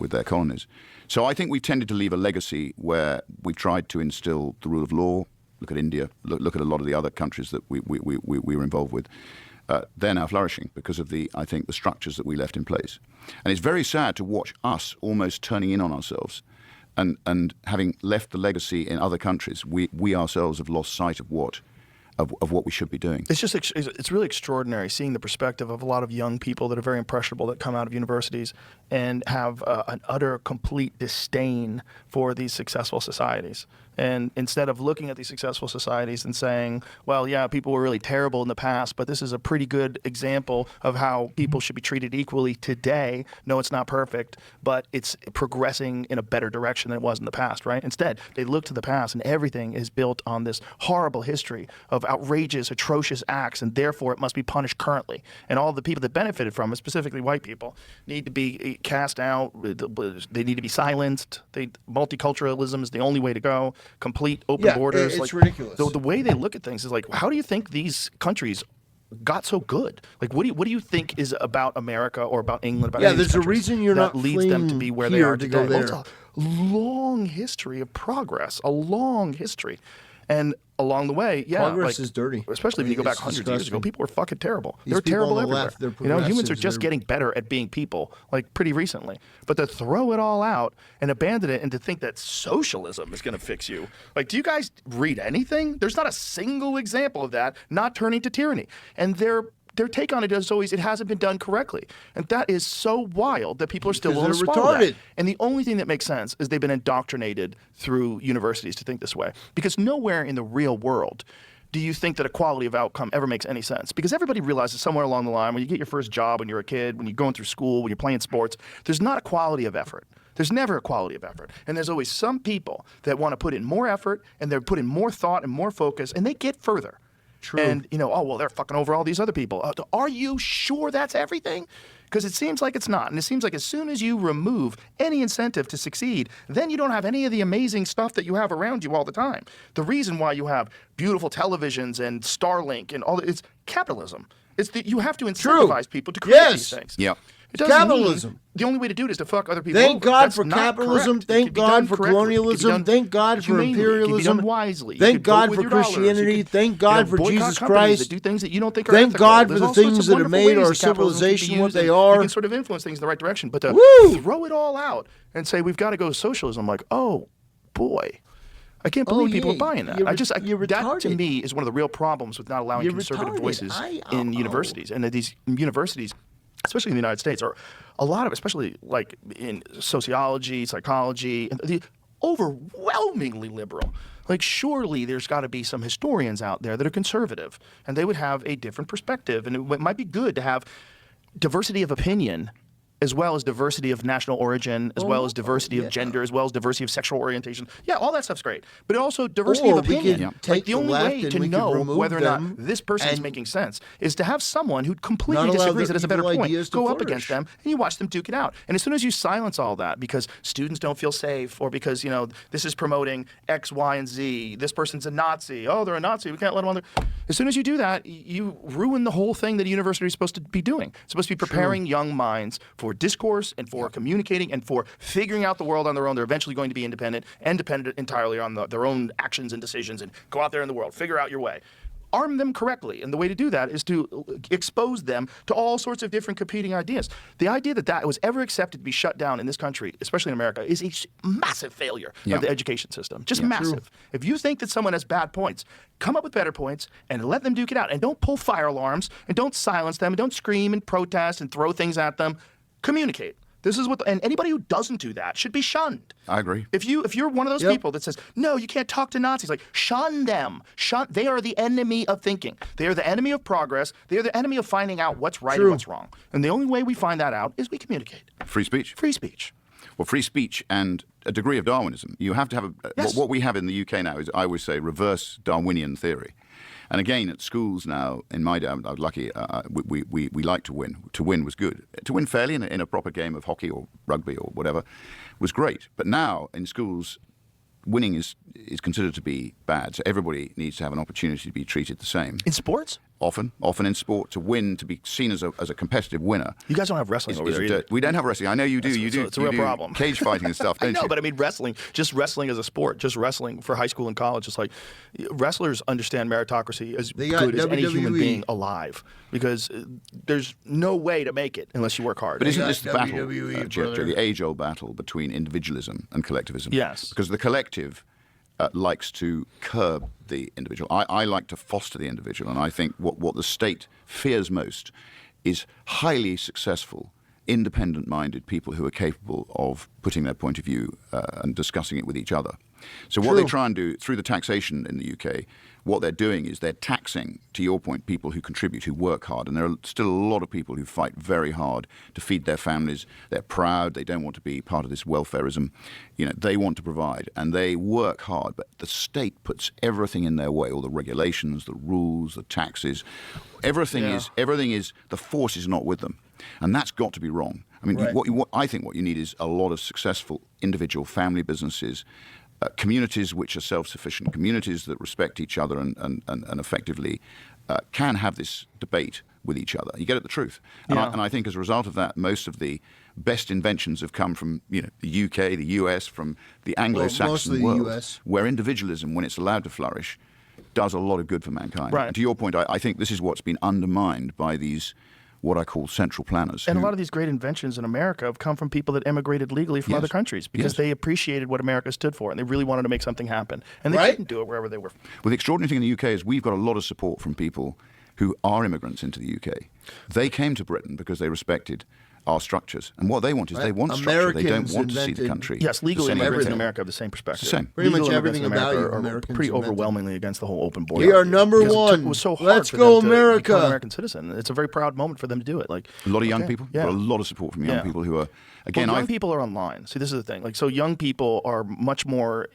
their colonies. So I think we've tended to leave a legacy where we've tried to instill the rule of law. Look at India. Look at a lot of the other countries that we were involved with. They're now flourishing because of the structures that we left in place. And it's very sad to watch us almost turning in on ourselves. And having left the legacy in other countries, we ourselves have lost sight of what we should be doing. It's really extraordinary seeing the perspective of a lot of young people that are very impressionable that come out of universities and have an utter, complete disdain for these successful societies. And instead of looking at these successful societies and saying, well, yeah, people were really terrible in the past, but this is a pretty good example of how people should be treated equally today. No, it's not perfect, but it's progressing in a better direction than it was in the past, right? Instead, they look to the past and everything is built on this horrible history of outrageous, atrocious acts, and therefore it must be punished currently. And all the people that benefited from it, specifically white people, need to be cast out. They need to be silenced. Multiculturalism is the only way to go. Complete open borders. It's ridiculous. The way they look at things is like, how do you think these countries got so good? Like, what do you think is about America or about England? About there's a reason you're not leads them to be where they are today. Well, it's a long history of progress, a long history. And along the way, progress is dirty. Especially when you go back hundreds of years ago, people were fucking terrible. They were These people terrible on the everywhere. left, they're Humans are just progressives, getting better at being people, like pretty recently. But to throw it all out and abandon it and to think that socialism is going to fix you. Like, do you guys read anything? There's not a single example of that not turning to tyranny. And their take on it is always, it hasn't been done correctly. And that is so wild that people are still willing to swallow that. And the only thing that makes sense is they've been indoctrinated through universities to think this way. Because nowhere in the real world do you think that equality of outcome ever makes any sense? Because everybody realizes somewhere along the line, when you get your first job, when you're a kid, when you're going through school, when you're playing sports, there's not equality of effort. There's never equality of effort. And there's always some people that want to put in more effort, and they're putting more thought and more focus, and they get further. True. And, oh, well, they're fucking over all these other people. Are you sure that's everything? Because it seems like it's not. And it seems like as soon as you remove any incentive to succeed, then you don't have any of the amazing stuff that you have around you all the time. The reason why you have beautiful televisions and Starlink and all that, it's capitalism. It's that you have to incentivize people to create these things. Yeah. It doesn't Capitalism. mean the only way to do it is to fuck other people Thank over. God That's for not capitalism. correct. It Thank could be God done for correctly. It could be colonialism. done Thank God for humanely. It could be imperialism. done wisely. You Thank could vote God with for your dollars. You Christianity. could, Thank God for boycott Jesus companies Christ. that do things that you don't think are Thank ethical. God for There's the all sorts of things that have wonderful made ways our that capitalism can be civilization what used, they and are. You can sort of influence things in the right direction. But to Woo! throw it all out and say we've got to go socialism, like, oh boy. I can't believe people are buying that. you're That to retarded. me is one of the real problems with not allowing You're conservative retarded. voices in universities. And that these universities, especially in the United States, are a lot of, especially like in sociology, psychology, and the overwhelmingly liberal. Like, surely there's got to be some historians out there that are conservative, and they would have a different perspective. And it might be good to have diversity of opinion, as well as diversity of national origin, as well as diversity of gender, as well as diversity of sexual orientation. Yeah, all that stuff's great. But also diversity Or of we opinion. could Like, take the the only left way and to we could know remove whether or them not this person is and making sense is to have someone who completely not allow disagrees their that has a better evil point ideas to go up flourish. against them, and you watch them duke it out. And as soon as you silence all that because students don't feel safe, or because, this is promoting X, Y, and Z, this person's a Nazi, oh, they're a Nazi, we can't let them on there. As soon as you do that, you ruin the whole thing that a university is supposed to be doing. It's supposed to be preparing young minds for discourse and for communicating and for figuring out the world on their own. They're eventually going to be independent and dependent entirely on their own actions and decisions, and go out there in the world, figure out your way. Arm them correctly, and the way to do that is to expose them to all sorts of different competing ideas. The idea that was ever accepted to be shut down in this country, especially in America, is a massive failure of the education system. Just massive. If you think that someone has bad points, come up with better points and let them duke it out. And don't pull fire alarms, and don't silence them, and don't scream and protest and throw things at them. Communicate. This is and anybody who doesn't do that should be shunned. I agree. If you're one of those people that says, no, you can't talk to Nazis, like, shun them. They are the enemy of thinking. They are the enemy of progress. They are the enemy of finding out what's right and what's wrong. And the only way we find that out is we communicate. Free speech. Free speech. Well, free speech and a degree of Darwinism. You have to have what we have in the UK now is, I always say, reverse Darwinian theory. And again, at schools now, in my day, I was lucky, we like to win. To win was good. To win fairly in a proper game of hockey or rugby or whatever was great. But now in schools, winning is considered to be bad. So everybody needs to have an opportunity to be treated the same. In sports? Often in sport, to win, to be seen as a competitive winner. You guys don't have wrestling over there either. We don't have wrestling. I know you do. You do. It's a real problem. Cage fighting and stuff, don't I know, you? but I mean wrestling as a sport, just wrestling for high school and college. It's like wrestlers understand meritocracy as good as any human being alive, because there's no way to make it unless you work hard. But isn't this the battle, WWE, Jeff, brother. the age-old battle between individualism and collectivism? Yes. Because the collective likes to curb the individual. I like to foster the individual, and I think what the state fears most is highly successful, independent-minded people who are capable of putting their point of view and discussing it with each other. So what they try and do through the taxation in the UK, what they're doing is they're taxing, to your point, people who contribute, who work hard. And there are still a lot of people who fight very hard to feed their families. They're proud. They don't want to be part of this welfarism. They want to provide, and they work hard. But the state puts everything in their way, all the regulations, the rules, the taxes. Everything is, the force is not with them. And that's got to be wrong. I mean, I think what you need is a lot of successful individual family businesses, communities which are self-sufficient, communities that respect each other and effectively can have this debate with each other. You get at the truth. And I think as a result of that, most of the best inventions have come from the UK, the US, from the Anglo-Saxon world, where individualism, when it's allowed to flourish, does a lot of good for mankind. Right. And to your point, I think this is what's been undermined by these what I call central planners. And a lot of these great inventions in America have come from people that immigrated legally from other countries because they appreciated what America stood for, and they really wanted to make something happen. And they couldn't do it wherever they were. Well, the extraordinary thing in the UK is we've got a lot of support from people who are immigrants into the UK. They came to Britain because they respected our structures. And what they want is they want structure. They don't Americans want to see the invented- country. Yes, legal descending immigrants in into- America have the same perspective. It's the same. Pretty Legal much immigrants everything in about America you are Americans pretty invented. overwhelmingly against the whole open border. We are number Because one. It was so hard Let's for go, them to become America. an American citizen. It's a very proud moment for them to do it. Like A lot of young okay, people, yeah. got a lot of support from young Yeah. people who are, again, Well, young I've, people are online. See, this is the thing. Like, so young people are much more,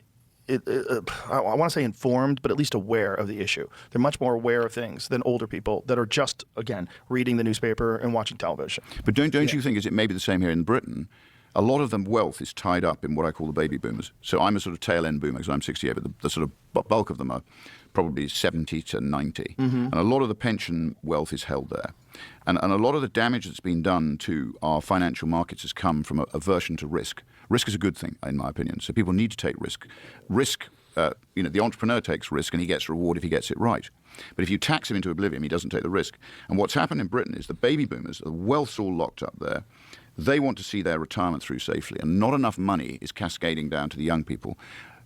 I want to say informed, but at least aware of the issue. They're much more aware of things than older people that are just, again, reading the newspaper and watching television. but don't you think, is it maybe the same here in Britain? A lot of them wealth is tied up in what I call the baby boomers. So I'm a sort of tail end boomer because I'm 68, but the sort of bulk of them are probably 70 to 90. And a lot of the pension wealth is held there. And a lot of the damage that's been done to our financial markets has come from a aversion to risk. Risk is a good thing, in my opinion. So people need to take risk. Risk, the entrepreneur takes risk and he gets reward if he gets it right. But if you tax him into oblivion, he doesn't take the risk. And what's happened in Britain is the baby boomers, the wealth's all locked up there. They want to see their retirement through safely, and not enough money is cascading down to the young people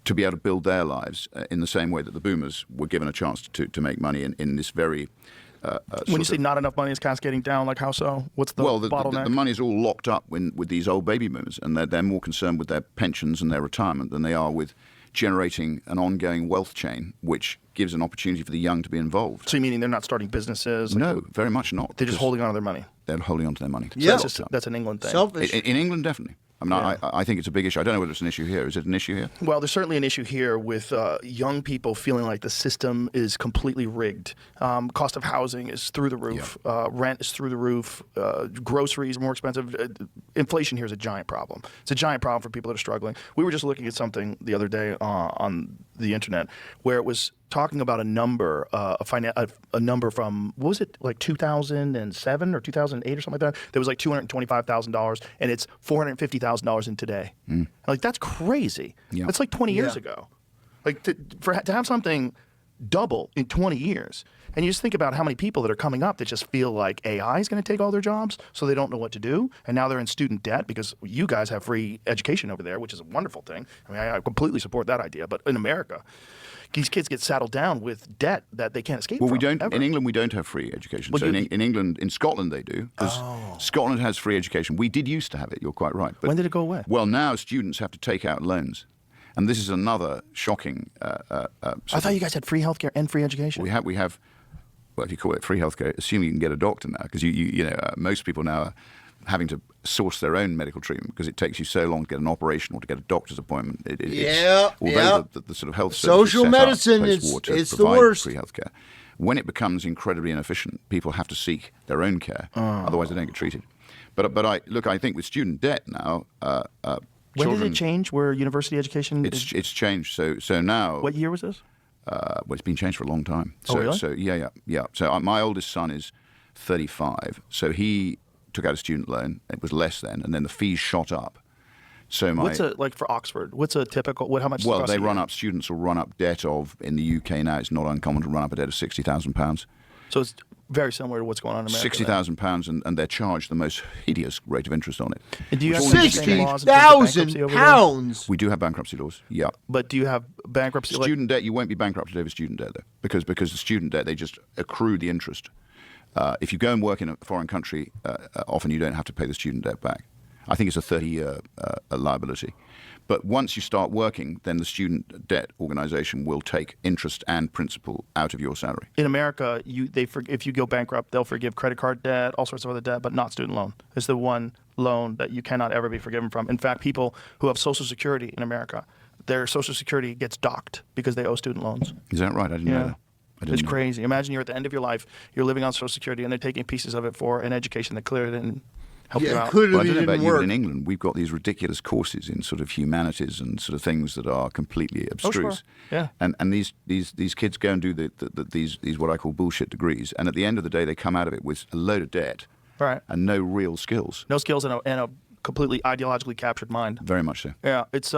to be able to build their lives in the same way that the boomers were given a chance to make money in this very. When you say not enough money is cascading down, like how so? What's the bottleneck? The money is all locked up with these old baby boomers, and they're more concerned with their pensions and their retirement than they are with generating an ongoing wealth chain, which gives an opportunity for the young to be involved. So you meaning they're not starting businesses? Like, No, very much not. they're just holding on to their money. They're holding on to their money. Yeah. That's an England thing. Selfish. In England, definitely. I mean, I think it's a big issue. I don't know whether it's an issue here. Is it an issue here? Well, there's certainly an issue here with young people feeling like the system is completely rigged. Cost of housing is through the roof. Rent is through the roof. Groceries are more expensive. Inflation here is a giant problem. It's a giant problem for people that are struggling. We were just looking at something the other day on the internet where it was talking about a number, a number from, what was it, like 2007 or 2008 or something like that? That was like $225,000, and it's $450,000 in today. Like, that's crazy. Yeah. That's like 20 years Yeah. ago. Like, to have something double in 20 years. And you just think about how many people that are coming up that just feel like AI is going to take all their jobs, so they don't know what to do. And now they're in student debt because you guys have free education over there, which is a wonderful thing. I mean, I completely support that idea. But in America, these kids get saddled down with debt that they can't escape Well, from. we don't. ever. In England, we don't have free education. Well, So you- in England, in Scotland, they do. 'Cause Scotland has free education. We did used to have it. You're quite right. But, When did it go away? Well, now students have to take out loans, and this is another shocking. I thought you guys had free healthcare and free education. We have. Well, if you call it free healthcare, assume you can get a doctor now, because most people now are having to source their own medical treatment because it takes you so long to get an operation or to get a doctor's appointment. Although the sort of health Social service is set up medicine, post-war to it's the provide worst. free healthcare. When it becomes incredibly inefficient, people have to seek their own care. Otherwise, they don't get treated. But I think with student debt now, When children, did it change where university education is? It's changed. So now, What year was this? well, it's been changed for a long time. Oh, really? So yeah. So my oldest son is 35. So he took out a student loan. It was less then, and then the fees shot up. So What's like for Oxford? What's a typical? How much? well, does it they cost a run year? up. Students will run up debt of in the UK now. It's not uncommon to run up a debt of £60,000. So it's very similar to what's going on in America. £60,000, and they're charged the most hideous rate of interest on it. And do you Which have all needs to same change. laws in terms of bankruptcy £60,000 over there? pounds. We do have bankruptcy laws. Yeah. But do you have bankruptcy? Student debt, you won't be bankrupted over student debt, though, because the student debt, they just accrue the interest. If you go and work in a foreign country, often you don't have to pay the student debt back. I think it's a 30-year liability. But once you start working, then the student debt organization will take interest and principal out of your salary. In America, if you go bankrupt, they'll forgive credit card debt, all sorts of other debt, but not student loan. It's the one loan that you cannot ever be forgiven from. In fact, people who have Social Security in America, their Social Security gets docked because they owe student loans. Is that right? I didn't know that. I didn't It's know. crazy. Imagine you're at the end of your life, you're living on Social Security, and they're taking pieces of it for an education that clearly didn't help you Yeah, out. clearly Well, I don't know about didn't you, work. but in England, we've got these ridiculous courses in sort of humanities and sort of things that are completely abstruse. Yeah. And these kids go and do these what I call bullshit degrees, and at the end of the day, they come out of it with a load of debt Right. and no real skills. No skills and a completely ideologically captured mind. Very much so. Yeah, it's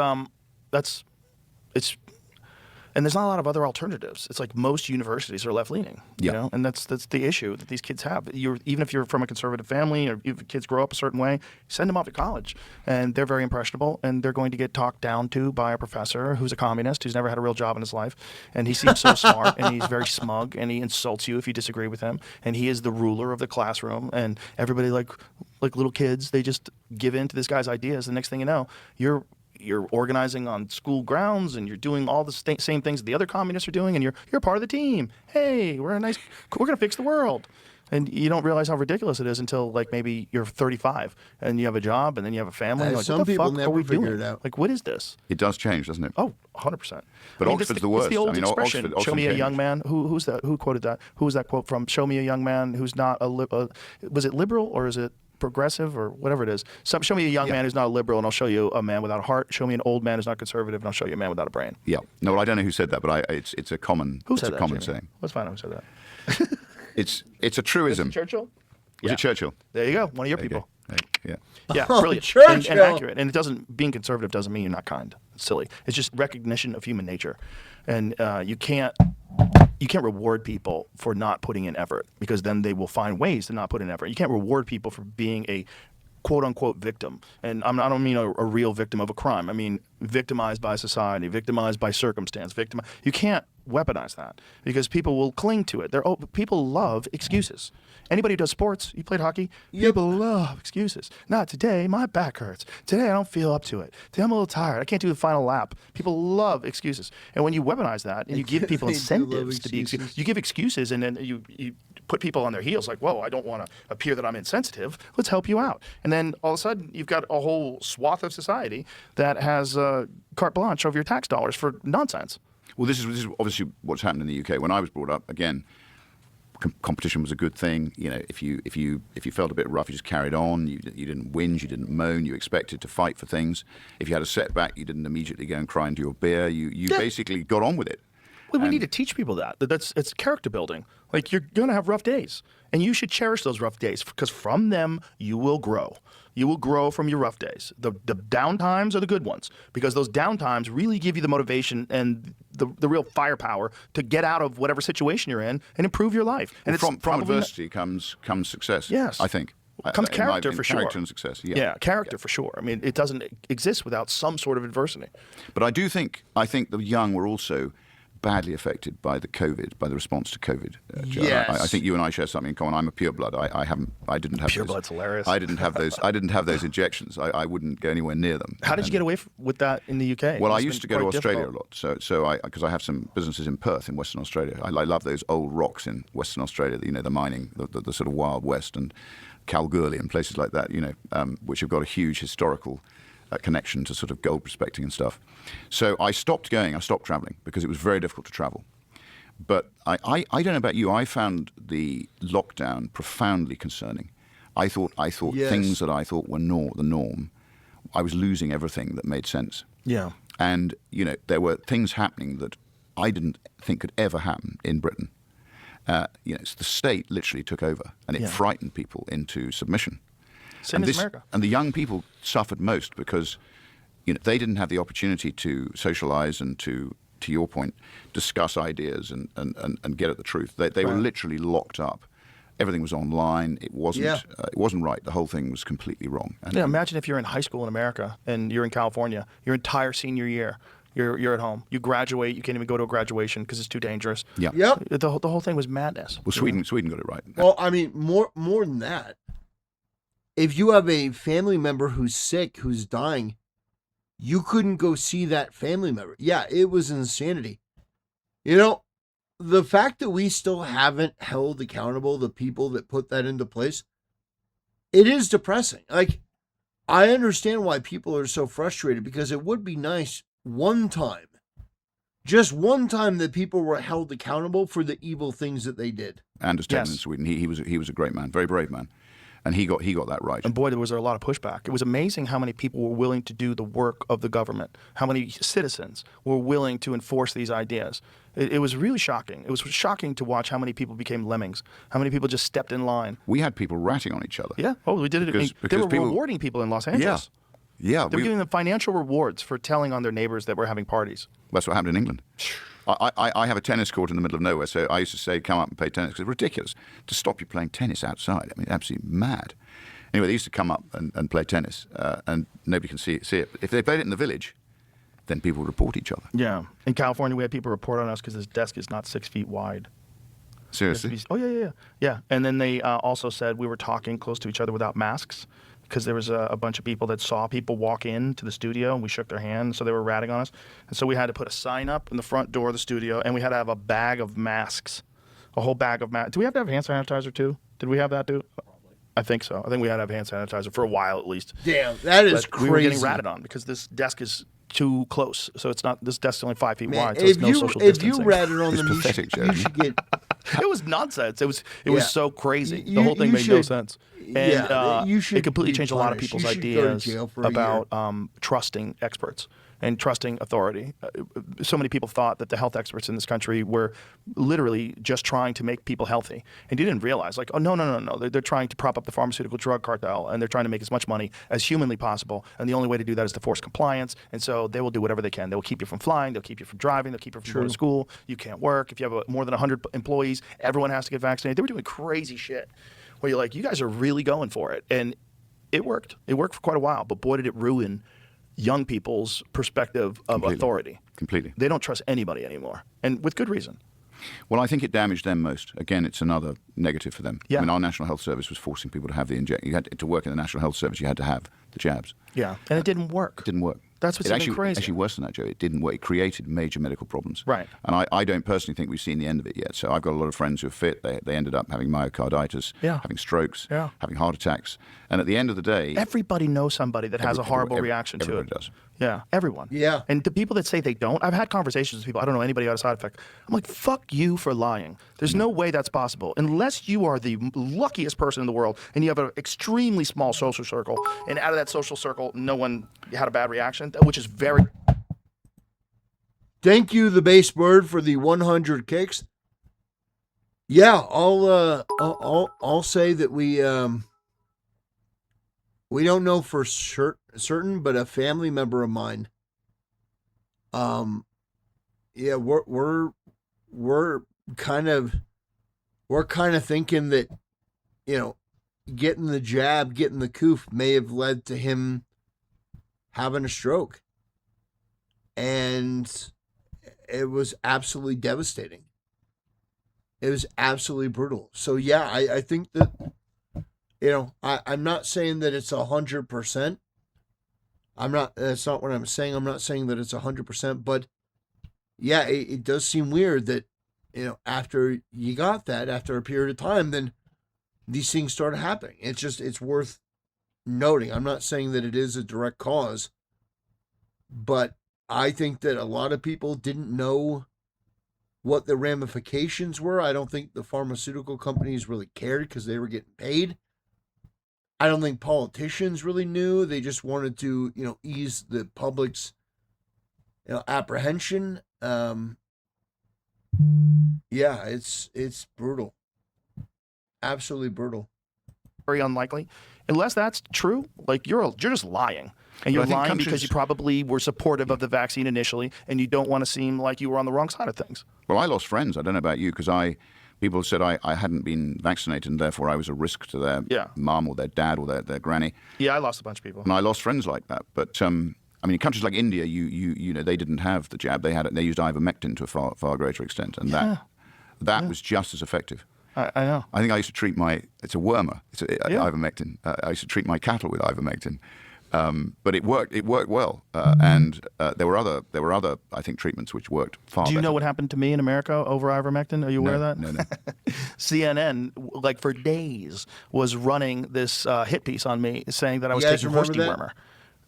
And there's not a lot of other alternatives. It's like most universities are left-leaning, you Yeah. know, and that's the issue that these kids have. Even if you're from a conservative family or if kids grow up a certain way, send them off to college, and they're very impressionable, and they're going to get talked down to by a professor who's a communist, who's never had a real job in his life, and he seems so smart, and he's very smug, and he insults you if you disagree with him, and he is the ruler of the classroom, and everybody like little kids, they just give in to this guy's ideas. The next thing you know, you're organizing on school grounds, and you're doing all the same things that the other communists are doing, and you're part of the team. Hey, we're going to fix the world. And you don't realize how ridiculous it is until like maybe you're 35 and you have a job and then you have a family. And like, some what the people fuck never are we figure doing? it out. Like, what is this? It does change, doesn't it? Oh, 100%. But Oxford's the worst. It's the old I mean, expression, Oxford show me a changed. young man. Who's that? Who quoted that? Who was that quote from? Show me a young man who's not was it liberal or is it progressive or whatever it is? Show me a young man who's not a liberal and I'll show you a man without a heart. Show me an old man who's not conservative and I'll show you a man without a brain. Yeah. No, well, I don't know who said that, but it's a common Who said that, common Jamie? saying. Let's find out who said that. It's a truism. Churchill? Was it Churchill? There you go. One of your There you people. go. Yeah. Yeah, Oh, brilliant. And Churchill. accurate. And it doesn't, being conservative doesn't mean you're not kind. It's silly. It's just recognition of human nature. And you can't reward people for not putting in effort, because then they will find ways to not put in effort. You can't reward people for being a quote unquote victim. And I don't mean a real victim of a crime. I mean victimized by society, victimized by circumstance, You can't weaponize that because people will cling to it. People love excuses. Anybody who does sports, you played hockey, people love excuses. Not today, my back hurts. Today I don't feel up to it. Today I'm a little tired. I can't do the final lap. People love excuses. And when you weaponize that and you give people They do love incentives to be excuses. you give excuses, and then you put people on their heels like, whoa, I don't want to appear that I'm insensitive. Let's help you out. And then all of a sudden you've got a whole swath of society that has carte blanche over your tax dollars for nonsense. Well, this is obviously what's happened in the UK. When I was brought up, again, competition was a good thing. You know, if you felt a bit rough, you just carried on. You didn't whinge, you didn't moan. You expected to fight for things. If you had a setback, you didn't immediately go and cry into your beer. You basically got on with it. Well, we need to teach people that. It's character building. Like, you're going to have rough days, and you should cherish those rough days, because from them you will grow. You will grow from your rough days. The down times are the good ones, because those down times really give you the motivation and the real firepower to get out of whatever situation you're in and improve your life. And Well, it's from probably adversity comes success. Yes. I think. comes In character for sure. Character and success. Yeah. Yeah, character for sure. I mean, it doesn't exist without some sort of adversity. But I think the young were also badly affected by the response to COVID. John. Yes. I think you and I share something in common. I'm a pureblood. I didn't have Pure those. blood's hilarious. I didn't have those injections. I wouldn't go anywhere near them. How did you get away with that in the UK? Well, I It's used to been go to quite Australia difficult. a lot, so because I have some businesses in Perth, in Western Australia. I love those old rocks in Western Australia. You know, the mining, the sort of Wild West, and Kalgoorlie and places like that. You know, which have got a huge historical connection to sort of gold prospecting and stuff. So I stopped traveling because it was very difficult to travel. But I don't know about you. I found the lockdown profoundly concerning. I thought Yes. things that I thought were the norm. I was losing everything that made sense. Yeah. And, you know, there were things happening that I didn't think could ever happen in Britain. You know, the state literally took over, and it frightened people into submission. Same as America. And the young people suffered most because, you know, they didn't have the opportunity to socialize and to your point, discuss ideas and get at the truth. They were literally locked up. Everything was online. It wasn't right. The whole thing was completely wrong. And, Yeah, imagine if you're in high school in America and you're in California, your entire senior year, you're at home. You graduate, you can't even go to a graduation because it's too dangerous. yeah. Yep. The whole thing was madness. Well, Sweden got it right. Well, I mean, more than that. If you have a family member who's sick, who's dying, you couldn't go see that family member. Yeah, it was insanity. You know, the fact that we still haven't held accountable the people that put that into place, it is depressing. Like, I understand why people are so frustrated, because it would be nice just one time that people were held accountable for the evil things that they did. Anders Tegnell in Yes. Sweden, he was a great man, very brave man, and he got that right. And boy, there was a lot of pushback. It was amazing how many people were willing to do the work of the government, how many citizens were willing to enforce these ideas. It was really shocking. It was shocking to watch how many people became lemmings, how many people just stepped in line. We had people ratting on each other. Yeah. Oh, we did it. Because They were people- rewarding people in Los Angeles. Yeah, They were giving them financial rewards for telling on their neighbors that we're having parties. that's what happened in England. I have a tennis court in the middle of nowhere, so I used to say, come up and play tennis, because it's ridiculous to stop you playing tennis outside. I mean, absolutely mad. Anyway, they used to come up and play tennis, and nobody can see it. If they played it in the village, then people would report each other. Yeah. In California, we had people report on us because this desk is not 6 feet wide. Seriously? Oh, yeah. And then they also said we were talking close to each other without masks, because there was a bunch of people that saw people walk into the studio, and we shook their hand, so they were ratting on us. And so we had to put a sign up in the front door of the studio, and we had to have a bag of masks, a whole bag of masks. Do we have to have hand sanitizer too? Did we have that too? I think so. I think we had to have hand sanitizer for a while at least. Damn, that is But crazy. we were getting ratted on because this desk is too close. So it's not. This desk is only 5 feet Man, wide, so it's no social distancing. if you ratted on them, pathetic, Joe. you should get. It was nonsense. It was Yeah. so crazy. You- The whole thing you made no should- sense. And yeah, you should it completely be changed a lot of punished. people's You should go to ideas jail for a about trusting experts and trusting authority. So many people thought that the health experts in this country were literally just trying to make people healthy. And you didn't realize, like, oh, no. They're trying to prop up the pharmaceutical drug cartel, and they're trying to make as much money as humanly possible. And the only way to do that is to force compliance. And so they will do whatever they can. They will keep you from flying. They'll keep you from driving. They'll keep you from going to school. You can't work. If you have more than 100 employees, everyone has to get vaccinated. They were doing crazy shit where you're like, you guys are really going for it. And it worked. It worked for quite a while. But boy, did it ruin young people's perspective of authority. Completely. They don't trust anybody anymore, and with good reason. Well, I think it damaged them most. Again, it's another negative for them. Yeah. I mean, our National Health Service was forcing people to have the injection. You had to work in the National Health Service. You had to have the jabs. Yeah, and it didn't work. It didn't work. That's what's It even crazy. Actually, worse than that, Joe. It didn't work. It created major medical problems. Right. And I don't personally think we've seen the end of it yet. So I've got a lot of friends who are fit. They ended up having myocarditis, Yeah. having strokes, Yeah. having heart attacks. And at the end of the day, Everybody knows somebody that has a horrible reaction to it. everybody does. Yeah, everyone. Yeah. And the people that say they don't, I've had conversations with people, I don't know anybody got a side effect. I'm like, fuck you for lying. There's no way that's possible. Unless you are the luckiest person in the world and you have an extremely small social circle, and out of that social circle, no one had a bad reaction, which is very... Thank you, the base bird, for the 100 kicks. Yeah, I'll say that we don't know for certain, but a family member of mine. Yeah, we're kind of thinking that, getting the jab, getting the coof may have led to him having a stroke, and it was absolutely devastating. It was absolutely brutal. So yeah, I think that, I'm not saying that it's 100%. That's not what I'm saying. I'm not saying that it's 100%, but yeah, it does seem weird that, after you got that, after a period of time, then these things started happening. It's worth noting. I'm not saying that it is a direct cause, but I think that a lot of people didn't know what the ramifications were. I don't think the pharmaceutical companies really cared because they were getting paid. I don't think politicians really knew. They just wanted to, ease the public's, apprehension. Yeah, it's brutal. Absolutely brutal. very unlikely. Unless that's true, like you're just lying. And you're But I think lying countries- because you probably were supportive of the vaccine initially, and you don't want to seem like you were on the wrong side of things. Well, I lost friends. I don't know about you, because people said I hadn't been vaccinated and therefore I was a risk to their mum or their dad or their granny. Yeah, I lost a bunch of people. And I lost friends like that. But I mean, in countries like India, you know, they didn't have the jab. They used ivermectin to a far greater extent, and that was just as effective. I know. I think I used to treat it's a wormer. It's ivermectin. I used to treat my cattle with ivermectin. But it worked well, and there were other I think treatments which worked far better. Do you know what happened to me in America over ivermectin? Are you aware of that? No. CNN, like for days, was running this hit piece on me saying that I was You guys taking remember horse that? dewormer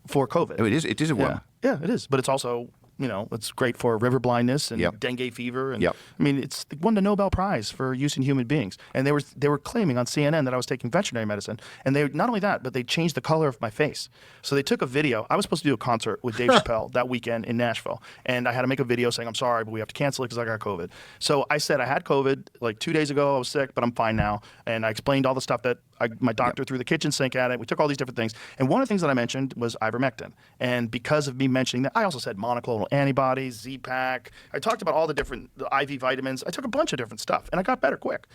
for COVID. Oh, it is a wormer. Yeah, it is. But it's also, it's great for river blindness and dengue fever. And I mean, it's won the Nobel Prize for use in human beings. And they were claiming on CNN that I was taking veterinary medicine. And they not only that, but they changed the color of my face. So they took a video. I was supposed to do a concert with Dave Chappelle that weekend in Nashville. And I had to make a video saying, I'm sorry, but we have to cancel it because I got COVID. So I said I had COVID like 2 days ago. I was sick, but I'm fine now. And I explained all the stuff that My doctor threw the kitchen sink at it. We took all these different things. And one of the things that I mentioned was ivermectin. And because of me mentioning that, I also said monoclonal antibodies, Z-Pak. I talked about all the IV vitamins. I took a bunch of different stuff, and I got better quick.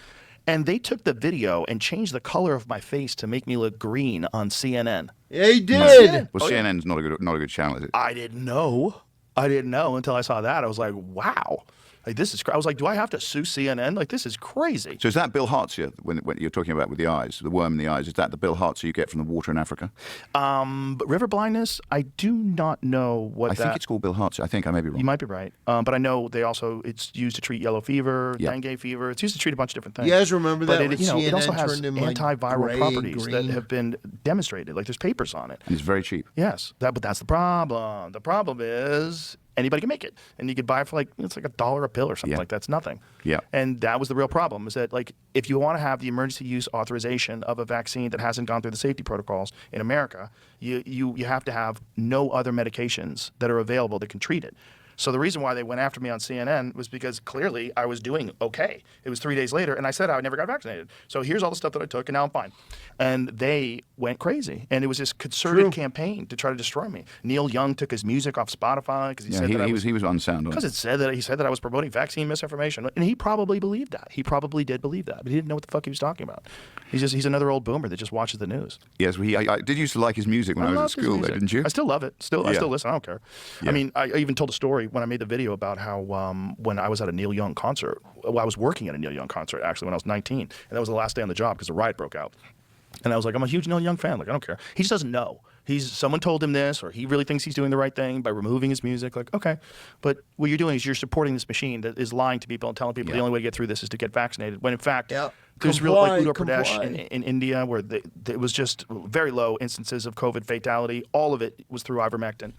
And they took the video and changed the color of my face to make me look green on CNN. Yeah, he did. Well, CNN's not a good channel, is it? I didn't know until I saw that. I was like, wow. Like, this is. I was like, do I have to sue CNN? Like, this is crazy. So is that Bill Hartzia when you're talking about with the eyes, the worm in the eyes? Is that the Bill Hartzia you get from the water in Africa? But river blindness, I do not know what I think it's called Bill Hartzia. I think I may be wrong. You might be right. But I know it's used to treat yellow fever, dengue fever. It's used to treat a bunch of different things. You guys remember that? But it also has turned him, like, antiviral gray, properties that green. have been demonstrated. Like, there's papers on it. And it's very cheap. Yes, but that's the problem. The problem is anybody can make it, and you could buy it for it's like $1 a pill or something like that. It's nothing. Yeah. And that was the real problem, is that like if you want to have the emergency use authorization of a vaccine that hasn't gone through the safety protocols in America, you have to have no other medications that are available that can treat it. So the reason why they went after me on CNN was because clearly I was doing okay. It was 3 days later, and I said I never got vaccinated. So here's all the stuff that I took, and now I'm fine. And they went crazy, and it was this concerted campaign to try to destroy me. Neil Young took his music off Spotify because he said that he was unsound on it. Because he said that I was promoting vaccine misinformation, and he probably believed that. He probably did believe that, but he didn't know what the fuck he was talking about. He's another old boomer that just watches the news. Yes, I did used to like his music when I was at school, though, didn't you? I still love it. I still listen. I don't care. Yeah. I mean, I even told a story when I made the video about how when I was at a Neil Young concert, I was working at a Neil Young concert actually when I was 19, and that was the last day on the job because a riot broke out. And I was like, I'm a huge Neil Young fan. Like, I don't care. He just doesn't know. Someone told him this, or he really thinks he's doing the right thing by removing his music. Like, okay, but what you're doing is you're supporting this machine that is lying to people and telling people the only way to get through this is to get vaccinated. When in fact, there's real like Uttar Pradesh in India where it was just very low instances of COVID fatality. All of it was through ivermectin.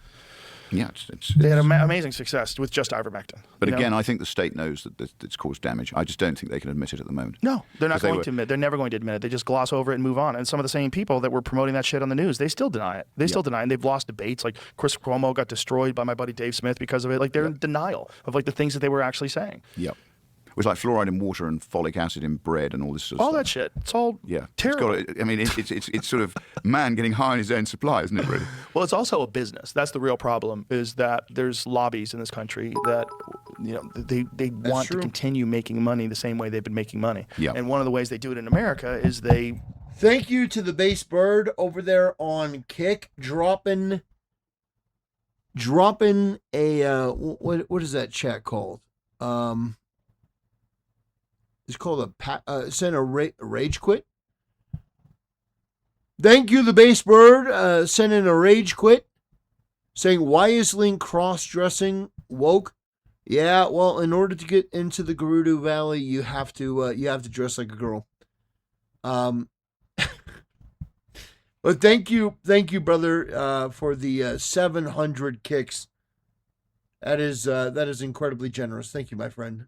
Yeah, they had amazing success with just ivermectin. But again, I think the state knows that it's caused damage. I just don't think they can admit it at the moment. No, they're not going to admit. They're never going to admit it. They just gloss over it and move on. And some of the same people that were promoting that shit on the news, they still deny it. They still deny it. And they've lost debates. Like Chris Cuomo got destroyed by my buddy Dave Smith because of it. Like they're in denial of like the things that they were actually saying. Yep. It was like fluoride in water and folic acid in bread and all this sort of all stuff. That shit. It's all terrible. It's sort of man getting high on his own supply, isn't it, really? Well, it's also a business. That's the real problem, is that there's lobbies in this country that, they want to continue making money the same way they've been making money. Yeah. And one of the ways they do it in America is they... Thank you to the Bass Bird over there on Kick, dropping a, what is that chat called? It's called send a rage quit. Thank you, the Bass Bird, sending a rage quit, saying, why is Link cross-dressing woke? Yeah, well, in order to get into the Gerudo Valley, you have to dress like a girl. But thank you, brother, for the 700 kicks. That is incredibly generous. Thank you, my friend.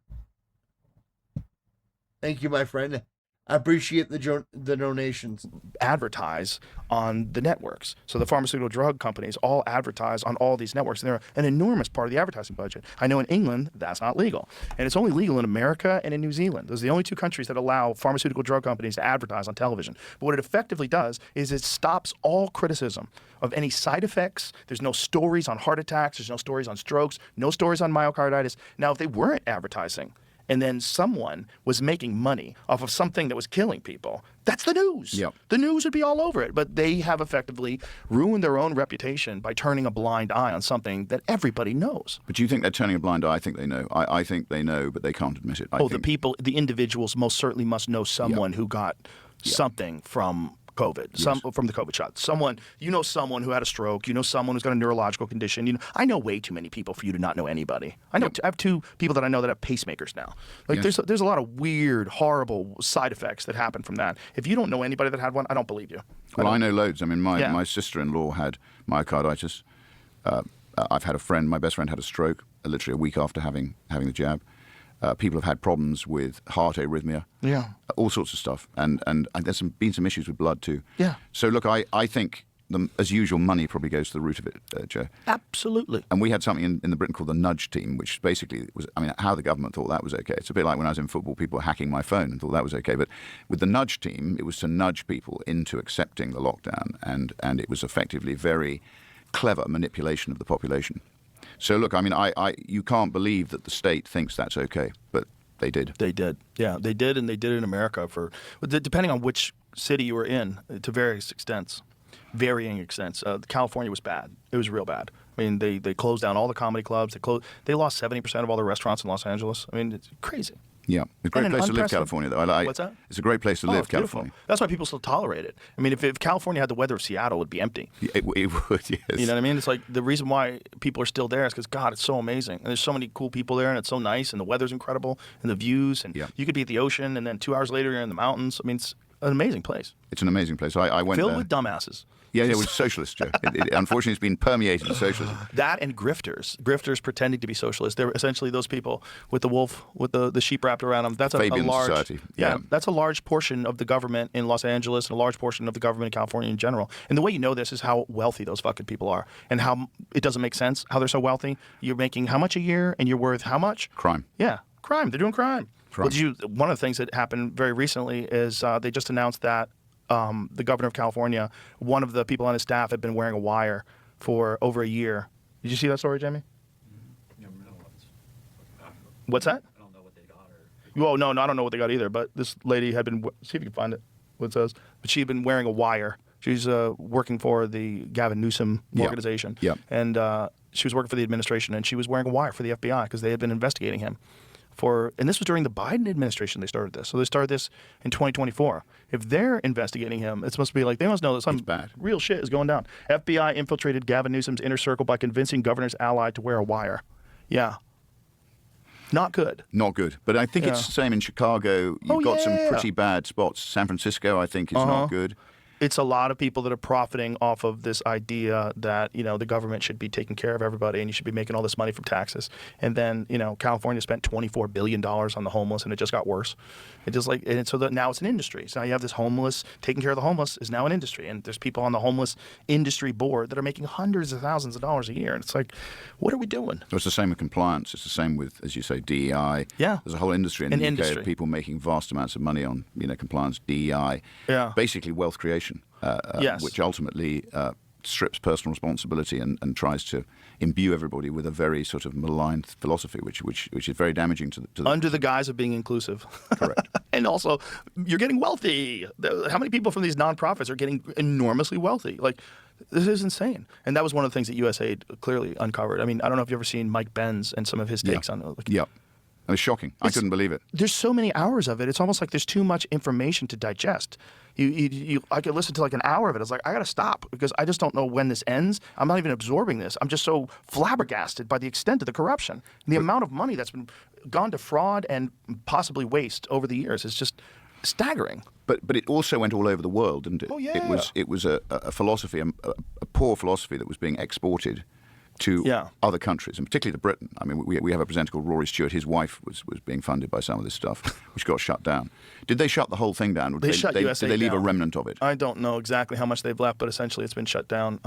Thank you, my friend. I appreciate the donations. Advertise on the networks. So the pharmaceutical drug companies all advertise on all these networks, and they're an enormous part of the advertising budget. I know in England, that's not legal. And it's only legal in America and in New Zealand. Those are the only two countries that allow pharmaceutical drug companies to advertise on television. But what it effectively does is it stops all criticism of any side effects. There's no stories on heart attacks. There's no stories on strokes. No stories on myocarditis. Now, if they weren't advertising, and then someone was making money off of something that was killing people, that's the news. Yep. The news would be all over it. But they have effectively ruined their own reputation by turning a blind eye on something that everybody knows. But do you think they're turning a blind eye? I think they know. I think they know, but they can't admit it. The individuals most certainly must know someone who got something from COVID, from the COVID shot. Someone who had a stroke, someone who's got a neurological condition. I know way too many people for you to not know anybody. I have two people that I know that have pacemakers now. Like there's a lot of weird, horrible side effects that happen from that. If you don't know anybody that had one, I don't believe you. Well, I know loads. I mean, my sister-in-law had myocarditis. I've had a friend, my best friend had a stroke literally a week after having the jab. People have had problems with heart arrhythmia, all sorts of stuff, and there's been some issues with blood too. Yeah. So look, I think as usual, money probably goes to the root of it, Joe. Absolutely. And we had something in the Britain called the nudge team, which basically was, I mean, how the government thought that was okay. It's a bit like when I was in football, people were hacking my phone and thought that was okay. But with the nudge team, it was to nudge people into accepting the lockdown, and it was effectively very clever manipulation of the population. So look, I mean, you can't believe that the state thinks that's okay, but they did. They did. Yeah, they did, and they did it in America depending on which city you were in to various extents. Varying extents. California was bad. It was real bad. I mean, they closed down all the comedy clubs. They lost 70% of all the restaurants in Los Angeles. I mean, it's crazy. Yeah, it's a great place to live, California, though. What's that? It's a great place to live, It's beautiful. California. That's why people still tolerate it. I mean, if California had the weather of Seattle, it would be empty. It would, yes. You know what I mean? It's like the reason why people are still there is because, God, it's so amazing. And there's so many cool people there, and it's so nice, and the weather's incredible, and the views, and you could be at the ocean, and then 2 hours later, you're in the mountains. I mean, it's an amazing place. It's an amazing place. I went Filled there. with dumbasses. Yeah, it was socialist, Joe. Unfortunately, it's been permeated with socialism. That and grifters pretending to be socialists. They're essentially those people with the wolf, with the sheep wrapped around them. That's a large society. Yeah, that's a large portion of the government in Los Angeles and a large portion of the government in California in general. And the way you know this is how wealthy those fucking people are, and how it doesn't make sense how they're so wealthy. You're making how much a year, and you're worth how much? Crime. Yeah, crime. They're doing crime. Well, one of the things that happened very recently is they just announced that the governor of California, one of the people on his staff had been wearing a wire for over a year. Did you see that story, Jamie? What's that? I don't know what they got. Well, no, I don't know what they got either. But this lady had been, see if you can find it, what it says. But she had been wearing a wire. She's working for the Gavin Newsom organization. Yep. And she was working for the administration, and she was wearing a wire for the FBI because they had been investigating him. And this was during the Biden administration they started this. So they started this in 2024. If they're investigating him, it's supposed to be like, they must know that some real shit is going down. FBI infiltrated Gavin Newsom's inner circle by convincing governor's ally to wear a wire. Yeah. Not good. Not good. But I think it's the same in Chicago. You've got some pretty bad spots. San Francisco, I think, is not good. It's a lot of people that are profiting off of this idea that, you know, the government should be taking care of everybody and you should be making all this money from taxes. And then, you know, California spent $24 billion on the homeless, and it just got worse. It just like, and so now it's an industry. So now you have this homeless, taking care of the homeless is now an industry. And there's people on the homeless industry board that are making hundreds of thousands of dollars a year. And it's like, what are we doing? It's the same with compliance. It's the same with, as you say, DEI. Yeah. There's a whole industry in the UK of people making vast amounts of money on, you know, compliance, DEI. Yeah. Basically wealth creation. Which ultimately strips personal responsibility and tries to imbue everybody with a very sort of malign philosophy, which is very damaging to the under the guise of being inclusive. Correct. And also, you're getting wealthy. How many people from these nonprofits are getting enormously wealthy? Like, this is insane. And that was one of the things that USAID clearly uncovered. I mean, I don't know if you've ever seen Mike Benz and some of his takes on it. Like, yeah. It was shocking. I couldn't believe it. There's so many hours of it. It's almost like there's too much information to digest. I could listen to like an hour of it. It's like, I got to stop because I just don't know when this ends. I'm not even absorbing this. I'm just so flabbergasted by the extent of the corruption. And the amount of money that's been gone to fraud and possibly waste over the years is just staggering. But it also went all over the world, didn't it? Oh, yeah. It was a philosophy, a poor philosophy that was being exported to other countries, and particularly to Britain. I mean, we have a presenter called Rory Stewart. His wife was being funded by some of this stuff, which got shut down. Did they shut the whole thing down? They shut USAID Did they leave down. a remnant of it? I don't know exactly how much they've left, but essentially it's been shut down.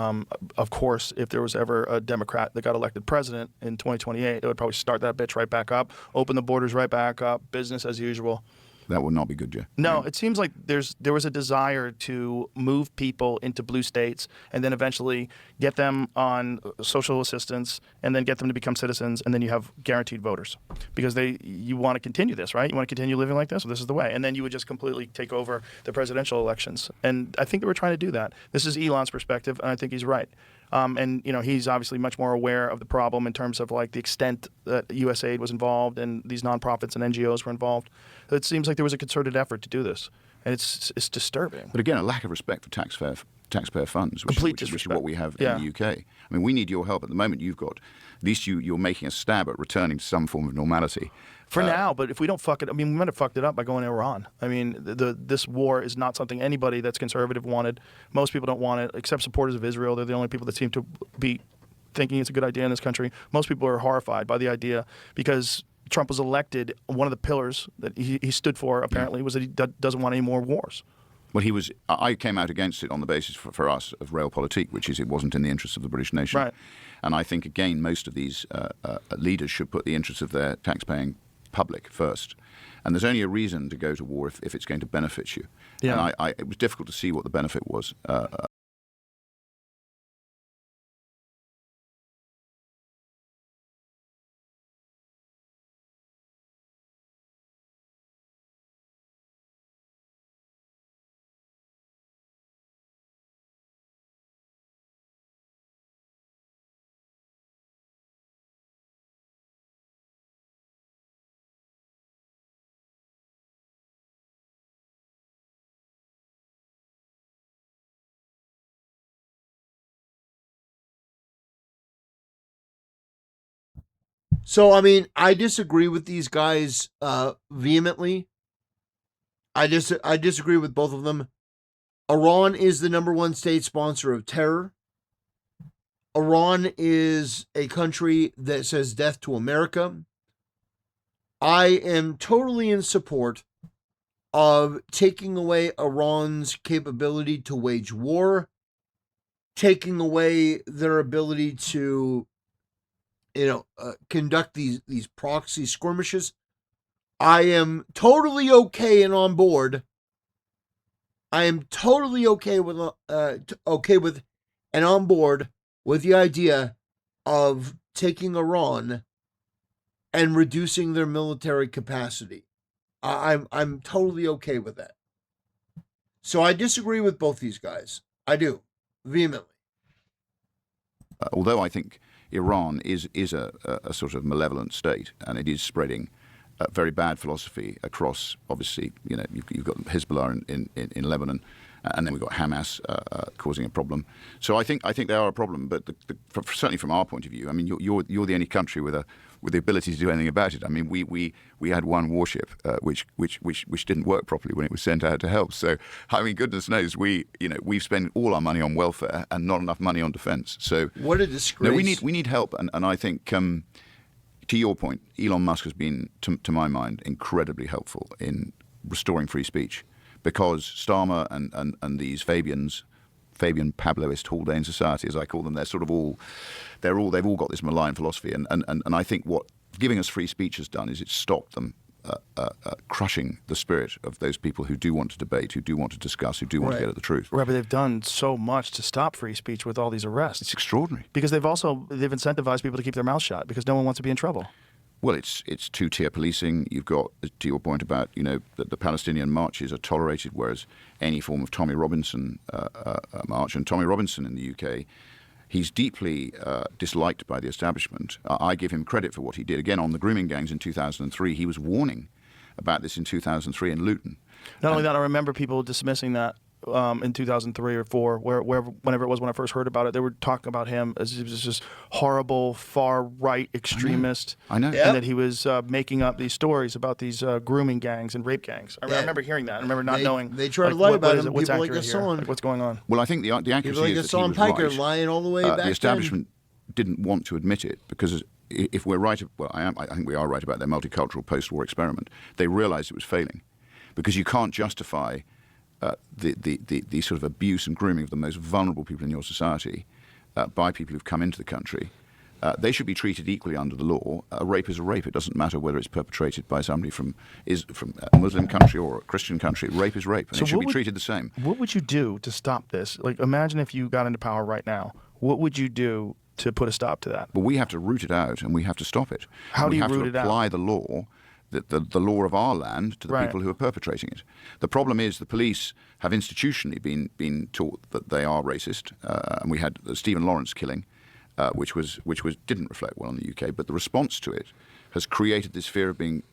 Of course, if there was ever a Democrat that got elected president in 2028, it would probably start that bitch right back up, open the borders right back up, business as usual. That would not be good, Joe. No, it seems like there was a desire to move people into blue states and then eventually get them on social assistance and then get them to become citizens, and then you have guaranteed voters because you want to continue this, right? You want to continue living like this? Well, this is the way. And then you would just completely take over the presidential elections. And I think that we're trying to do that. This is Elon's perspective, and I think he's right. And, you know, he's obviously much more aware of the problem in terms of, like, the extent that USAID was involved and these nonprofits and NGOs were involved. It seems like there was a concerted effort to do this, and it's disturbing. But again, a lack of respect for taxpayer funds, which is what we have in the UK. I mean, we need your help. At the moment, at least you're making a stab at returning to some form of normality. For now, but if we don't fuck it, I mean, we might have fucked it up by going to Iran. I mean, this war is not something anybody that's conservative wanted. Most people don't want it, except supporters of Israel. They're the only people that seem to be thinking it's a good idea in this country. Most people are horrified by the idea because Trump was elected. One of the pillars that he stood for, apparently, was that he doesn't want any more wars. Well, he was. I came out against it on the basis for us of realpolitik, which is it wasn't in the interests of the British nation. Right. And I think again, most of these leaders should put the interests of their tax-paying public first. And there's only a reason to go to war if it's going to benefit you. Yeah. And it was difficult to see what the benefit was. So, I mean, I disagree with these guys vehemently. I disagree with both of them. Iran is the number one state sponsor of terror. Iran is a country that says death to America. I am totally in support of taking away Iran's capability to wage war, taking away their ability to, conduct these proxy skirmishes. I am totally okay and on board. I am totally okay with and on board with the idea of taking Iran and reducing their military capacity. I'm totally okay with that. So I disagree with both these guys. I do, vehemently. Although I think Iran is a sort of malevolent state, and it is spreading very bad philosophy across. Obviously, you've got Hezbollah in Lebanon, and then we've got Hamas causing a problem. So I think they are a problem. But certainly from our point of view, I mean, you're the only country with the ability to do anything about it. I mean, we had one warship which didn't work properly when it was sent out to help. So I mean, goodness knows we've spent all our money on welfare and not enough money on defence. So what a disgrace. No, we need help, and I think. To your point, Elon Musk has been, to my mind, incredibly helpful in restoring free speech, because Starmer and these Fabian Pabloist Haldane society, as I call them, they've all got this malign philosophy, and I think what giving us free speech has done is it's stopped them crushing the spirit of those people who do want to debate, who do want to discuss, who do want to get at the truth. Right, but they've done so much to stop free speech with all these arrests. It's extraordinary. Because they've incentivized people to keep their mouth shut because no one wants to be in trouble. Well, it's two-tier policing. You've got, to your point about, that the Palestinian marches are tolerated, whereas any form of Tommy Robinson march, and Tommy Robinson in the UK, he's deeply disliked by the establishment. I give him credit for what he did. Again, on the grooming gangs in 2003, he was warning about this in 2003 in Luton. Not only that, I remember people dismissing that in 2003 or 4, whenever it was when I first heard about it, they were talking about him as he was just horrible, far-right extremist. I know. Yep. And that he was making up these stories about these grooming gangs and rape gangs. I remember hearing that. I remember not knowing. They try to lie about him. What's People like accurate here? Hassan. Like, what's going on? Well, I think the accuracy People like is that he Hassan was Piker right. lying all the way back The establishment didn't want to admit it, because if we're right, I think we are right about their multicultural post-war experiment. They realised it was failing, because you can't justify the sort of abuse and grooming of the most vulnerable people in your society by people who've come into the country. They should be treated equally under the law. A rape is a rape. It doesn't matter whether it's perpetrated by somebody from a Muslim country or a Christian country. Rape is rape, and it should be treated the same. What would you do to stop this? Like, imagine if you got into power right now. What would you do to put a stop to that? Well, we have to root it out, and we have to stop it. How do you root it out? We have to apply the law, the law of our land, to the people who are perpetrating it. The problem is the police have institutionally been taught that they are racist, and we had the Stephen Lawrence killing, which didn't reflect well on the UK, but the response to it has created this fear of being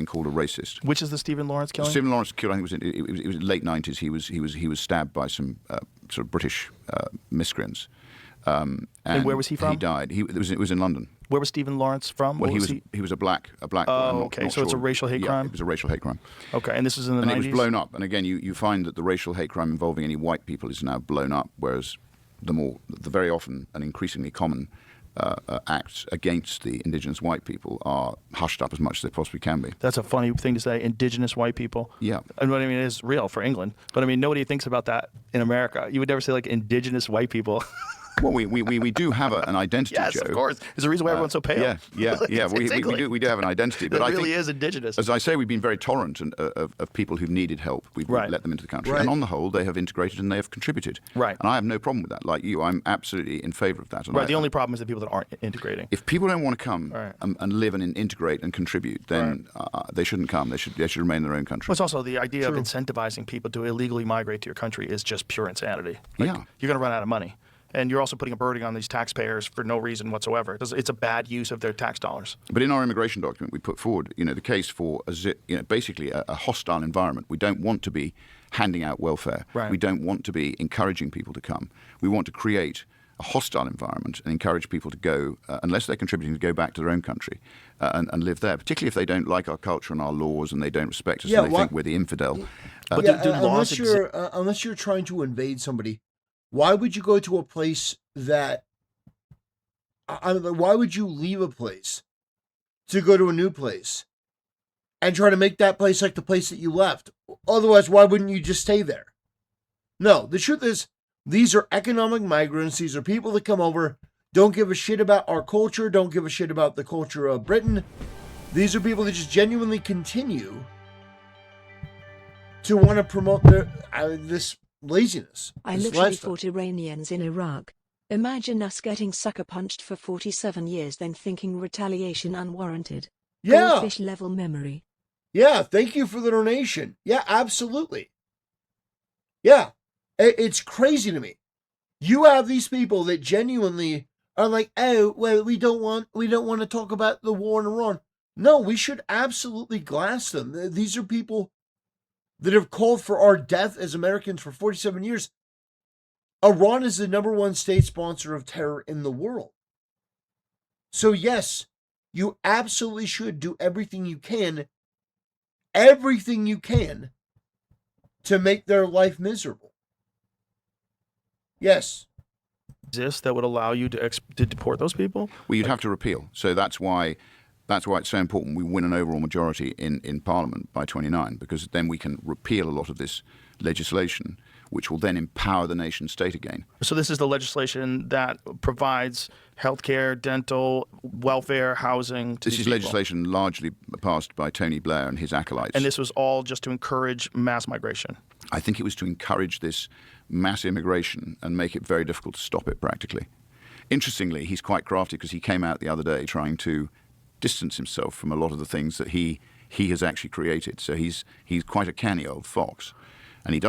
called a racist. Which is the Stephen Lawrence killing? Stephen Lawrence killing. I think it was in the late 90s. He was stabbed by some sort of British miscreants. And where was he from? He died. It was in London. Where was Stephen Lawrence from? Well, he was a black boy. Oh, okay. So it's a racial hate crime? It was a racial hate crime. Okay, and this is in the 90s? And it was blown up. And again, you find that the racial hate crime involving any white people is now blown up, whereas the very often and increasingly common acts against the indigenous white people are hushed up as much as they possibly can be. That's a funny thing to say, indigenous white people. Yeah. And what I mean, it is real for England. But I mean, nobody thinks about that in America. You would never say like indigenous white people. Well, we do have an identity, Yes, Joe. of course. There's a reason why everyone's so pale. Yeah. We do have an identity. But It I really think, is indigenous. as I say, we've been very tolerant of people who've needed help. We've Right. let them into the country. Right. And on the whole, they have integrated and they have contributed. Right. And I have no problem with that. Like you, I'm absolutely in favor of that. And Right. The only problem is the people that aren't integrating. if people don't want to come Right. and live and integrate and contribute, then they shouldn't come. They should remain in their own country. Well, it's also the idea of incentivizing people to illegally migrate to your country is just pure insanity. Yeah. You're going to run out of money. And you're also putting a burden on these taxpayers for no reason whatsoever. It's a bad use of their tax dollars. But in our immigration document, we put forward, the case for basically a hostile environment. We don't want to be handing out welfare. Right. We don't want to be encouraging people to come. We want to create a hostile environment and encourage people to go, unless they're contributing, to go back to their own country and live there, particularly if they don't like our culture and our laws and they don't respect us and they think we're the infidel. But Yeah, do laws unless you're trying to invade somebody, why would you go to a place that? Why would you leave a place to go to a new place and try to make that place like the place that you left? Otherwise, why wouldn't you just stay there? No, the truth is, these are economic migrants. These are people that come over, don't give a shit about our culture, don't give a shit about the culture of Britain. These are people that just genuinely continue to want to promote their this laziness. I this literally lifestyle. fought Iranians in Iraq. Imagine us getting sucker punched for 47 years, then thinking retaliation unwarranted. Yeah, Goldfish level memory. yeah. Thank you for the donation. Yeah, absolutely. Yeah, it's crazy to me. You have these people that genuinely are like, oh, well, we don't want to talk about the war in Iran. No, we should absolutely glass them. These are people that have called for our death as Americans for 47 years. Iran is the #1 state sponsor of terror in the world. So yes, you absolutely should do everything you can to make their life miserable. Yes. exist that would allow you to deport those people? Well, you'd have to repeal. So that's why it's so important we win an overall majority in Parliament by 29, because then we can repeal a lot of this legislation, which will then empower the nation state again. So this is the legislation that provides healthcare, dental, welfare, housing to This these is people. legislation largely passed by Tony Blair and his acolytes. And this was all just to encourage mass migration. I think it was to encourage this mass immigration and make it very difficult to stop it practically. Interestingly, he's quite crafty because he came out the other day trying to distance himself from a lot of the things that he has actually created. So he's quite a canny old fox. And he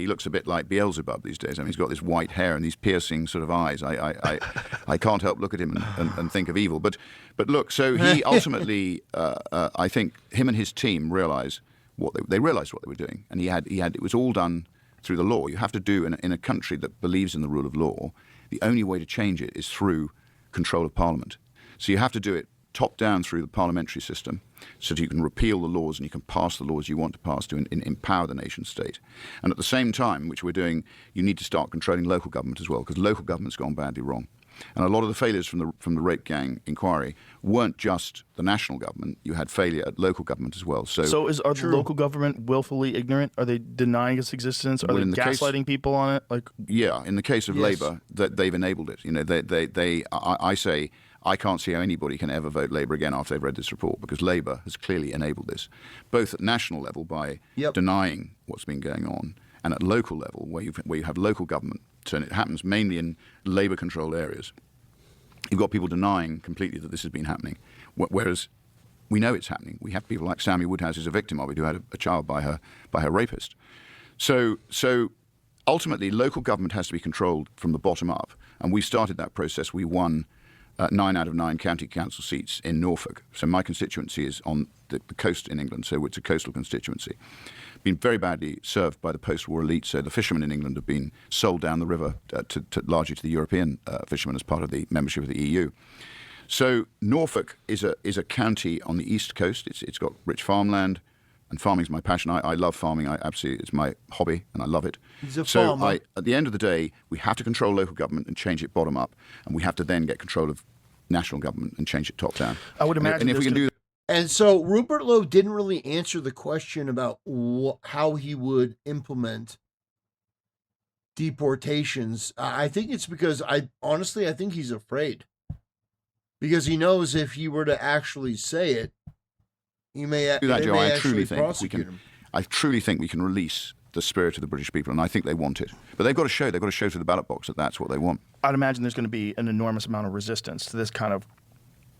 looks a bit like Beelzebub these days. I mean, he's got this white hair and these piercing sort of eyes. I can't help look at him and think of evil. But look, so he ultimately, I think him and his team realized what they realized what they were doing. And it was all done through the law. You have to do in a country that believes in the rule of law, the only way to change it is through control of Parliament. So you have to do it top down through the parliamentary system so that you can repeal the laws and you can pass the laws you want to pass to empower the nation state. And at the same time, which we're doing, you need to start controlling local government as well, because local government's gone badly wrong. And a lot of the failures from the rape gang inquiry weren't just the national government. You had failure at local government as well. So are the local government willfully ignorant? Are they denying its existence? Are Well, they in the case- gaslighting people on it? Like, yeah, in the case of Yes. Labour, that they've enabled it. You know, I say I can't see how anybody can ever vote Labour again after they've read this report, because Labour has clearly enabled this, both at national level by denying what's been going on, and at local level where you have local government. So it happens mainly in Labour-controlled areas. You've got people denying completely that this has been happening, whereas we know it's happening. We have people like Sammy Woodhouse, who's a victim of it, who had a child by her rapist. So ultimately, local government has to be controlled from the bottom up, and we started that process. We won 9 out of 9 county council seats in Norfolk. So my constituency is on the coast in England, so it's a coastal constituency. Been very badly served by the post-war elite. So the fishermen in England have been sold down the river largely to the European fishermen as part of the membership of the EU. So Norfolk is a county on the east coast. It's got rich farmland, and farming is my passion. I love farming. It's my hobby, and I love it. He's a farmer. At the end of the day, we have to control local government and change it bottom up, and we have to then get control of national government and change it top down. I would imagine. And if we can do And so Rupert Lowe didn't really answer the question about how he would implement deportations. I think it's because I think he's afraid. Because he knows if he were to actually say it, he may do that, Joe, I truly actually think we prosecute can. him. I truly think we can release the spirit of the British people, and I think they want it. But they've got to show. They've got to show through the ballot box that that's what they want. I'd imagine there's going to be an enormous amount of resistance to this kind of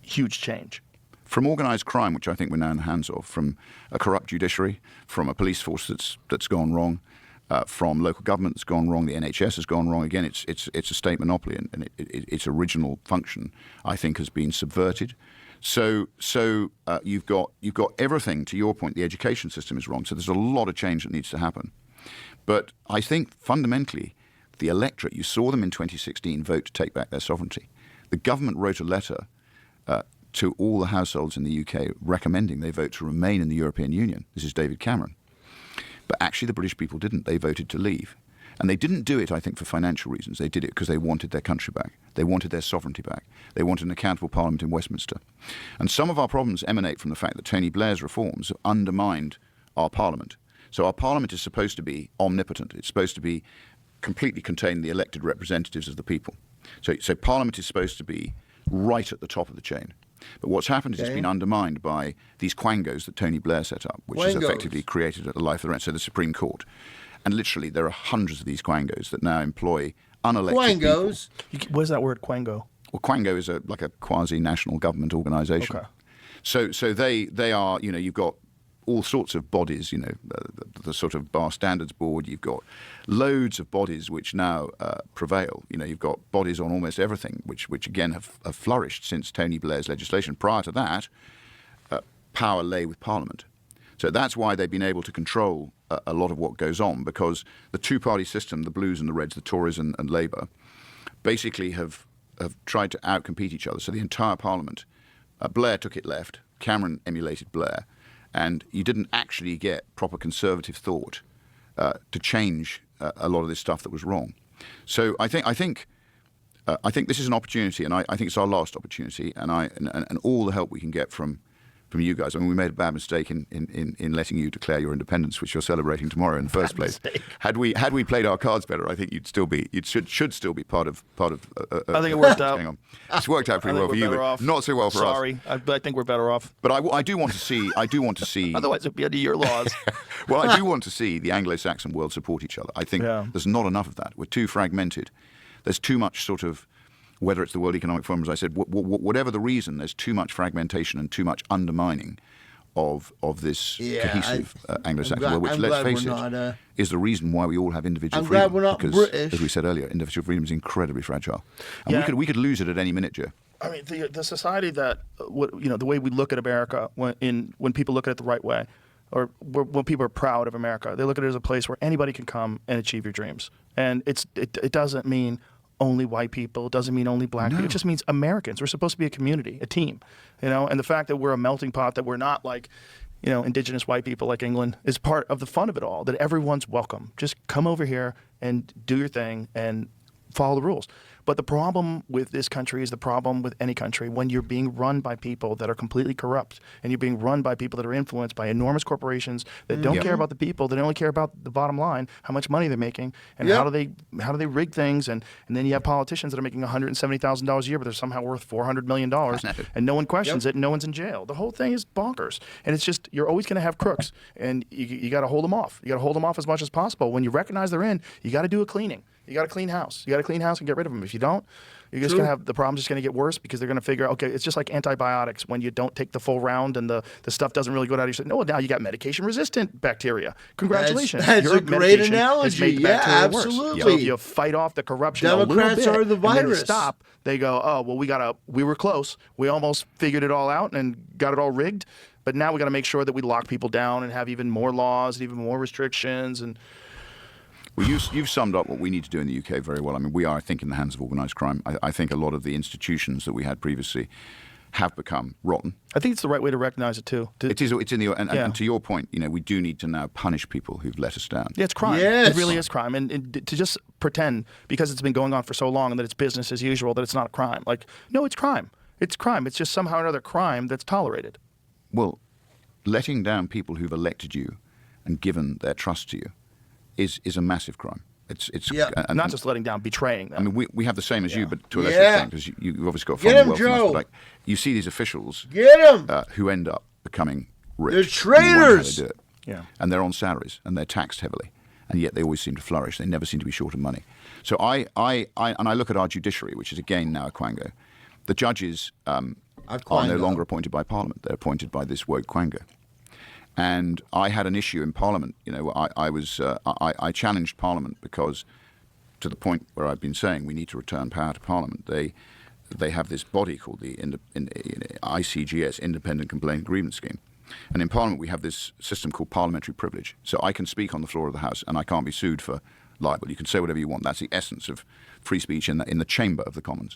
huge change. From organised crime, which I think we're now in the hands of, from a corrupt judiciary, from a police force that's gone wrong, from local government that's gone wrong, the NHS has gone wrong. Again, it's a state monopoly, and its original function, I think, has been subverted. So you've got everything. To your point, the education system is wrong. So there's a lot of change that needs to happen. But I think fundamentally, the electorate, you saw them in 2016 vote to take back their sovereignty. The government wrote a letter to all the households in the UK recommending they vote to remain in the European Union. This is David Cameron. But actually the British people didn't. They voted to leave. And they didn't do it, I think, for financial reasons. They did it because they wanted their country back. They wanted their sovereignty back. They wanted an accountable parliament in Westminster. And some of our problems emanate from the fact that Tony Blair's reforms have undermined our parliament. So our parliament is supposed to be omnipotent. It's supposed to be completely contain the elected representatives of the people. So parliament is supposed to be right at the top of the chain. But what's happened is it's been undermined by these quangos that Tony Blair set up, which has effectively created a life of their own. So the Supreme Court. And literally there are hundreds of these quangos that now employ unelected people. What is that word, quango? Well, quango is like a quasi-national government organisation. Okay. So they are, you've got all sorts of bodies, the sort of Bar Standards Board. You've got loads of bodies which now prevail. You've got bodies on almost everything, which again have flourished since Tony Blair's legislation. Prior to that, power lay with Parliament. So that's why they've been able to control a lot of what goes on, because the two-party system, the Blues and the Reds, the Tories and Labour, basically have tried to outcompete each other. So the entire Parliament, Blair took it left, Cameron emulated Blair, and you didn't actually get proper conservative thought to change a lot of this stuff that was wrong. So I think this is an opportunity, and I think it's our last opportunity, and all the help we can get from you guys. I mean, we made a bad mistake in letting you declare your independence, which you're celebrating tomorrow in the first place. Had we played our cards better, I think you should still be part of. I think it worked out. It's worked out pretty well for you, but not so well for us. Sorry, but I think we're better off. But I do want to see. Otherwise, it'd be under your laws. Well, I do want to see the Anglo-Saxon world support each other. I think there's not enough of that. We're too fragmented. There's too much sort of. Whether it's the World Economic Forum, as I said, whatever the reason, there's too much fragmentation and too much undermining of this cohesive Anglo-Saxon world, which, let's face it, is the reason why we all have individual freedom. I'm glad we're not British. As we said earlier, individual freedom is incredibly fragile. And we could lose it at any minute, Joe. I mean, the society that, the way we look at America when people look at it the right way, or when people are proud of America, they look at it as a place where anybody can come and achieve your dreams. And it doesn't mean only white people. It doesn't mean only black people. It just means Americans. We're supposed to be a community, a team, and the fact that we're a melting pot, that we're not like, indigenous white people like England, is part of the fun of it all, that everyone's welcome. Just come over here and do your thing and follow the rules. But the problem with this country is the problem with any country when you're being run by people that are completely corrupt, and you're being run by people that are influenced by enormous corporations that don't care about the people, that only care about the bottom line, how much money they're making, and how do they rig things, and then you have politicians that are making $170,000 a year, but they're somehow worth $400 million, and no one questions it, and no one's in jail. The whole thing is bonkers, and it's just, you're always going to have crooks, and you got to hold them off. You got to hold them off as much as possible. When you recognize they're in, you got to do a cleaning. You got to clean house. You got to clean house and get rid of them. If you don't, you're just going to have the problem's just going to get worse, because they're going to figure out, okay, it's just like antibiotics. When you don't take the full round and the stuff doesn't really go down, you say, no, now you got medication-resistant bacteria. Congratulations. That's Your a great medication has analogy. made Yeah, bacteria worse. absolutely. So if you fight off the corruption Democrats a little bit, are the and then you virus. stop, they go, oh, well, we were close. We almost figured it all out and got it all rigged. But now we got to make sure that we lock people down and have even more laws and even more restrictions. And well, you've summed up what we need to do in the UK very well. I mean, we are, I think, in the hands of organised crime. I think a lot of the institutions that we had previously have become rotten. I think it's the right way to recognize it too. It is. It's in the and to your point, we do need to now punish people who've let us down. Yeah, it's crime. Yes. It really is crime. And to just pretend because it's been going on for so long and that it's business as usual that it's not a crime. Like, no, it's crime. It's crime. It's just somehow or another crime that's tolerated. Well, letting down people who've elected you and given their trust to you is a massive crime. It's Yeah. and Not just letting down, betraying them. I mean, we have the same as you, but to a lesser Yeah. extent, because you've obviously got Get far 'em, more wealth than us, Joe. but, like, you see these officials Get him. who end up becoming rich. They're and you wonder how traitors. they do it. Yeah. And they're on salaries and they're taxed heavily, and yet they always seem to flourish. They never seem to be short of money. So I look at our judiciary, which is again now a quango. The judges are no quango. longer appointed by Parliament; they're appointed by this woke quango. And I had an issue in Parliament. You know, I challenged Parliament because, to the point where I've been saying we need to return power to Parliament. They have this body called the ICGS, Independent Complaint Grievance Scheme. And in Parliament, we have this system called parliamentary privilege. So I can speak on the floor of the House, and I can't be sued for libel. You can say whatever you want. That's the essence of free speech in the chamber of the Commons.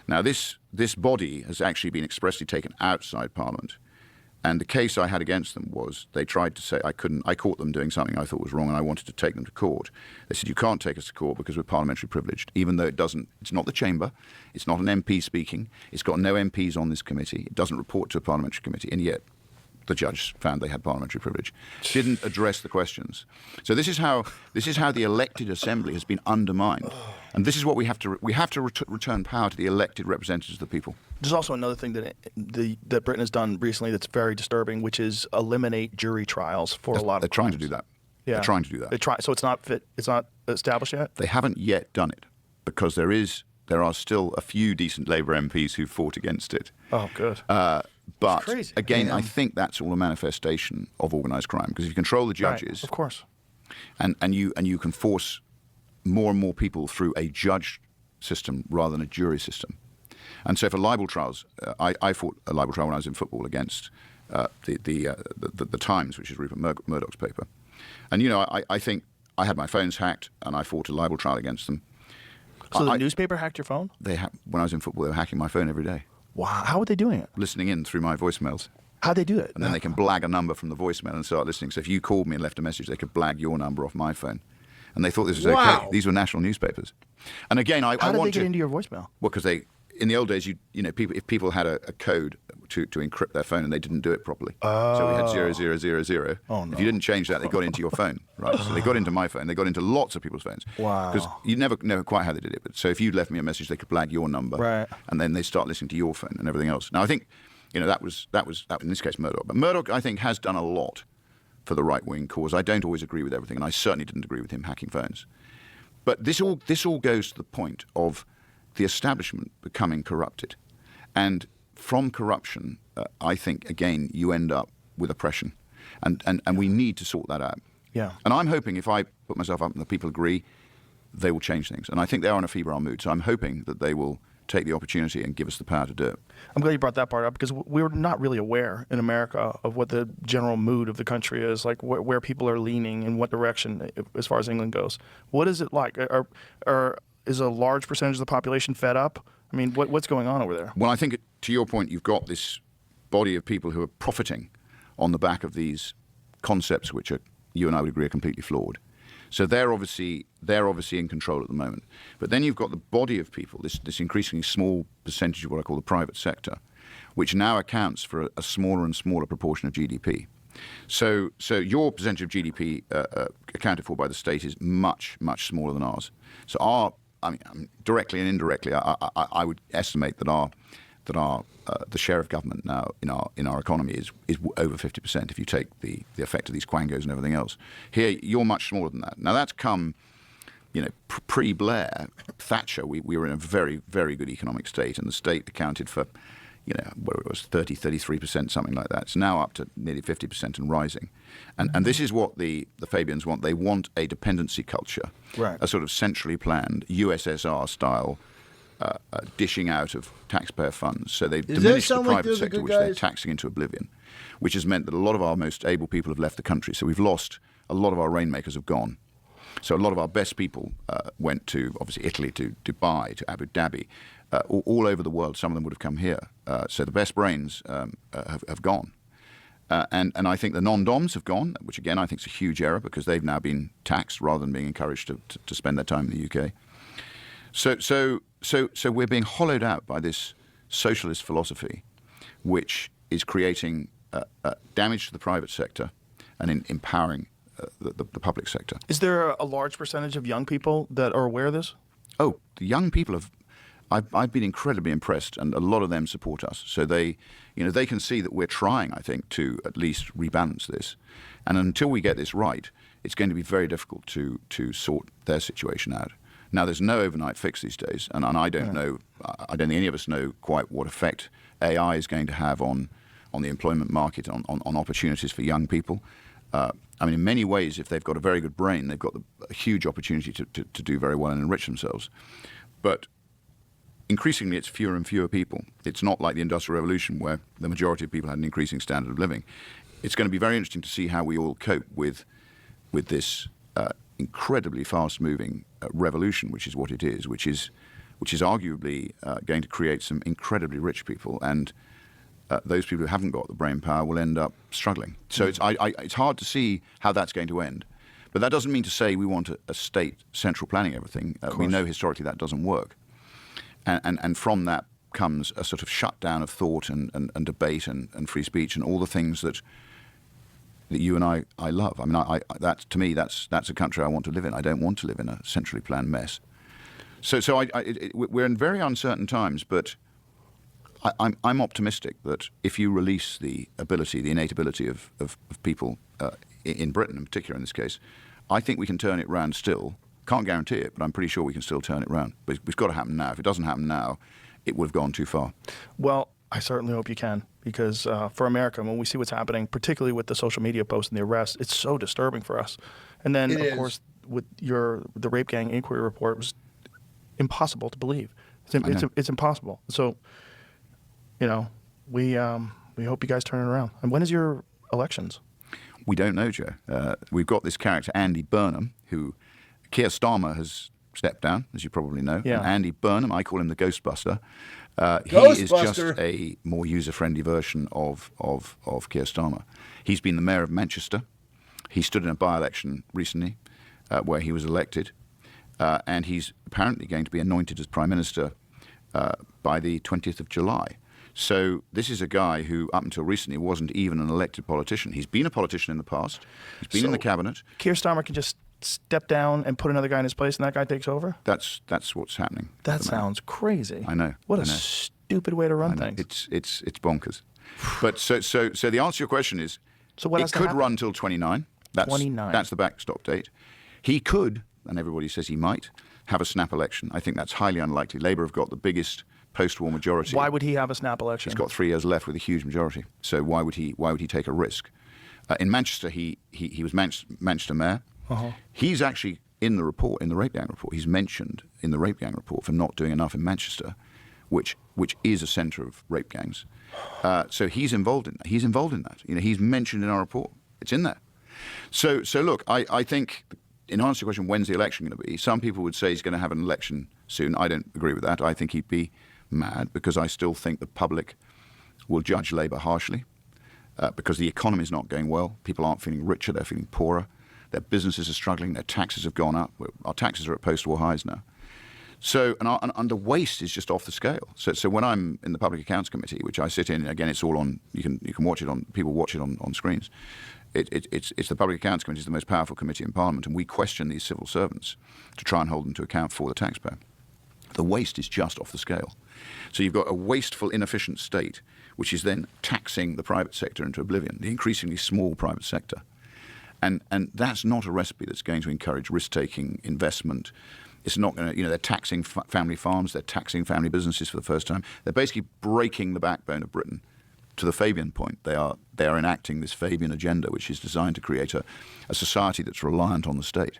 Now, this body has actually been expressly taken outside Parliament. And the case I had against them was they tried to say I caught them doing something I thought was wrong, and I wanted to take them to court. They said, you can't take us to court because we're parliamentary privileged, even though it's not the chamber, it's not an MP speaking, it's got no MPs on this committee, it doesn't report to a parliamentary committee, and yet the judge found they had parliamentary privilege, didn't address the questions. So this is how the elected assembly has been undermined, and this is what we have to return power to the elected representatives of the people. There's also another thing that Britain has done recently that's very disturbing, which is eliminate jury trials for a lot of They're trying to crimes. do that. Yeah. They're trying to do that. So it's not fit. It's not established yet. They haven't yet done it because there are still a few decent Labour MPs who fought against it. Oh, good. But crazy. again, Yeah. I think that's all a manifestation of organised crime because if you control the judges, Right, of course. and you can force more and more people through a judge system rather than a jury system. And so for libel trials, I fought a libel trial when I was in football against the Times, which is Rupert Murdoch's paper. And you know, I think I had my phones hacked and I fought a libel trial against them. So the newspaper hacked your phone? When I was in football, they were hacking my phone every day, Wow. How are they doing it? listening in through my voicemails. How'd they do it? And then they can blag a number from the voicemail and start listening. So if you called me and left a message, they could blag your number off my phone. And they thought this was Wow. okay. These were national newspapers. And again, I How did want they get to... into your voicemail? Well, because in the old days, you know, if people had a code to encrypt their phone and they didn't do it properly, so we had 0000. Oh, no. If you didn't change that, they got into your phone, right? So they got into my phone. They got into lots of people's phones. Wow. Because you never know quite how they did it. But so if you left me a message, they could blag your number, Right. and then they start listening to your phone and everything else. Now, I think, you know, that was in this case Murdoch. But Murdoch, I think, has done a lot for the right-wing cause. I don't always agree with everything, and I certainly didn't agree with him hacking phones. But this all goes to the point of the establishment becoming corrupted. And from corruption, I think, again, you end up with oppression. And we need to sort that out. Yeah. And I'm hoping if I put myself up and the people agree, they will change things. And I think they are in a febrile mood. So I'm hoping that they will take the opportunity and give us the power to do it. I'm glad you brought that part up because we're not really aware in America of what the general mood of the country is, like where people are leaning in what direction as far as England goes. What is it like? Is a large percentage of the population fed up? I mean, what's going on over there? Well, I think, to your point, you've got this body of people who are profiting on the back of these concepts, which you and I would agree are completely flawed. So they're obviously in control at the moment. But then you've got the body of people, this increasingly small percentage of what I call the private sector, which now accounts for a smaller and smaller proportion of GDP. So your percentage of GDP accounted for by the state is much, much smaller than ours. So directly and indirectly, I would estimate that the share of government now in our economy is over 50% if you take the effect of these quangos and everything else. Here, you're much smaller than that. Now, that's come, you know, pre-Blair, Thatcher, we were in a very, very good economic state, and the state accounted for, you know, where it was 33%, something like that. It's now up to nearly 50% and rising. And this is what the Fabians want. They want a dependency culture, Right. a sort of centrally planned USSR-style dishing out of taxpayer funds. So they've Does that diminished the sound like private they're the sector, good which they're guys? taxing into oblivion, which has meant that a lot of our most able people have left the country. So we've lost a lot of our rainmakers have gone. So a lot of our best people went to, obviously, Italy, to Dubai, to Abu Dhabi, all over the world. Some of them would have come here. So the best brains have gone. And I think the non-DOMs have gone, which again I think is a huge error because they've now been taxed rather than being encouraged to spend their time in the UK. So we're being hollowed out by this socialist philosophy, which is creating damage to the private sector and empowering the public sector. Is there a large percentage of young people that are aware of this? Oh, the young people have. I've been incredibly impressed, and a lot of them support us. So they can see that we're trying, I think, to at least rebalance this. And until we get this right, it's going to be very difficult to sort their situation out. Now, there's no overnight fix these days, and I don't know. I don't think any of us know quite what effect AI is going to have on the employment market, on opportunities for young people. I mean, in many ways, if they've got a very good brain, they've got a huge opportunity to do very well and enrich themselves. But increasingly, it's fewer and fewer people. It's not like the Industrial Revolution where the majority of people had an increasing standard of living. It's going to be very interesting to see how we all cope with this incredibly fast-moving revolution, which is what it is, which is arguably going to create some incredibly rich people, and those people who haven't got the brain power will end up struggling. So it's hard to see how that's going to end. But that doesn't mean to say we want a state central planning everything. We know historically that doesn't work. And from that comes a sort of shutdown of thought and debate and free speech and all the things that you and I love. I mean, that to me, that's a country I want to live in. I don't want to live in a centrally planned mess. So we're in very uncertain times, but I'm optimistic that if you release the innate ability of people in Britain, in particular in this case, I think we can turn it around still. Can't guarantee it, but I'm pretty sure we can still turn it around. But it's got to happen now. If it doesn't happen now, it would have gone too far. Well, I certainly hope you can, because for America, when we see what's happening, particularly with the social media posts and the arrests, it's so disturbing for us. And then, of course, with the rape gang inquiry report, it was impossible to believe. It's impossible. So, we hope you guys turn it around. And when is your elections? We don't know, Joe. We've got this character, Andy Burnham, who Keir Starmer has stepped down, as you probably know. Yeah. And Andy Burnham, I call him the Ghostbuster. He is just a more user-friendly version of Keir Starmer. He's been the mayor of Manchester. He stood in a by-election recently where he was elected. And he's apparently going to be anointed as Prime Minister by the 20th of July. So this is a guy who, up until recently, wasn't even an elected politician. He's been a politician in the past. He's been in the cabinet. Keir Starmer can just step down and put another guy in his place, and that guy takes over? That's what's happening. That sounds crazy. I know. What a stupid way to run things. It's bonkers. But so the answer to your question is, so what it could run till 29. That's the backstop date. He could, and everybody says he might, have a snap election. I think that's highly unlikely. Labour have got the biggest post-war majority. Why would he have a snap election? He's got 3 years left with a huge majority. So why would he take a risk? In Manchester, he was Manchester mayor. Uh-huh. He's actually in the report, in the rape gang report. He's mentioned in the rape gang report for not doing enough in Manchester, which is a centre of rape gangs. So he's involved in that. He's mentioned in our report. It's in there. So look, I think, in answer to your question, when's the election going to be? Some people would say he's going to have an election soon. I don't agree with that. I think he'd be mad, because I still think the public will judge Labour harshly because the economy is not going well. People aren't feeling richer, they're feeling poorer. Their businesses are struggling, their taxes have gone up. Our taxes are at post-war highs now. So, and the waste is just off the scale. So when I'm in the Public Accounts Committee, which I sit in, again, it's all on, you can watch it on, people watch it on screens. It's the Public Accounts Committee is the most powerful committee in Parliament, and we question these civil servants to try and hold them to account for the taxpayer. The waste is just off the scale. So you've got a wasteful, inefficient state, which is then taxing the private sector into oblivion, the increasingly small private sector. And that's not a recipe that's going to encourage risk-taking investment. It's not going to, they're taxing family farms, they're taxing family businesses for the first time. They're basically breaking the backbone of Britain to the Fabian point. They are enacting this Fabian agenda, which is designed to create a society that's reliant on the state.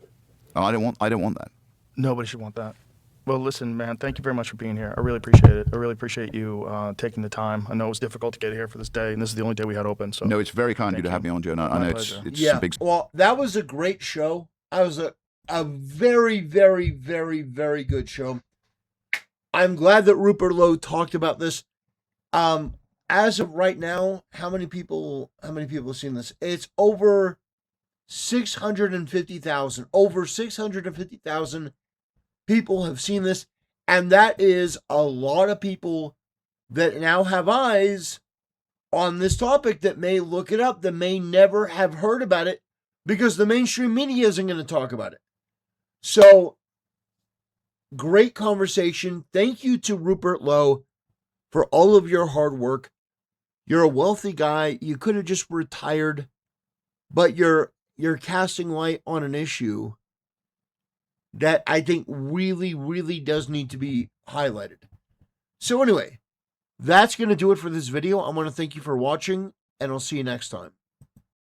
And I don't want that. Nobody should want that. Well, listen, man, thank you very much for being here. I really appreciate it. I really appreciate you taking the time. I know it was difficult to get here for this day, and this is the only day we had open. So no, it's very kind of you to have me on, Joe. I know it's yeah. a big. Well, that was a great show. That was a very, very, very, very good show. I'm glad that Rupert Lowe talked about this. As of right now, how many people have seen this? It's over 650,000. Over 650,000 people have seen this, and that is a lot of people that now have eyes on this topic, that may look it up, that may never have heard about it because the mainstream media isn't going to talk about it. So, great conversation. Thank you to Rupert Lowe for all of your hard work. You're a wealthy guy. You could have just retired, but you're casting light on an issue that I think really, really does need to be highlighted. So anyway, that's going to do it for this video. I want to thank you for watching, and I'll see you next time.